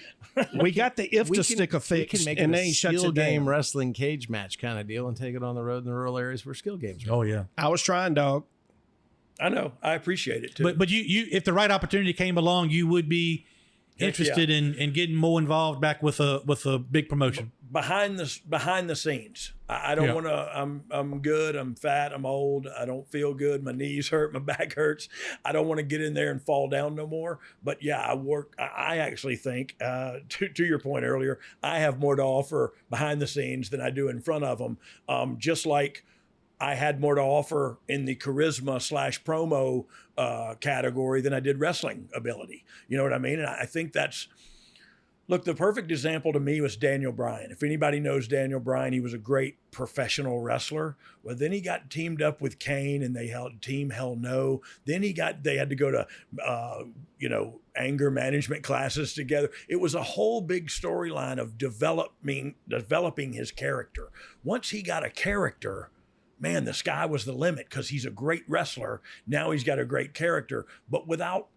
we got the IFTA sticker We fixed, can make and it then a he shuts skill it game down. wrestling cage match kind of deal and take it on the road in the rural areas where skill games are. oh yeah. I was trying, dog. I know. I appreciate it too. But you if the right opportunity came along, you would be interested in getting more involved back with a big promotion. behind the scenes. I don't want to. I'm good. I'm fat. I'm old. I don't feel good. My knees hurt. My back hurts. I don't want to get in there and fall down no more. But yeah, I work. I actually think, to your point earlier, I have more to offer behind the scenes than I do in front of them. Just like I had more to offer in the charisma / promo category than I did wrestling ability. You know what I mean? And I think that's. Look, the perfect example to me was Daniel Bryan. If anybody knows Daniel Bryan, he was a great professional wrestler. Well, then he got teamed up with Kane and they held Team Hell No. Then they had to go to, anger management classes together. It was a whole big storyline of developing his character. Once he got a character, man, the sky was the limit because he's a great wrestler. Now he's got a great character, but without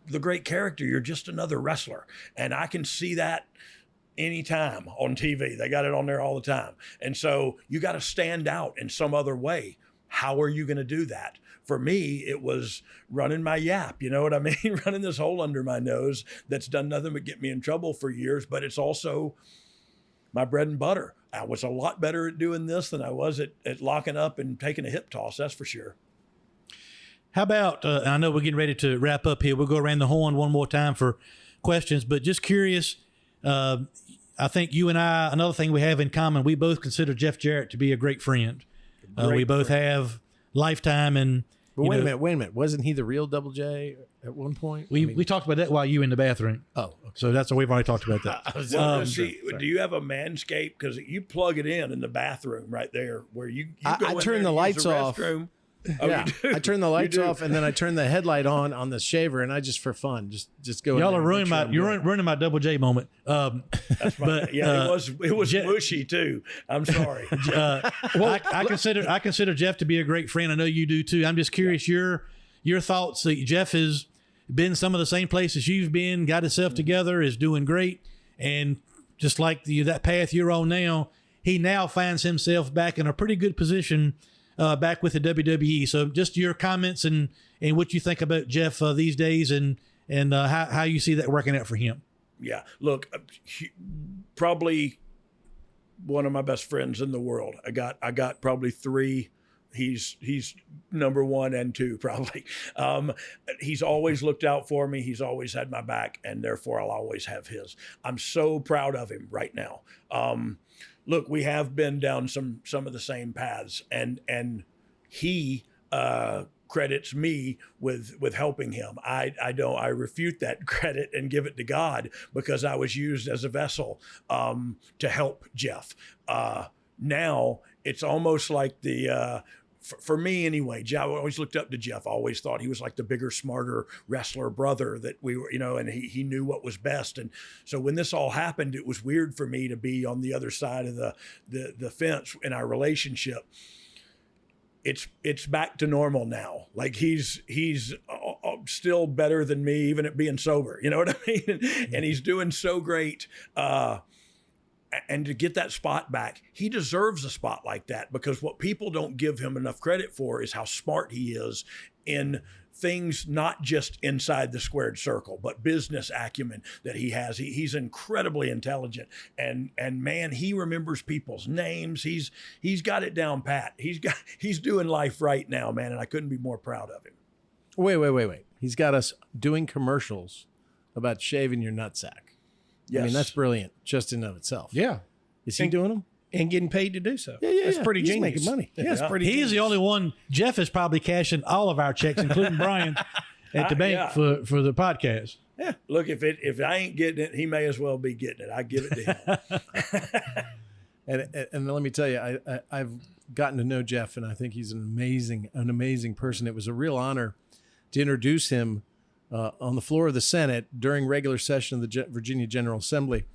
the great character, you're just another wrestler. And I can see that anytime on TV. They got it on there all the time. And so you got to stand out in some other way. How are you going to do that? For me, it was running my yap. You know what I mean? Running this hole under my nose that's done nothing but get me in trouble for years, but it's also my bread and butter. I was a lot better at doing this than I was at locking up and taking a hip toss. That's for sure. How about, I know we're getting ready to wrap up here. We'll go around the horn one more time for questions, but just curious, I think you and I, another thing we have in common, we both consider Jeff Jarrett to be a great friend. We both have lifetime and... But wait a minute. Wasn't he the real Double J at one point? We talked about that while you were in the bathroom. Oh, okay. So we've already talked about that. Do you have a Manscaped? Because you plug it in the bathroom right there where you go I in turn there the and use lights the off. restroom. Yeah, I turn the lights off and then I turn the headlight on the shaver, and I just for fun just go. Y'all are ruining my Double J moment. That's right. It was mushy too. I'm sorry. I consider Jeff to be a great friend. I know you do too. I'm just curious your thoughts. Jeff has been some of the same places you've been, got himself together, is doing great, and just like that path you're on now, he now finds himself back in a pretty good position. Back with the WWE. So just your comments and what you think about Jeff these days and how you see that working out for him. Yeah. Look, probably one of my best friends in the world. I got probably three. He's number 1 and 2 probably. He's always looked out for me. He's always had my back, and therefore I'll always have his. I'm so proud of him right now. Look, we have been down some of the same paths, and he credits me with helping him. I refute that credit and give it to God because I was used as a vessel to help Jeff. Now it's almost like for me anyway, I always looked up to Jeff. I always thought he was like the bigger, smarter wrestler brother that we were, and he knew what was best. And so when this all happened, it was weird for me to be on the other side of the fence in our relationship. It's back to normal now. Like he's still better than me, even at being sober. You know what I mean? And he's doing so great. And to get that spot back, he deserves a spot like that, because what people don't give him enough credit for is how smart he is in things not just inside the squared circle, but business acumen that he has. He's incredibly intelligent, and man, he remembers people's names. He's got it down pat. He's doing life right now, man, and I couldn't be more proud of him. Wait. He's got us doing commercials about shaving your nutsack. Yes. I mean, that's brilliant just in and of itself. Yeah. Is he doing them? And getting paid to do so. Yeah. That's pretty He's genius. making money. Yeah, that's pretty He's genius. the only one. Jeff is probably cashing all of our checks, including Brian, at the bank for the podcast. Yeah. Look, if I ain't getting it, he may as well be getting it. I give it to him. And let me tell you, I've gotten to know Jeff, and I think he's an amazing person. It was a real honor to introduce him on the floor of the Senate during regular session of the Virginia General Assembly.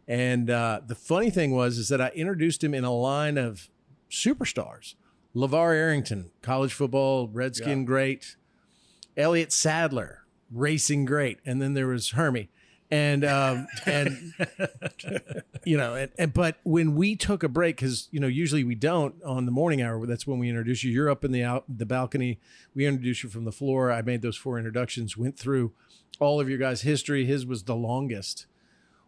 And the funny thing is that I introduced him in a line of superstars. LeVar Arrington, college football, Redskin great. Elliott Sadler, racing great. And then there was Hermie. And you know, but when we took a break, because you know usually we don't on the morning hour, that's when we introduce you. You're up in the balcony. We introduce you from the floor. I made those 4 introductions, went through all of your guys' history. His was the longest.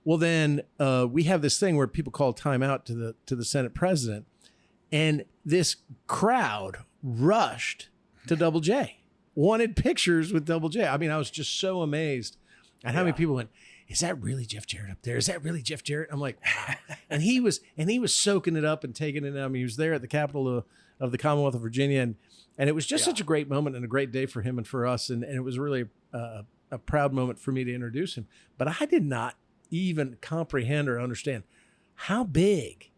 Well, then we have this thing where people call timeout to the Senate president, and this crowd rushed to Double J, wanted pictures with Double J. I mean, I was just so amazed at how many people went, is that really Jeff Jarrett up there? Is that really Jeff Jarrett? I'm like, wow. and he was soaking it up and taking it. I mean, he was there at the Capitol of the Commonwealth of Virginia, and it was just such a great moment and a great day for him and for us, and it was really a proud moment for me to introduce him. But I did not even comprehend or understand how big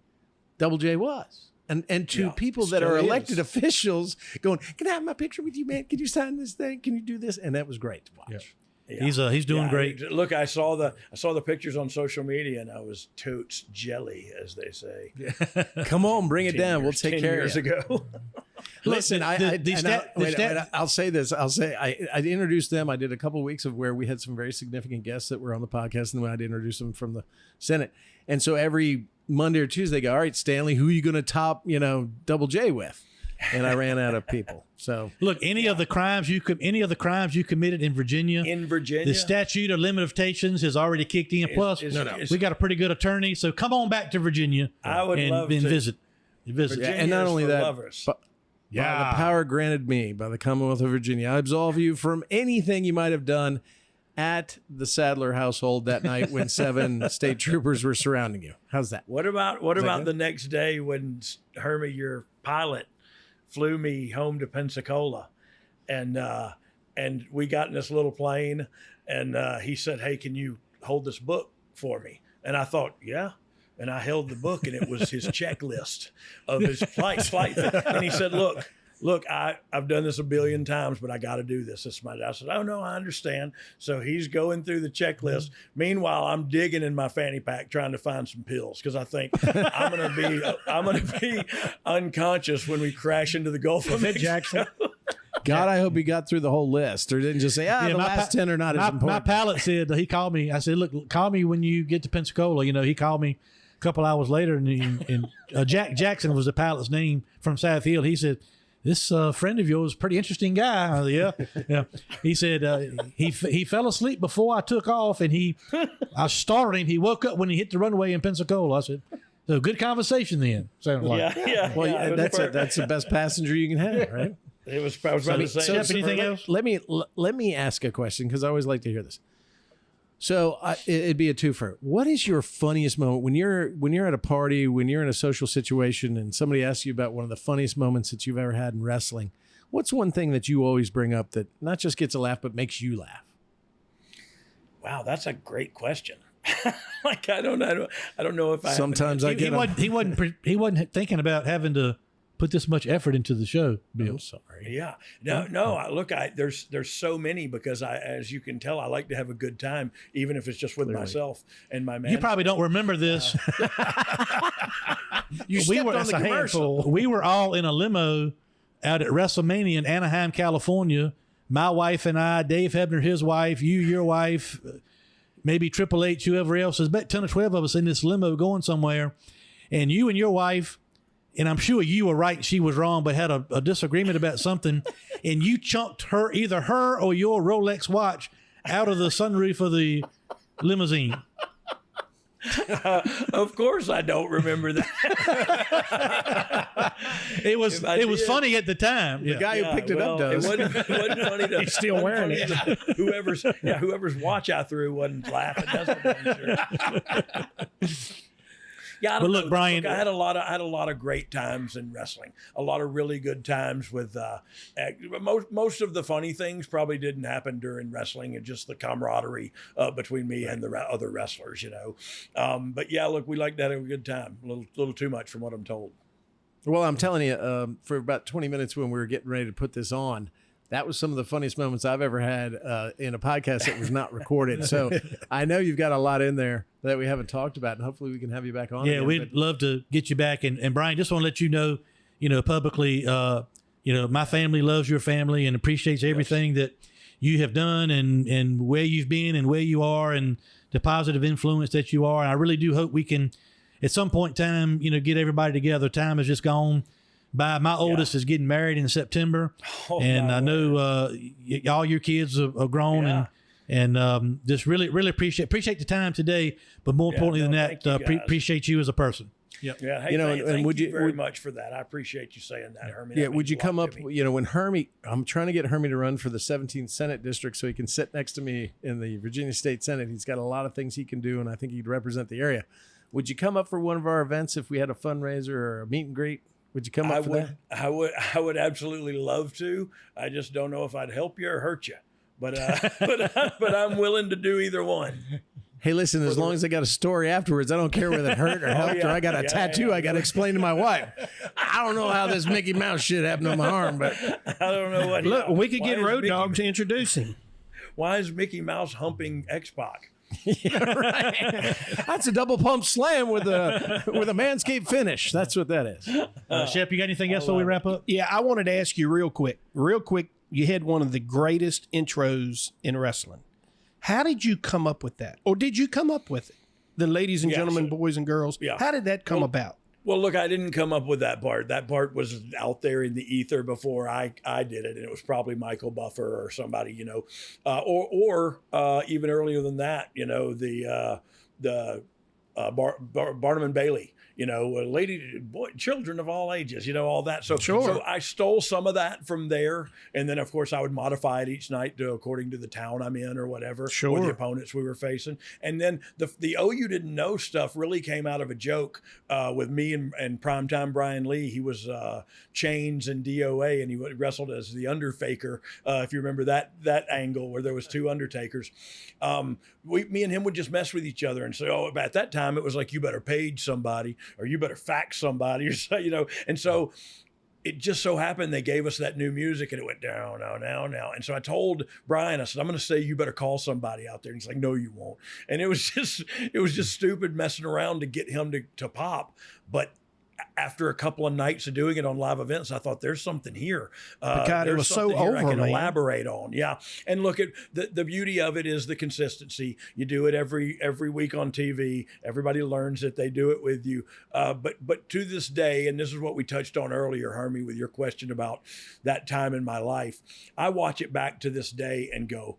Double J was. And to people that are elected officials going, can I have my picture with you, man? Can you sign this thing? Can you do this? And that was great to watch. Yeah. He's doing great. Look, I saw the pictures on social media, and I was totes jelly, as they say. Come on, bring it down. We'll take care years of it. ago. Listen, I'll say this. I introduced them. I did a couple of weeks of where we had some very significant guests that were on the podcast, and then I'd introduce them from the Senate. And so every Monday or Tuesday, they go, all right, Stanley, who are you going to top, Double J with? And I ran out of people. So look, any of the crimes you committed in Virginia, the statute of limitations has already kicked in. Plus, we got a pretty good attorney. So come on back to Virginia. I would love to visit. And not only that, but by the power granted me by the Commonwealth of Virginia, I absolve you from anything you might have done at the Sadler household that night when 7 state troopers were surrounding you. How's that? What about the next day when Hermie, your pilot, flew me home to Pensacola, and we got in this little plane, and he said, "Hey, can you hold this book for me?" And I thought, yeah. And I held the book, and it was his checklist of his flight. And he said, look, I've done this a billion times, but I got to do this. I said, oh, no, I understand. So he's going through the checklist. Meanwhile, I'm digging in my fanny pack trying to find some pills because I think I'm going to be unconscious when we crash into the Gulf of Mexico. Jackson? God, I hope he got through the whole list or didn't just say, the last 10 are not as important. My pilot said, he called me. I said, look, call me when you get to Pensacola. He called me a couple hours later, and Jack Jackson was the pilot's name from South Hill. He said, this friend of yours, pretty interesting guy. I said, yeah. He said he fell asleep before I took off, and I started him. He woke up when he hit the runway in Pensacola. I said, so good conversation then. Sounded like. Well, that's the best passenger you can have, right? I was about to say. So anything else? Let me ask a question because I always like to hear this. So it'd be a twofer. What is your funniest moment when you're at a party, when you're in a social situation, and somebody asks you about one of the funniest moments that you've ever had in wrestling? What's one thing that you always bring up that not just gets a laugh but makes you laugh? Wow, that's a great question. Like I don't know if I. Sometimes I get. He wasn't thinking about having to put this much effort into the show, Bill. I'm sorry. Yeah. No. There's so many because as you can tell, I like to have a good time, even if it's just with myself and my man. You probably don't remember this. We were on the commercial. We were all in a limo out at WrestleMania in Anaheim, California. My wife and I, Dave Hebner, his wife, your wife, maybe Triple H, whoever else. There's about 10 or 12 of us in this limo going somewhere, and you and your wife. And I'm sure you were right, she was wrong, but had a disagreement about something, and you chunked either her or your Rolex watch out of the sunroof of the limousine. Of course, I don't remember that. It was funny at the time. The guy who picked it up does. It wasn't funny. He's still wearing it. Whoever's watch I threw wasn't laughing. That's what I'm sure. Yeah, but look, Brian, I had a lot of great times in wrestling. A lot of really good times with most of the funny things probably didn't happen during wrestling, and just the camaraderie between me and the other wrestlers, But yeah, look, we like to have a good time. A little too much from what I'm told. Well, I'm telling you, for about 20 minutes when we were getting ready to put this on, That was some of the funniest moments I've ever had in a podcast that was not recorded. So I know you've got a lot in there that we haven't talked about, and hopefully we can have you back on. Yeah, again. we'd love to get you back. And Brian, just want to let you know, publicly, my family loves your family and appreciates everything that you have done and where you've been and where you are and the positive influence that you are. And I really do hope we can, at some point in time, get everybody together. Time has just gone by. My oldest is getting married in September, and I know all your kids are grown, and just really appreciate the time today. But more importantly than that, appreciate you as a person. Yep. Yeah. Hey, thank you very much for that. I appreciate you saying that, Hermie. Yeah. Would you come up, when Hermie, I'm trying to get Hermie to run for the 17th Senate District so he can sit next to me in the Virginia State Senate. He's got a lot of things he can do, and I think he'd represent the area. Would you come up for one of our events if we had a fundraiser or a meet and greet? Would you come up for that? I would absolutely love to. I just don't know if I'd help you or hurt you. But but I'm willing to do either one. Hey, listen, as long as I got a story afterwards, I don't care whether it hurt or helped or I got a tattoo I got to explain to my wife. I don't know how this Mickey Mouse shit happened on my arm, but I don't know what. Look, we could get Road Dogg to introduce him. Why is Mickey Mouse humping X-Pac? Yeah, right. That's a double pump slam with a Manscaped finish. That's what that is. Shep, you got anything else before we wrap up? Yeah, I wanted to ask you real quick. You had one of the greatest intros in wrestling. How did you come up with that? Or did you come up with it? The ladies and gentlemen, boys and girls. Yeah. How did that come about? Well, look, I didn't come up with that part. That part was out there in the ether before I did it, and it was probably Michael Buffer or somebody, or even earlier than that, the Barnum and Bailey. Children of all ages, all that. So I stole some of that from there. And then, of course, I would modify it each night according to the town I'm in or whatever, or the opponents we were facing. And then the Oh You Didn't Know stuff really came out of a joke with me and primetime Brian Lee. He was Chains and DOA, and he wrestled as the Underfaker, if you remember that angle where there was two Undertakers. Me and him would just mess with each other and say, at that time, it was like, you better page somebody or you better fax somebody or so, and so it just so happened they gave us that new music and it went down, now. And so I told Brian, I said, I'm going to say, you better call somebody out there. And he's like, no, you won't. And it was just stupid messing around to get him to pop. But after a couple of nights of doing it on live events, I thought there's something here. God, it was so over, I can man. elaborate on. Yeah. And look, at the beauty of it is the consistency. You do it every week on TV. Everybody learns that they do it with you. But to this day, and this is what we touched on earlier, Hermie, with your question about that time in my life, I watch it back to this day and go,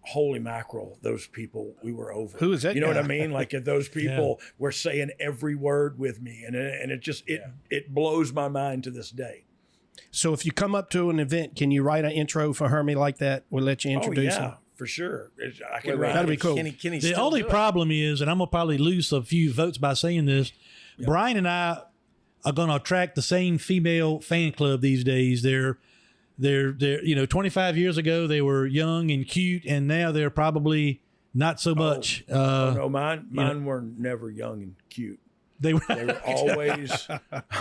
holy mackerel, those people, we were over. Who is that? You know what I mean? Like, if those people were saying every word with me, and it just it blows my mind to this day. So if you come up to an event, can you write an intro for Hermie like that? We'll let you introduce him. For sure. I can write. That'd be cool. Can he The only problem is, and I'm gonna probably lose a few votes by saying this, Brian and I are gonna attract the same female fan club these days. They're 25 years ago they were young and cute, and now they're probably not so much. No, mine were never young and cute. They were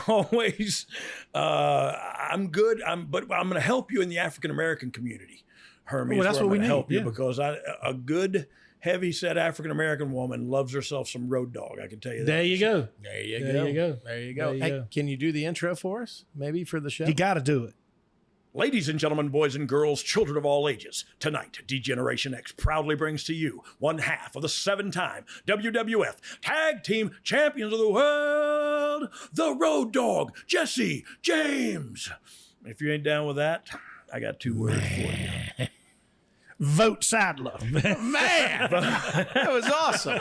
always. I'm good. But I'm going to help you in the African American community, Hermie. Well, that's what we need. Help you because a good, heavy set African American woman loves herself some Road Dogg. I can tell you that. There you go. There you go. Hey, can you do the intro for us? Maybe for the show. You got to do it. Ladies and gentlemen, boys and girls, children of all ages, tonight, D-Generation X proudly brings to you one half of the 7-time WWF Tag Team Champions of the World, the Road Dogg, Jesse James. If you ain't down with that, I got 2 words for you. Vote Sadler. Man, that was awesome.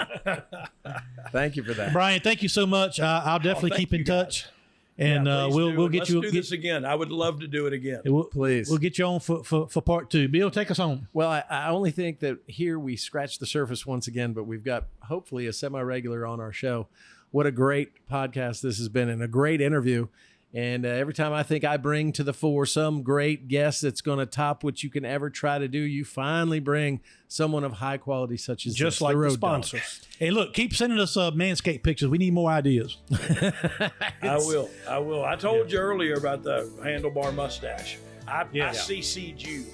Thank you for that. Brian, thank you so much. I'll definitely keep in touch. And we'll get you. Let's do this again. I would love to do it again. Please. We'll get you on for part 2. Bill, take us home. Well, I only think that here we scratched the surface once again, but we've got hopefully a semi-regular on our show. What a great podcast this has been, and a great interview. And every time I think I bring to the fore some great guest that's going to top what you can ever try to do, you finally bring someone of high quality such as just like the sponsors. Hey, look, keep sending us Manscaped pictures. We need more ideas. I will. I told you earlier about the handlebar mustache. I CC'd you.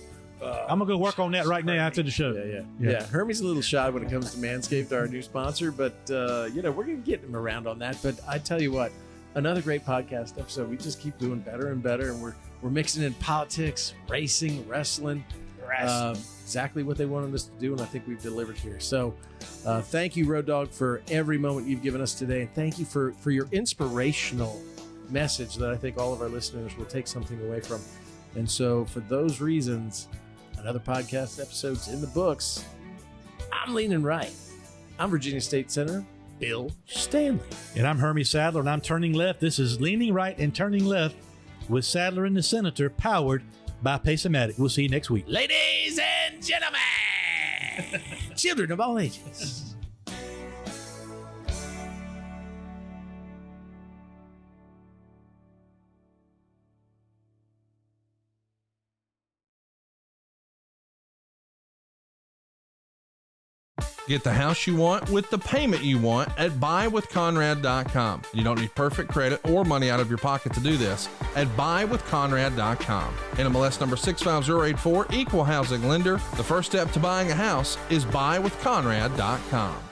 I'm gonna go work on that right now after the show. Yeah. Hermie's a little shy when it comes to Manscaped, our new sponsor, but we're gonna get him around on that. But I tell you what, another great podcast episode. We just keep doing better and better, and we're mixing in politics, racing, wrestling. Exactly what they wanted us to do, and I think we've delivered here. So thank you, Road Dogg, for every moment you've given us today, and thank you for your inspirational message that I think all of our listeners will take something away from. And so for those reasons, another podcast episode's in the books. I'm leaning right. I'm Virginia State Senator Bill Stanley. And I'm Hermie Sadler, and I'm turning left. This is Leaning Right and Turning Left with Sadler and the Senator, powered by Pace-O-Matic. We'll see you next week. Ladies and gentlemen, children of all ages. Get the house you want with the payment you want at buywithconrad.com. You don't need perfect credit or money out of your pocket to do this at buywithconrad.com. NMLS number 65084, equal housing lender. The first step to buying a house is buywithconrad.com.